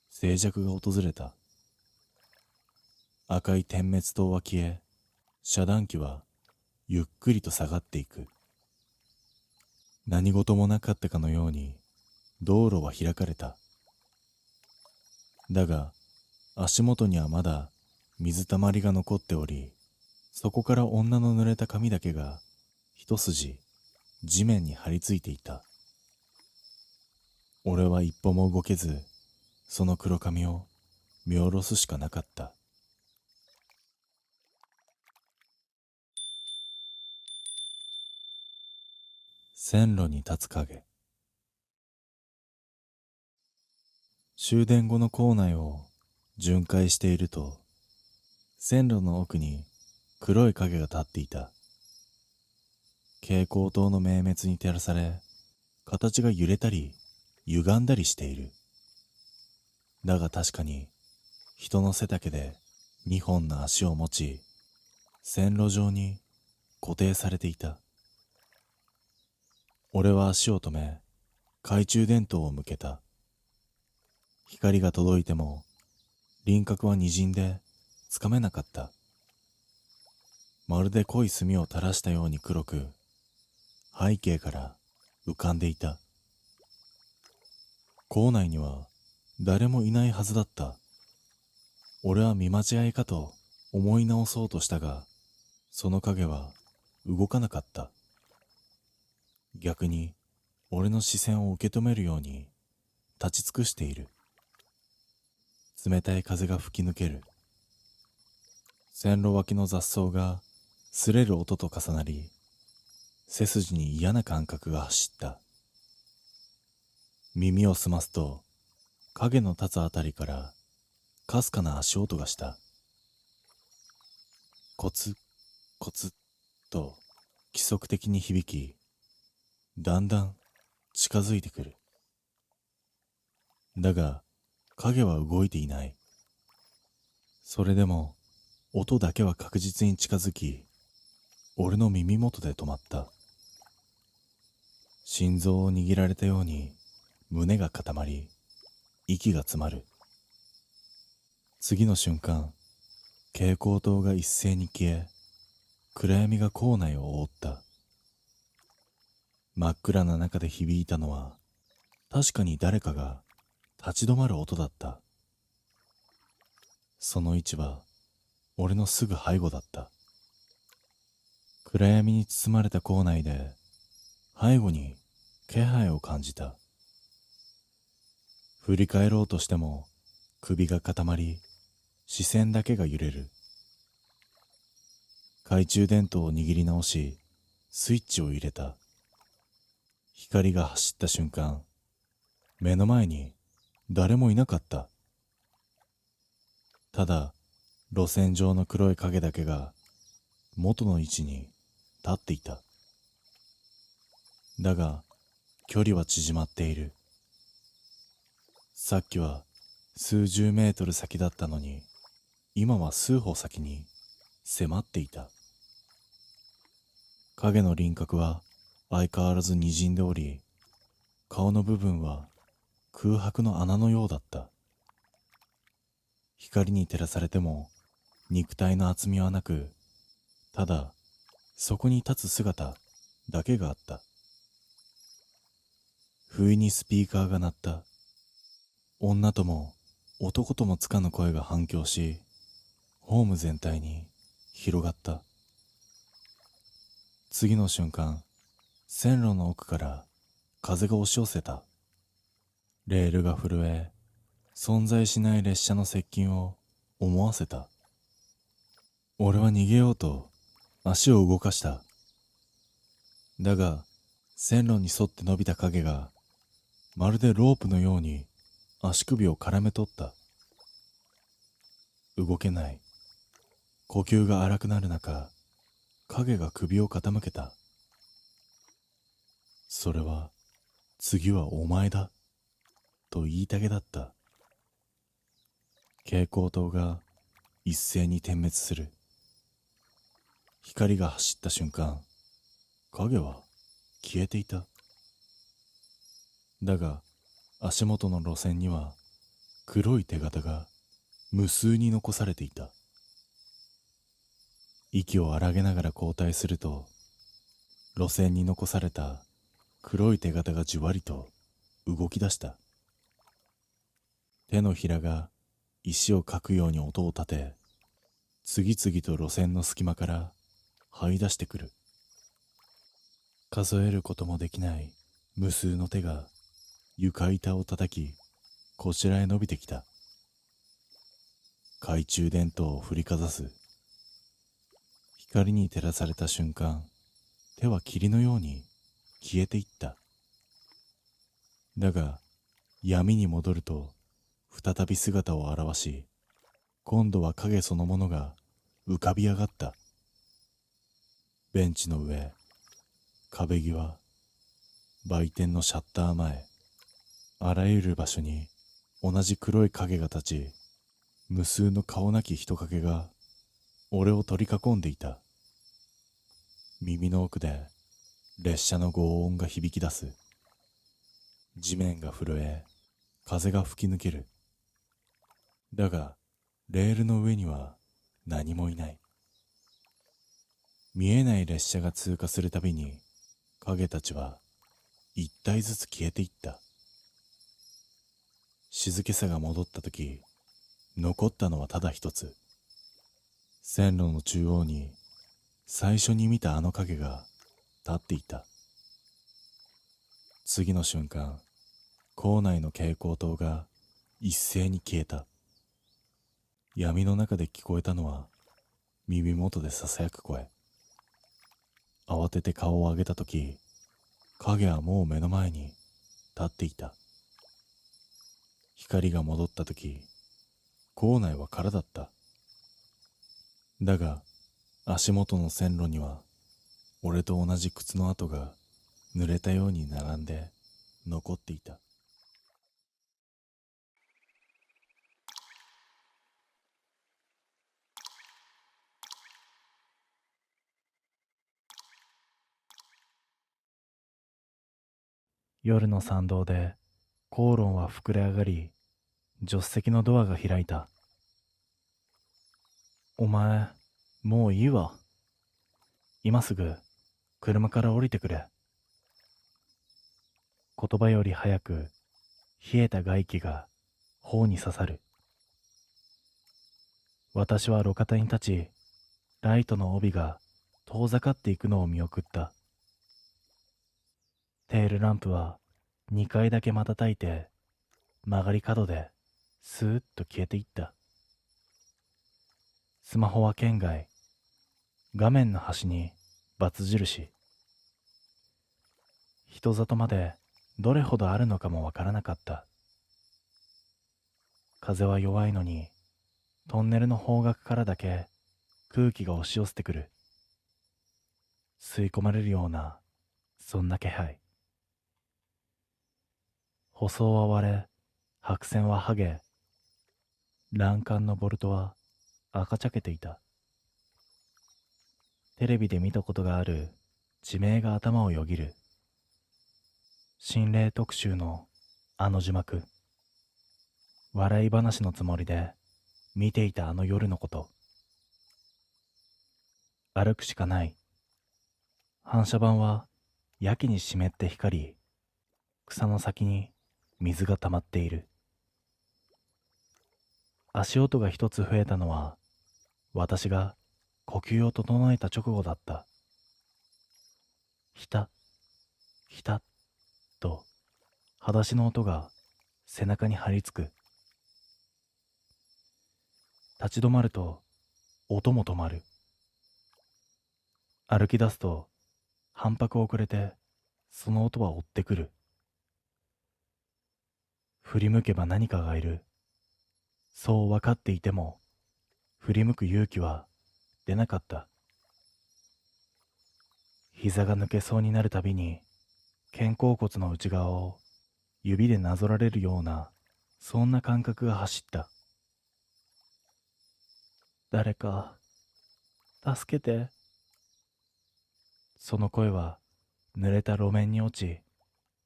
S2: 静寂が訪れた。赤い点滅灯は消え、遮断機はゆっくりと下がっていく。何事もなかったかのように道路は開かれた。だが足元にはまだ水たまりが残っており、そこから女の濡れた髪だけが一筋地面に張り付いていた。俺は一歩も動けず、その黒髪を見下ろすしかなかった。線路に立つ影。終電後の構内を巡回していると、線路の奥に黒い影が立っていた。蛍光灯の明滅に照らされ、形が揺れたり歪んだりしている。だが確かに人の背丈で2本の足を持ち、線路上に固定されていた。俺は足を止め、懐中電灯を向けた。光が届いても輪郭は滲んでつかめなかった。まるで濃い墨を垂らしたように黒く、背景から浮かんでいた。校内には誰もいないはずだった。俺は見間違いかと思い直そうとしたが、その影は動かなかった。逆に俺の視線を受け止めるように立ち尽くしている。冷たい風が吹き抜ける。線路脇の雑草が擦れる音と重なり、背筋に嫌な感覚が走った。耳を澄ますと、影の立つあたりからかすかな足音がした。コツコツと規則的に響き、だんだん近づいてくる。だが影は動いていない。それでも音だけは確実に近づき、俺の耳元で止まった。心臓を握られたように胸が固まり、息が詰まる。次の瞬間、蛍光灯が一斉に消え、暗闇が校内を覆った。真っ暗な中で響いたのは、確かに誰かが立ち止まる音だった。その位置は俺のすぐ背後だった。暗闇に包まれた校内で背後に気配を感じた。振り返ろうとしても首が固まり、視線だけが揺れる。懐中電灯を握り直し、スイッチを入れた。光が走った瞬間、目の前に誰もいなかった。ただ路線上の黒い影だけが元の位置に立っていた。だが距離は縮まっている。さっきは数十メートル先だったのに、今は数歩先に迫っていた。影の輪郭は相変わらず滲んでおり、顔の部分は空白の穴のようだった。光に照らされても肉体の厚みはなく、ただそこに立つ姿だけがあった。不意にスピーカーが鳴った。女とも男ともつかぬ声が反響し、ホーム全体に広がった。次の瞬間、線路の奥から風が押し寄せた。レールが震え、存在しない列車の接近を思わせた。俺は逃げようと足を動かした。だが線路に沿って伸びた影がまるでロープのように足首を絡め取った。動けない。呼吸が荒くなる中、影が首を傾けた。それは、次はお前だと言いたげだった。蛍光灯が一斉に点滅する。光が走った瞬間、影は消えていた。だが足元の路線には黒い手形が無数に残されていた。息を荒げながら後退すると、路線に残された黒い手形がじゅわりと動き出した。手のひらが石をかくように音を立て、次々と路線の隙間から這い出してくる。数えることもできない無数の手が床板を叩き、こちらへ伸びてきた。懐中電灯を振りかざす。光に照らされた瞬間、手は霧のように消えていった。だが闇に戻ると再び姿を現し、今度は影そのものが浮かび上がった。ベンチの上、壁際、売店のシャッター前、あらゆる場所に同じ黒い影が立ち、無数の顔なき人影が俺を取り囲んでいた。耳の奥で列車の轟音が響き出す。地面が震え、風が吹き抜ける。だがレールの上には何もいない。見えない列車が通過するたびに影たちは一体ずつ消えていった。静けさが戻ったとき、残ったのはただ一つ。線路の中央に最初に見たあの影が立っていた。次の瞬間、構内の蛍光灯が一斉に消えた。闇の中で聞こえたのは耳元でささやく声。慌てて顔を上げたとき、影はもう目の前に立っていた。光が戻ったとき、構内は空だった。だが足元の線路には俺と同じ靴の跡が濡れたように並んで残っていた。
S1: 夜の参道で口論は膨れ上がり、助手席のドアが開いた。お前、もういいわ。今すぐ車から降りてくれ。言葉より早く冷えた外気が頬に刺さる。私は路肩に立ち、ライトの帯が遠ざかっていくのを見送った。テールランプは2回だけ瞬いて、曲がり角でスーッと消えていった。スマホは圏外。画面の端に×印。人里までどれほどあるのかもわからなかった。風は弱いのに、トンネルの方角からだけ空気が押し寄せてくる。吸い込まれるような、そんな気配。舗装は割れ、白線は剥げ、欄干のボルトは赤茶けていた。テレビで見たことがある地名が頭をよぎる。心霊特集のあの字幕。笑い話のつもりで見ていたあの夜のこと。歩くしかない。反射板はやけに湿って光り、草の先に水が溜まっている。足音が一つ増えたのは、私が呼吸を整えた直後だった。ひた、ひた、と、裸足の音が背中に張り付く。立ち止まると、音も止まる。歩き出すと、反拍遅れて、その音は追ってくる。振り向けば何かがいる。そう分かっていても、振り向く勇気は出なかった。膝が抜けそうになるたびに、肩甲骨の内側を指でなぞられるような、そんな感覚が走った。誰か、助けて。その声は濡れた路面に落ち、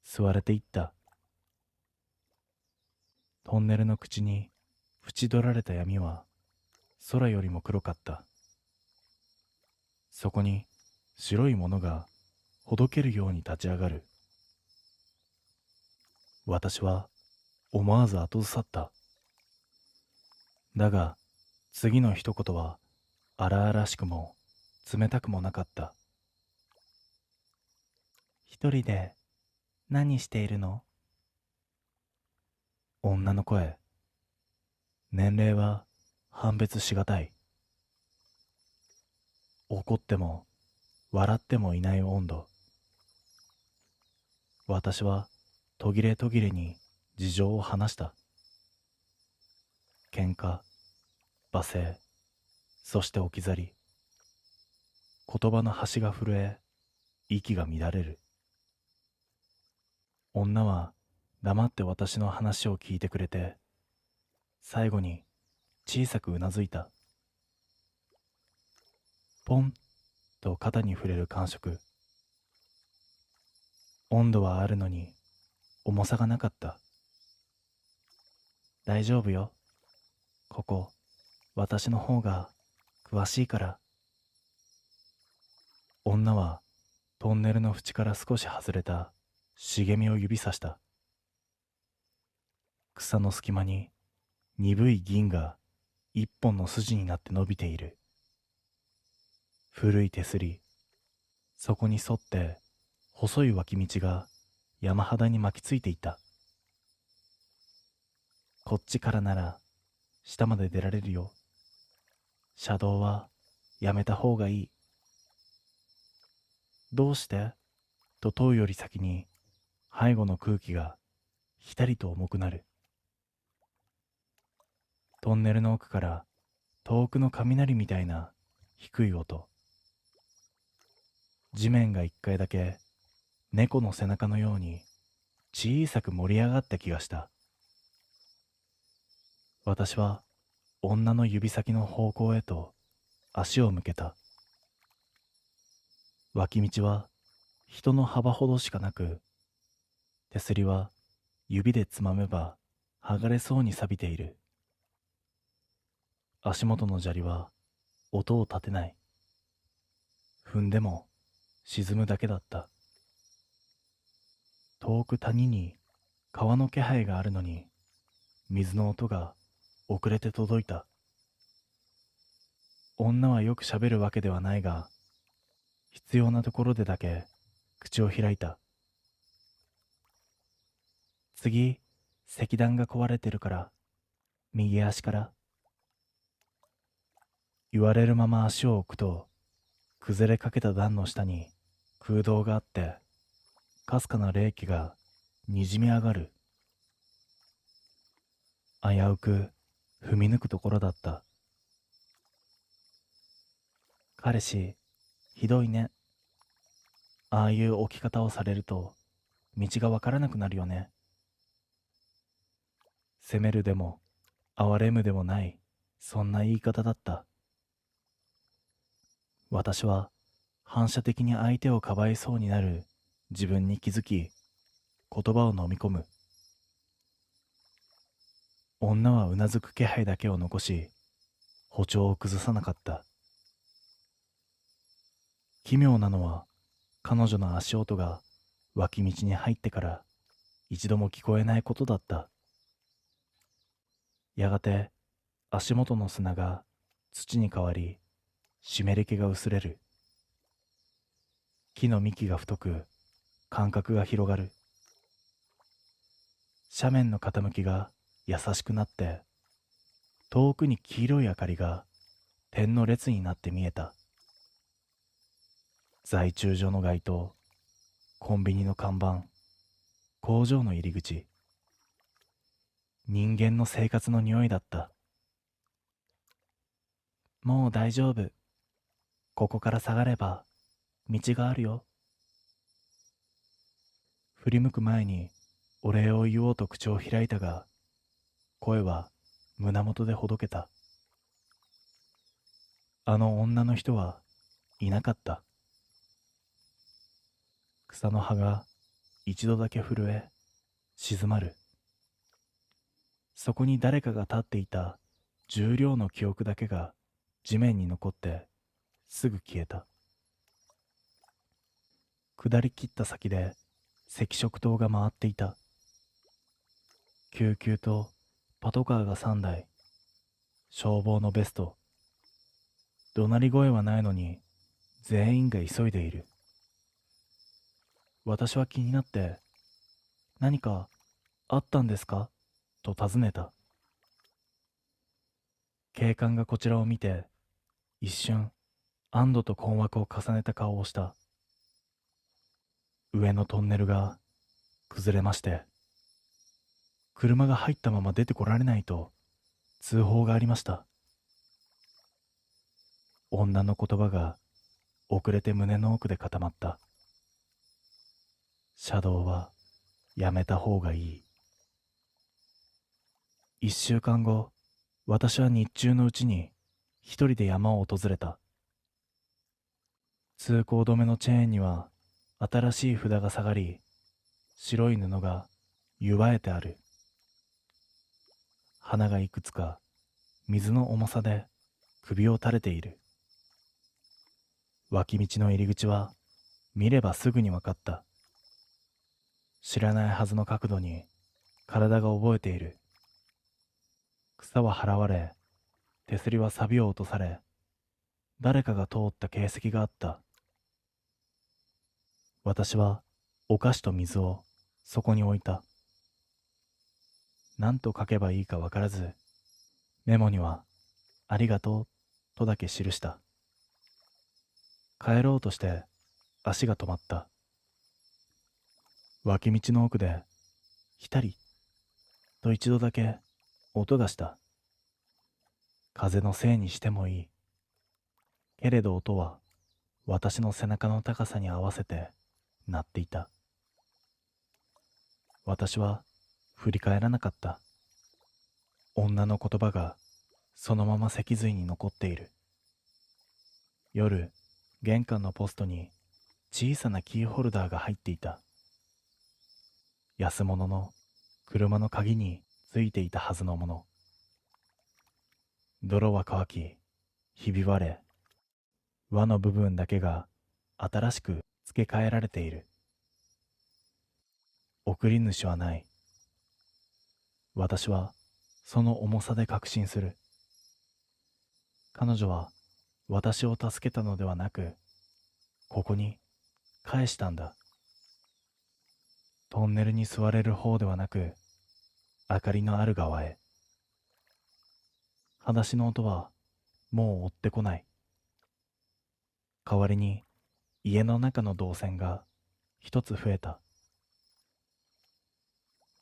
S1: 吸われていった。トンネルの口に縁取られた闇は空よりも黒かった。そこに白いものがほどけるように立ち上がる。私は思わず後ずさった。だが次の一言は荒々しくも冷たくもなかった。一人で何しているの？女の声。年齢は判別しがたい。怒っても笑ってもいない温度。私は途切れ途切れに事情を話した。喧嘩、罵声、そして置き去り。言葉の端が震え、息が乱れる。女は黙って私の話を聞いてくれて、最後に小さくうなずいた。ポンと肩に触れる感触。温度はあるのに重さがなかった。大丈夫よ。ここ、私の方が詳しいから。女はトンネルの縁から少し外れた茂みを指さした。草の隙間に鈍い銀が一本の筋になって伸びている。古い手すり、そこに沿って細い脇道が山肌に巻きついていた。こっちからなら下まで出られるよ。車道はやめた方がいい。どうして？と問うより先に背後の空気がひたりと重くなる。トンネルの奥から遠くの雷みたいな低い音。地面が一回だけ猫の背中のように小さく盛り上がった気がした。私は女の指先の方向へと足を向けた。脇道は人の幅ほどしかなく、手すりは指でつまめば剥がれそうに錆びている。足元の砂利は音を立てない。踏んでも沈むだけだった。遠く谷に川の気配があるのに、水の音が遅れて届いた。女はよく喋るわけではないが、必要なところでだけ口を開いた。次、石段が壊れてるから、右足から。言われるまま足を置くと、崩れかけた段の下に空洞があって、かすかな冷気がにじみ上がる。危うく踏み抜くところだった。彼氏、ひどいね。ああいう置き方をされると、道がわからなくなるよね。責めるでも、哀れむでもない、そんな言い方だった。私は反射的に相手をかばいそうになる自分に気づき、言葉を飲み込む。女はうなずく気配だけを残し、歩調を崩さなかった。奇妙なのは、彼女の足音が脇道に入ってから一度も聞こえないことだった。やがて足元の砂が土に変わり、湿り気が薄れる。木の幹が太く、間隔が広がる。斜面の傾きが優しくなって、遠くに黄色い明かりが点の列になって見えた。在駐所の街灯、コンビニの看板、工場の入り口。人間の生活の匂いだった。もう大丈夫。ここから下がれば道があるよ。振り向く前にお礼を言おうと口を開いたが、声は胸元でほどけた。あの女の人はいなかった。草の葉が一度だけ震え、静まる。そこに誰かが立っていた重量の記憶だけが地面に残ってすぐ消えた。下り切った先で赤色灯が回っていた。救急とパトカーが3台、消防のベスト。怒鳴り声はないのに全員が急いでいる。私は気になって、何かあったんですかと尋ねた。警官がこちらを見て、一瞬安堵と困惑を重ねた顔をした。上のトンネルが崩れまして、車が入ったまま出てこられないと通報がありました。女の言葉が遅れて胸の奥で固まった。車道はやめた方がいい。1週間後、私は日中のうちに一人で山を訪れた。通行止めのチェーンには新しい札が下がり、白い布が結わえてある。花がいくつか水の重さで首を垂れている。脇道の入り口は見ればすぐに分かった。知らないはずの角度に体が覚えている。草は払われ、手すりは錆を落とされ、誰かが通った形跡があった。私はお菓子と水をそこに置いた。何と書けばいいか分からず、メモにはありがとうとだけ記した。帰ろうとして足が止まった。脇道の奥でひたりと一度だけ音がした。風のせいにしてもいい。けれど音は私の背中の高さに合わせて鳴っていた。私は振り返らなかった。女の言葉がそのまま脊髄に残っている。夜、玄関のポストに小さなキーホルダーが入っていた。安物の車の鍵についていたはずのもの。泥は乾き、ひび割れ、輪の部分だけが新しく付け替えられている。送り主はない。私はその重さで確信する。彼女は私を助けたのではなく、ここに返したんだ。トンネルに座れる方ではなく、明かりのある側へ。裸足の音はもう追ってこない。代わりに家の中の動線が一つ増えた。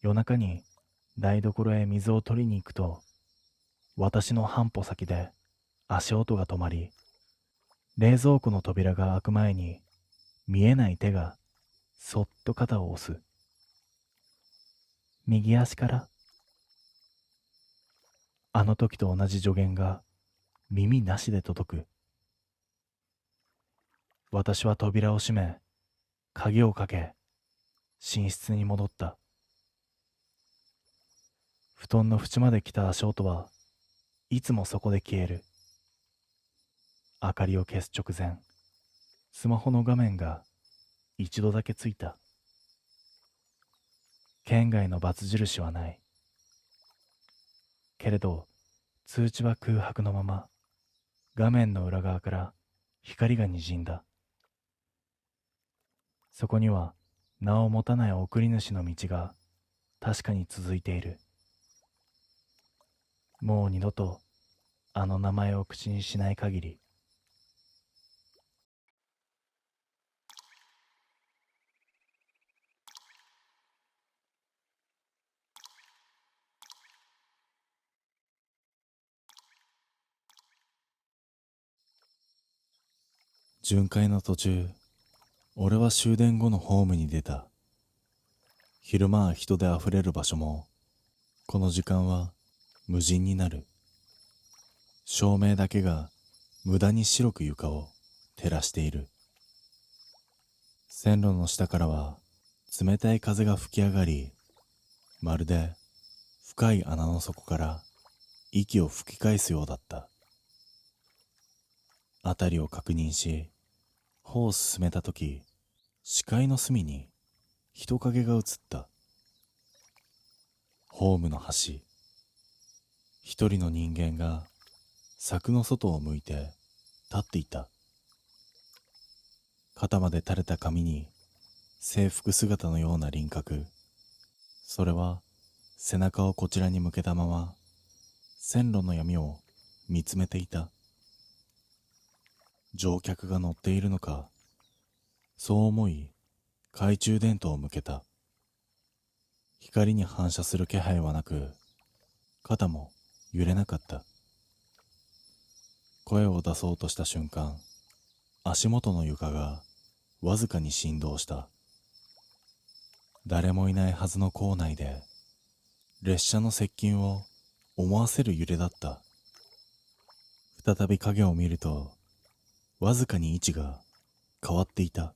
S1: 夜中に台所へ水を取りに行くと、私の半歩先で足音が止まり、冷蔵庫の扉が開く前に見えない手がそっと肩を押す。右足から。あの時と同じ助言が耳なしで届く。私は扉を閉め、鍵をかけ、寝室に戻った。布団の縁まで来た足音はいつもそこで消える。明かりを消す直前、スマホの画面が一度だけついた。圏外の×印はない。けれど、通知は空白のまま、画面の裏側から光がにじんだ。そこには名を持たない送り主の道が確かに続いている。もう二度とあの名前を口にしない限り。
S2: 巡回の途中、俺は終電後のホームに出た。昼間は人であふれる場所も、この時間は無人になる。照明だけが無駄に白く床を照らしている。線路の下からは冷たい風が吹き上がり、まるで深い穴の底から息を吹き返すようだった。辺りを確認し、歩を進めたとき、視界の隅に人影が映った。ホームの端、一人の人間が柵の外を向いて立っていた。肩まで垂れた髪に制服姿のような輪郭。それは背中をこちらに向けたまま線路の闇を見つめていた。乗客が乗っているのか、そう思い懐中電灯を向けた。光に反射する気配はなく、肩も揺れなかった。声を出そうとした瞬間、足元の床がわずかに振動した。誰もいないはずの構内で、列車の接近を思わせる揺れだった。再び影を見ると、わずかに位置が変わっていた。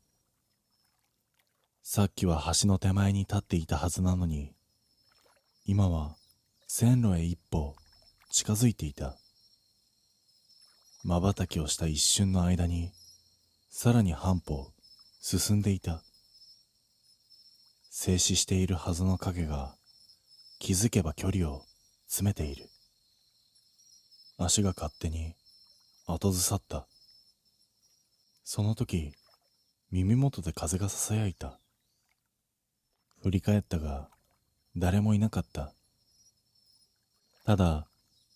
S2: さっきは橋の手前に立っていたはずなのに、今は線路へ一歩近づいていた。瞬きをした一瞬の間に、さらに半歩進んでいた。静止しているはずの影が、気づけば距離を詰めている。足が勝手に後ずさった。その時、耳元で風がささやいた。振り返ったが、誰もいなかった。ただ、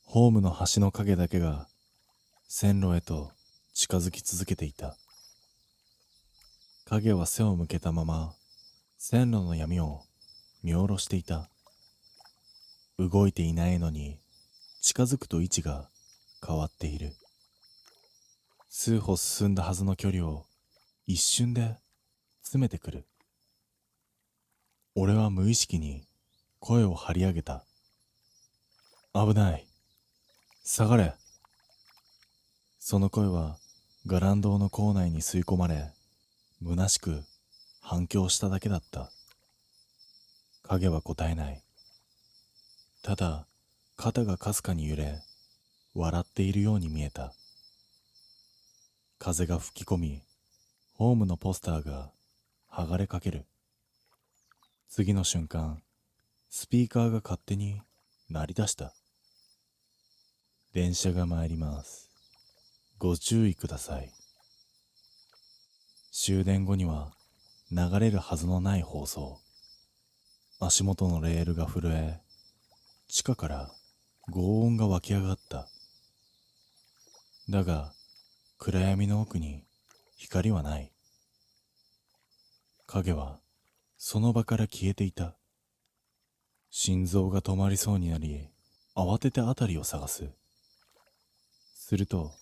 S2: ホームの端の影だけが、線路へと近づき続けていた。影は背を向けたまま、線路の闇を見下ろしていた。動いていないのに、近づくと位置が変わっている。数歩進んだはずの距離を一瞬で詰めてくる。俺は無意識に声を張り上げた。危ない。下がれ。その声は伽藍堂の構内に吸い込まれ、虚しく反響しただけだった。影は答えない。ただ肩がかすかに揺れ、笑っているように見えた。風が吹き込み、ホームのポスターが剥がれかける。次の瞬間、スピーカーが勝手に鳴り出した。電車が参ります。ご注意ください。終電後には流れるはずのない放送。足元のレールが震え、地下から轟音が湧き上がった。だが、暗闇の奥に光はない。影はその場から消えていた。心臓が止まりそうになり、慌てて辺りを探す。すると、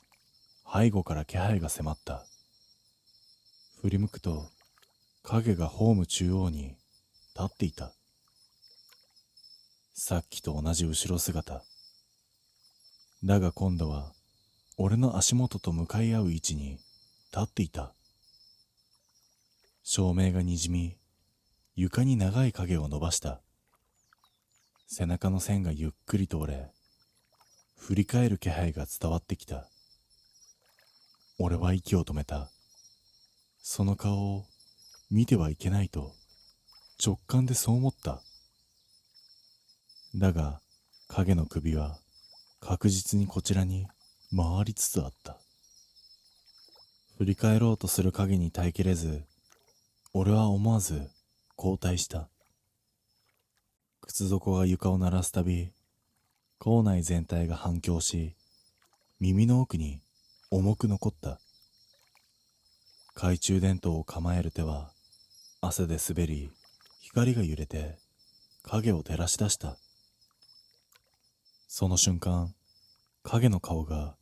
S2: 背後から気配が迫った。振り向くと、影がホーム中央に立っていた。さっきと同じ後ろ姿。だが今度は、俺の足元と向かい合う位置に立っていた。照明がにじみ、床に長い影を伸ばした。背中の線がゆっくりと折れ、振り返る気配が伝わってきた。俺は息を止めた。その顔を見てはいけないと直感でそう思った。だが影の首は確実にこちらに回りつつあった。振り返ろうとする影に耐えきれず、俺は思わず後退した。靴底が床を鳴らすたび、構内全体が反響し、耳の奥に重く残った。懐中電灯を構える手は汗で滑り、光が揺れて影を照らし出した。その瞬間、影の顔が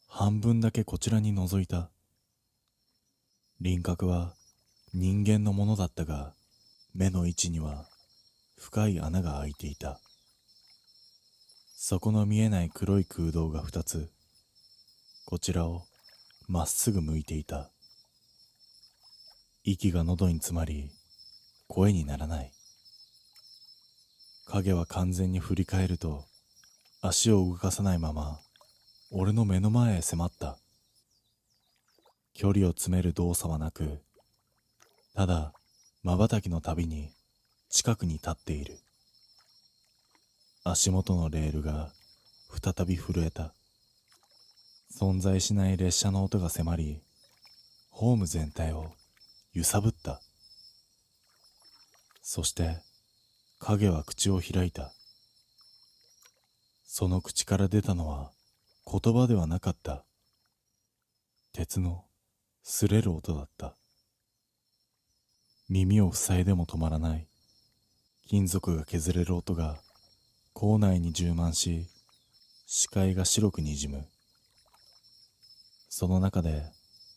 S2: 半分だけこちらに覗いた。輪郭は人間のものだったが、目の位置には深い穴が開いていた。底の見えない黒い空洞が2つ、こちらをまっすぐ向いていた。息が喉に詰まり、声にならない。影は完全に振り返ると、足を動かさないまま俺の目の前へ迫った。距離を詰める動作はなく、ただ瞬きのたびに近くに立っている。足元のレールが再び震えた。存在しない列車の音が迫り、ホーム全体を揺さぶった。そして影は口を開いた。その口から出たのは言葉ではなかった。鉄の擦れる音だった。耳を塞いでも止まらない金属が削れる音が口内に充満し、視界が白くにじむ。その中で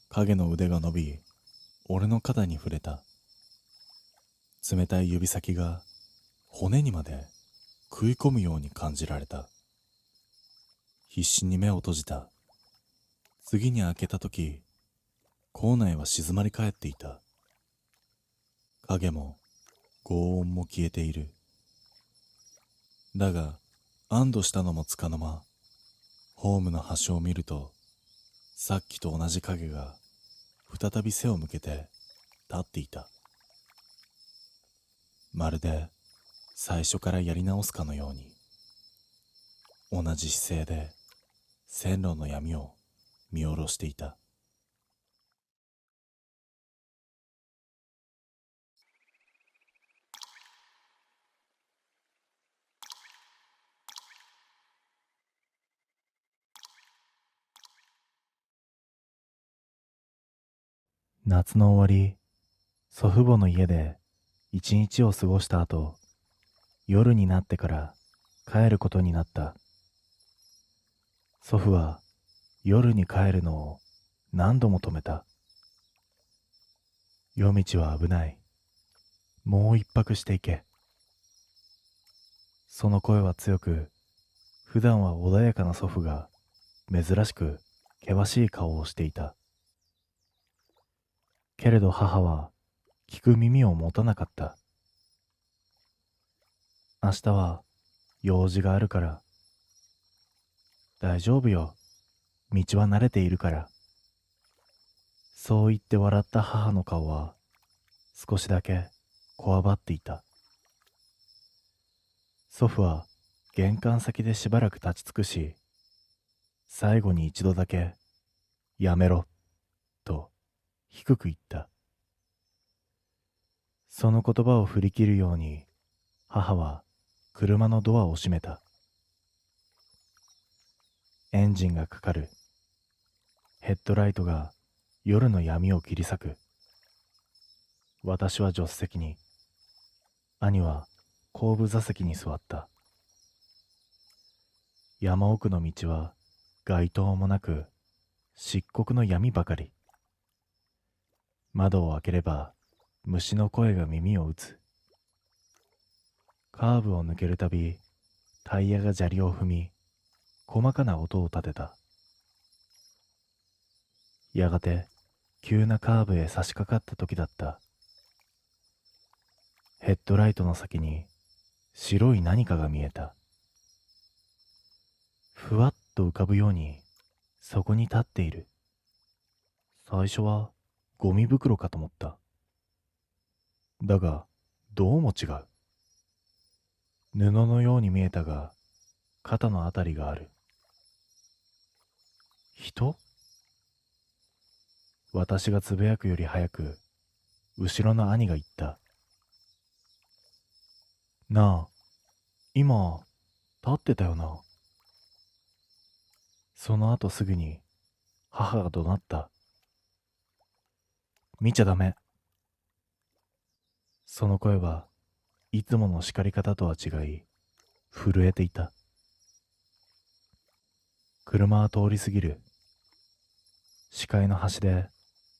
S2: 影の腕が伸び、俺の肩に触れた。冷たい指先が骨にまで食い込むように感じられた。必死に目を閉じた。次に開けたとき、口内は静まり返っていた。影も轟音も消えている。だが安堵したのもつかの間、ホームの端を見ると、さっきと同じ影が再び背を向けて立っていた。まるで最初からやり直すかのように、同じ姿勢で線路の闇を見下ろしていた。
S1: 夏の終わり、祖父母の家で一日を過ごした後、夜になってから帰ることになった。祖父は夜に帰るのを何度も止めた。夜道は危ない。もう一泊していけ。その声は強く、普段は穏やかな祖父が珍しく険しい顔をしていた。けれど母は聞く耳を持たなかった。明日は用事があるから。大丈夫よ。道は慣れているから。そう言って笑った母の顔は少しだけこわばっていた。祖父は玄関先でしばらく立ち尽くし、最後に一度だけやめろと低く言った。その言葉を振り切るように母は車のドアを閉めた。エンジンがかかる。ヘッドライトが夜の闇を切り裂く。私は助手席に、兄は後部座席に座った。山奥の道は街灯もなく漆黒の闇ばかり。窓を開ければ虫の声が耳を打つ。カーブを抜けるたびタイヤが砂利を踏み、細かな音を立てた。やがて急なカーブへ差し掛かった時だった。ヘッドライトの先に白い何かが見えた。ふわっと浮かぶようにそこに立っている。最初はゴミ袋かと思った。だがどうも違う。布のように見えたが肩のあたりがある。人？私がつぶやくより早く後ろの兄が言った。なあ、今立ってたよな。その後すぐに母が怒鳴った。見ちゃダメ。その声はいつもの叱り方とは違い震えていた。車は通り過ぎる。視界の端で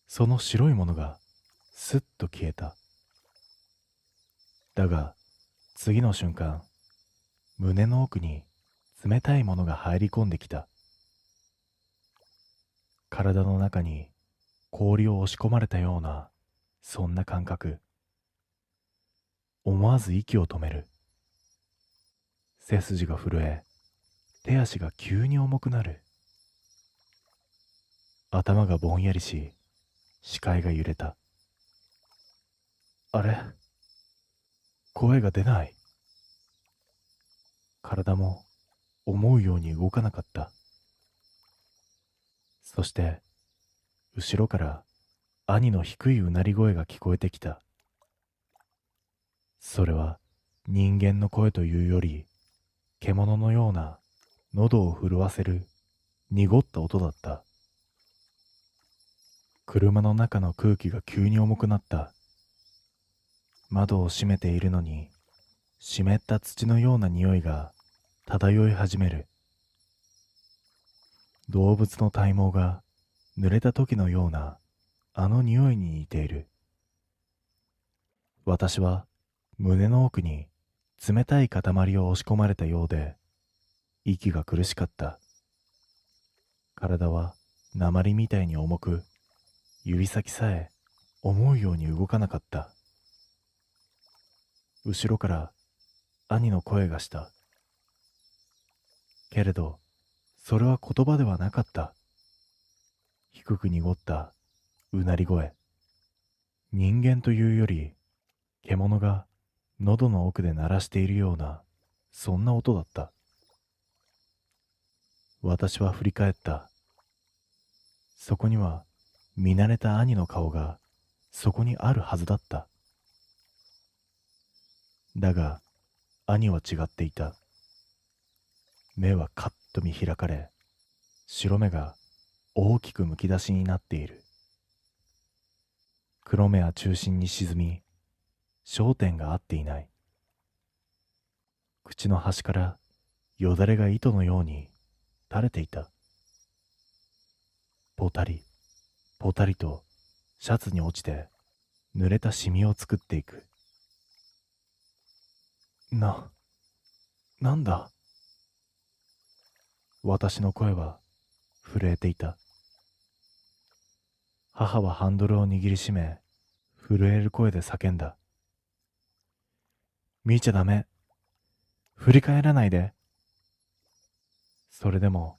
S1: その白いものがすっと消えた。だが次の瞬間、胸の奥に冷たいものが入り込んできた。体の中に氷を押し込まれたような、そんな感覚。思わず息を止める。背筋が震え、手足が急に重くなる。頭がぼんやりし、視界が揺れた。あれ、声が出ない。体も思うように動かなかった。そして、後ろから兄の低いうなり声が聞こえてきた。それは人間の声というより、獣のような喉を震わせる濁った音だった。車の中の空気が急に重くなった。窓を閉めているのに、湿った土のような匂いが漂い始める。動物の体毛が濡れた時のようなあの匂いに似ている。私は胸の奥に冷たい塊を押し込まれたようで、息が苦しかった。体は鉛みたいに重く、指先さえ思うように動かなかった。後ろから兄の声がした。けれど、それは言葉ではなかった。低く濁ったうなり声。人間というより、獣が喉の奥で鳴らしているような、そんな音だった。私は振り返った。そこには見慣れた兄の顔がそこにあるはずだった。だが兄は違っていた。目はカッと見開かれ、白目が大きくむき出しになっている。黒目は中心に沈み、焦点が合っていない。口の端からよだれが糸のように垂れていた。ポタリポタリとシャツに落ちて濡れたシミを作っていく。なんだ。私の声は震えていた。母はハンドルを握りしめ、震える声で叫んだ。見ちゃダメ。振り返らないで。それでも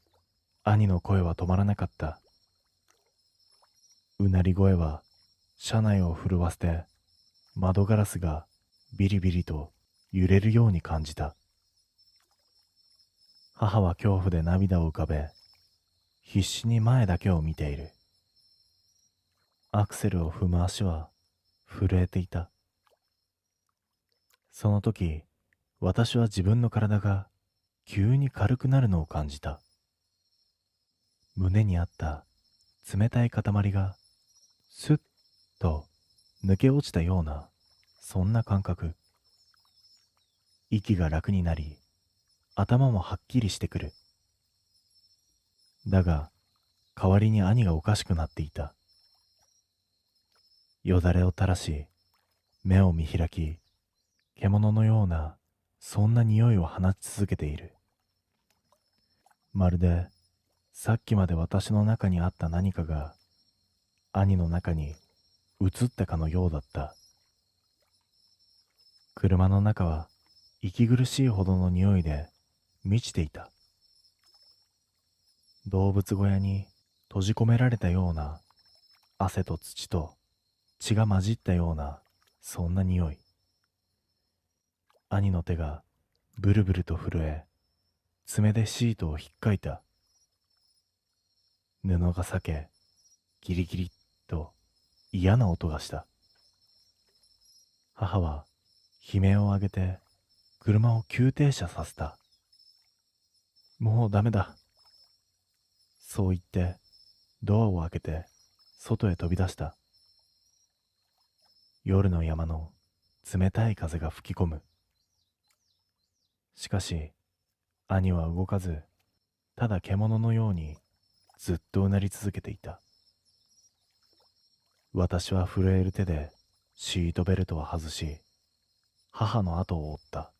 S1: 兄の声は止まらなかった。うなり声は車内を震わせて、窓ガラスがビリビリと揺れるように感じた。母は恐怖で涙を浮かべ、必死に前だけを見ている。アクセルを踏む足は震えていた。その時、私は自分の体が急に軽くなるのを感じた。胸にあった冷たい塊がスッと抜け落ちたような、そんな感覚。息が楽になり、頭もはっきりしてくる。だが、代わりに兄がおかしくなっていた。よだれを垂らし、目を見開き、獣のような、そんな匂いを放ち続けている。まるで、さっきまで私の中にあった何かが、兄の中に移ったかのようだった。車の中は、息苦しいほどの匂いで満ちていた。動物小屋に閉じ込められたような、汗と土と血が混じったような、そんな匂い。兄の手がブルブルと震え、爪でシートをひっかいた。布が裂け、ギリギリと嫌な音がした。母は悲鳴を上げて車を急停車させた。もうダメだ。そう言ってドアを開けて外へ飛び出した。夜の山の冷たい風が吹き込む。しかし兄は動かず、ただ獣のようにずっとうなり続けていた。私は震える手でシートベルトを外し、母の後を追った。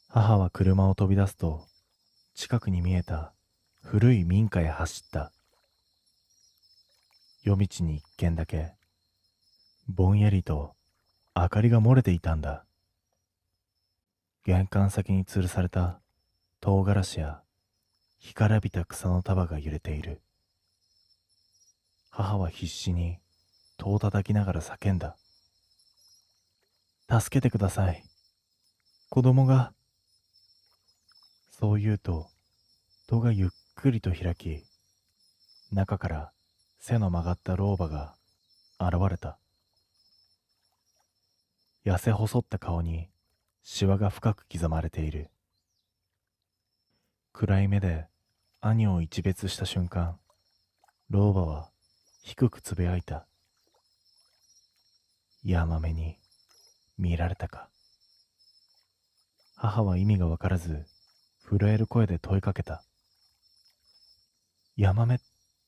S1: 母は車を飛び出すと、近くに見えた古い民家へ走った。夜道に一軒だけ、ぼんやりと明かりが漏れていたんだ。玄関先に吊るされた唐辛子や干からびた草の束が揺れている。母は必死に戸を叩きながら叫んだ。助けてください。子供が。そう言うと、戸がゆっくりと開き、中から背の曲がった老婆が現れた。痩せ細った顔にシワが深く刻まれている。暗い目で兄を一別した瞬間、老婆は低くつぶやいた。ヤマメに見られたか。母は意味がわからず、震える声で問いかけた。ヤマメっ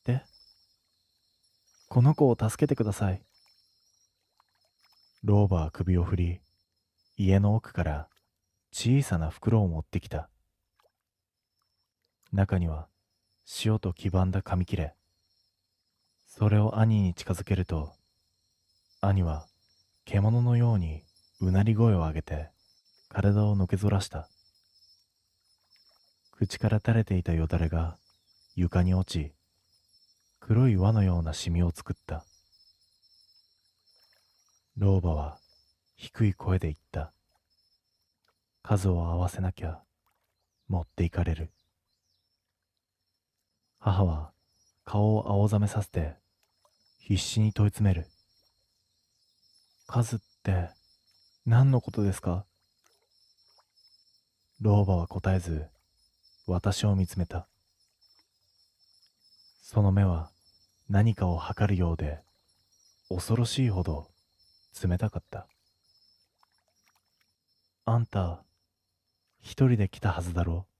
S1: て？この子を助けてください。老婆は首を振り、家の奥から小さな袋を持ってきた。中には塩と黄ばんだ紙切れ。それを兄に近づけると、兄は獣のようにうなり声を上げて体をのけぞらした。口から垂れていたよだれが床に落ち、黒い輪のようなシミを作った。老婆は低い声で言った。数を合わせなきゃ持っていかれる。母は顔を青ざめさせて必死に問い詰める。数って何のことですか？老婆は答えず、私を見つめた。その目は何かを測るようで、恐ろしいほど冷たかった。あんた、一人で来たはずだろう。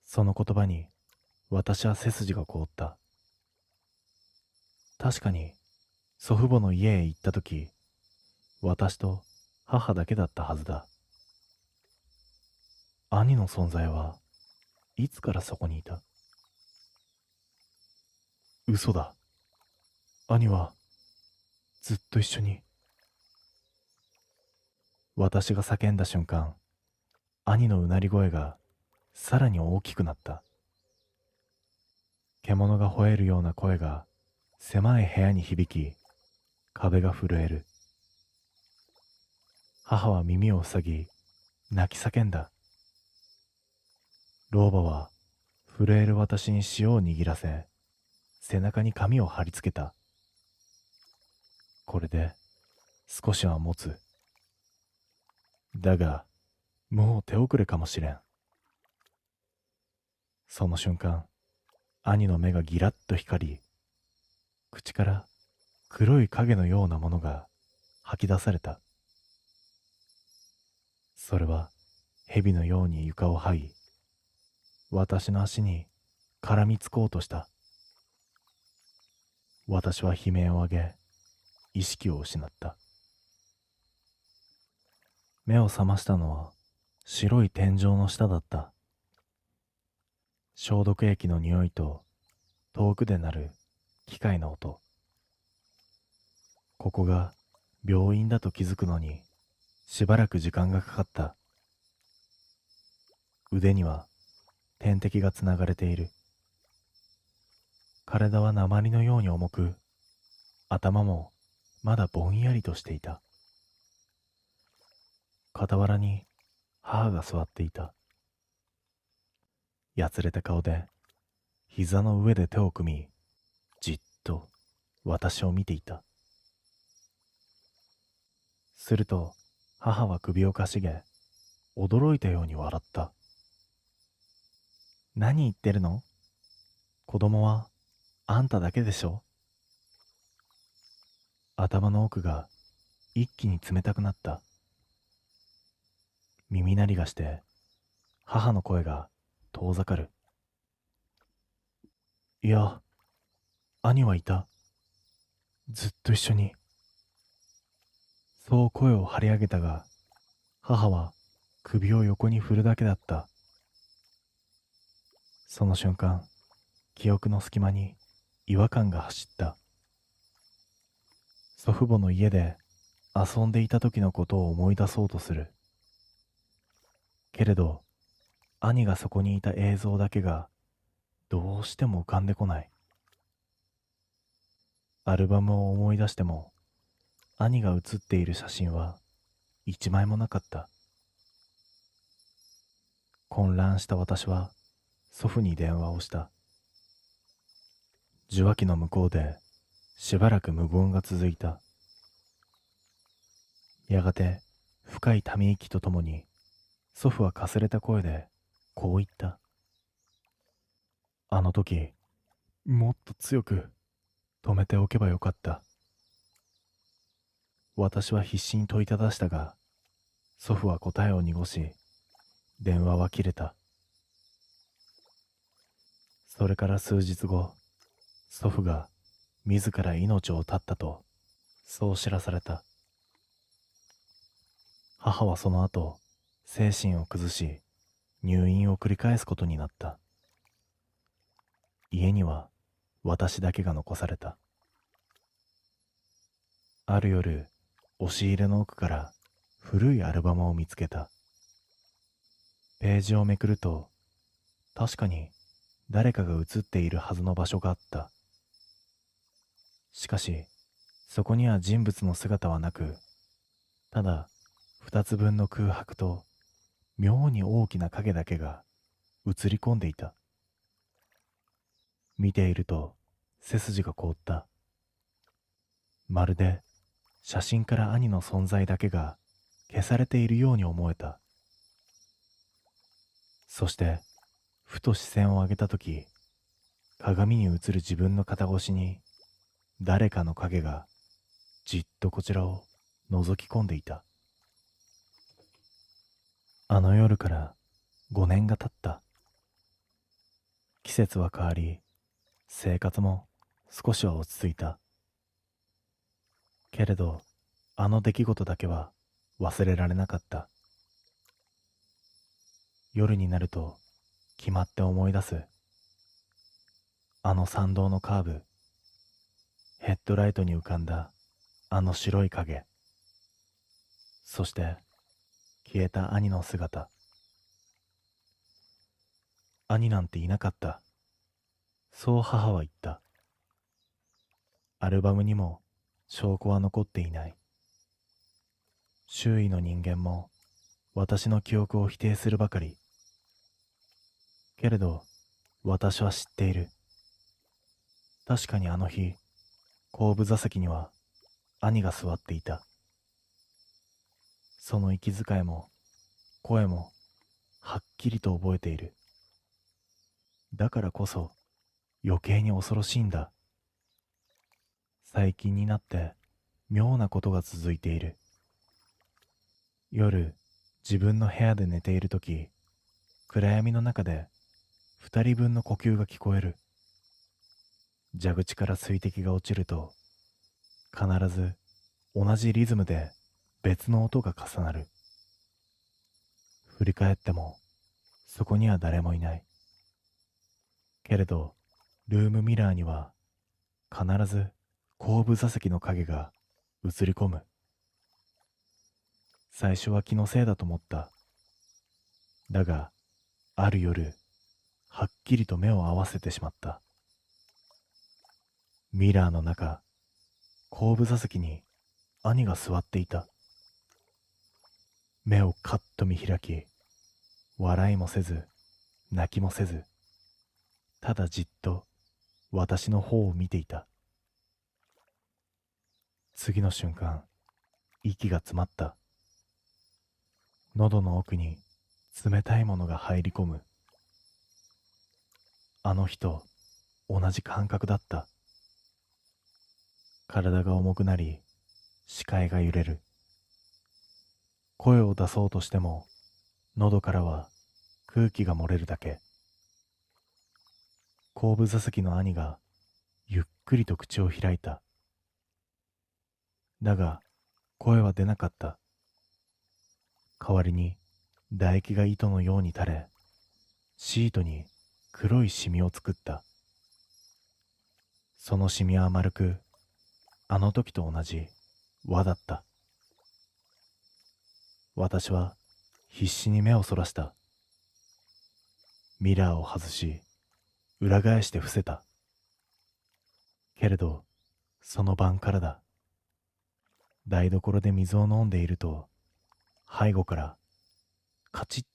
S1: その言葉に私は背筋が凍った。確かに祖父母の家へ行ったとき、私と母だけだったはずだ。兄の存在はいつからそこにいた？嘘だ。兄はずっと一緒に。私が叫んだ瞬間、兄のうなり声がさらに大きくなった。獣が吠えるような声が狭い部屋に響き、壁が震える。母は耳を塞ぎ、泣き叫んだ。老婆は震える私に塩を握らせ、背中に紙を貼り付けた。これで少しは持つ。だが、もう手遅れかもしれん。その瞬間、兄の目がギラッと光り、口から黒い影のようなものが吐き出された。それは蛇のように床を這い、私の足に絡みつこうとした。私は悲鳴を上げ、意識を失った。目を覚ましたのは白い天井の下だった。消毒液の匂いと遠くで鳴る機械の音。ここが病院だと気づくのにしばらく時間がかかった。腕には点滴がつながれている。体は鉛のように重く、頭もまだぼんやりとしていた。傍らに母が座っていた。やつれた顔で膝の上で手を組み、じっと私を見ていた。すると母は首をかしげ、驚いたように笑った。何言ってるの？子供はあんただけでしょ？頭の奥が一気に冷たくなった。耳鳴りがして母の声が遠ざかる。いや、兄はいた。ずっと一緒に。そう声を張り上げたが、母は首を横に振るだけだった。その瞬間、記憶の隙間に違和感が走った。祖父母の家で遊んでいた時のことを思い出そうとする。けれど、兄がそこにいた映像だけがどうしても浮かんでこない。アルバムを思い出しても、兄が写っている写真は一枚もなかった。混乱した私は祖父に電話をした。受話器の向こうでしばらく無言が続いた。やがて深いため息とともに祖父はかすれた声でこう言った。あの時、もっと強く止めておけばよかった。私は必死に問いただしたが、祖父は答えを濁し、電話は切れた。それから数日後、祖父が自ら命を絶ったと、そう知らされた。母はその後、精神を崩し、入院を繰り返すことになった。家には私だけが残された。ある夜、押し入れの奥から古いアルバムを見つけた。ページをめくると、確かに誰かが写っているはずの場所があった。しかし、そこには人物の姿はなく、ただ二つ分の空白と妙に大きな影だけが映り込んでいた。見ていると背筋が凍った。まるで写真から兄の存在だけが消されているように思えた。そしてふと視線を上げたとき、鏡に映る自分の肩越しに誰かの影がじっとこちらを覗き込んでいた。あの夜から5年が経った。季節は変わり、生活も少しは落ち着いた。けれど、あの出来事だけは忘れられなかった。夜になると決まって思い出す。あの参道のカーブ、ヘッドライトに浮かんだあの白い影、そして消えた兄の姿。兄なんていなかった。そう母は言った。アルバムにも証拠は残っていない。周囲の人間も私の記憶を否定するばかり。けれど私は知っている。確かにあの日、後部座席には兄が座っていた。その息遣いも声もはっきりと覚えている。だからこそ余計に恐ろしいんだ。最近になって妙なことが続いている。夜、自分の部屋で寝ているとき、暗闇の中で二人分の呼吸が聞こえる。蛇口から水滴が落ちると、必ず同じリズムで別の音が重なる。振り返っても、そこには誰もいない。けれど、ルームミラーには必ず後部座席の影が映り込む。最初は気のせいだと思った。だが、ある夜、はっきりと目を合わせてしまった。ミラーの中、後部座席に兄が座っていた。目をカッと見開き、笑いもせず、泣きもせず、ただじっと私の方を見ていた。次の瞬間、息が詰まった。喉の奥に冷たいものが入り込む。あの日と同じ感覚だった。体が重くなり、視界が揺れる。声を出そうとしても、喉からは空気が漏れるだけ。後部座席の兄がゆっくりと口を開いた。だが、声は出なかった。代わりに唾液が糸のように垂れ、シートに黒いシミを作った。そのシミは丸く、あの時と同じ輪だった。私は必死に目をそらした。ミラーを外し、裏返して伏せた。けれど、その晩からだ。台所で水を飲んでいると、背後からカチッ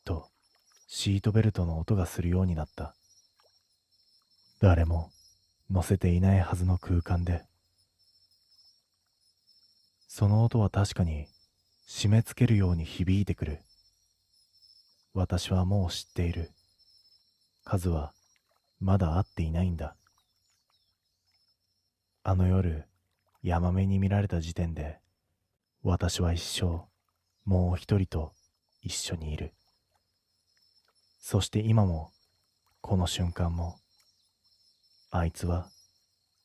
S1: とシートベルトの音がするようになった。誰も乗せていないはずの空間で。その音は確かに締め付けるように響いてくる。私はもう知っている。数はまだ会っていないんだ。あの夜、ヤマメに見られた時点で、私は一生、もう一人と一緒にいる。そして今も、この瞬間も、あいつは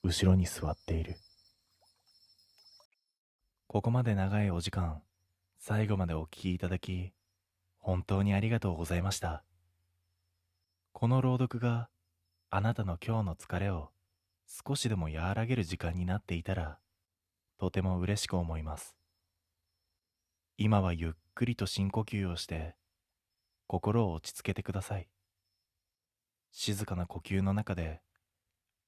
S1: 後ろに座っている。ここまで長いお時間、最後までお聞きいただき、本当にありがとうございました。この朗読があなたの今日の疲れを少しでも和らげる時間になっていたら、とても嬉しく思います。今はゆっくりと深呼吸をして、心を落ち着けてください。静かな呼吸の中で、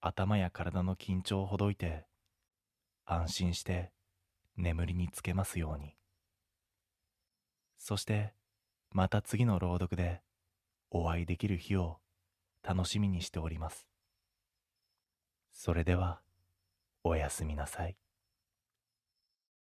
S1: 頭や体の緊張をほどいて、安心して眠りにつけますように。そして、また次の朗読でお会いできる日を楽しみにしております。それでは、おやすみなさい。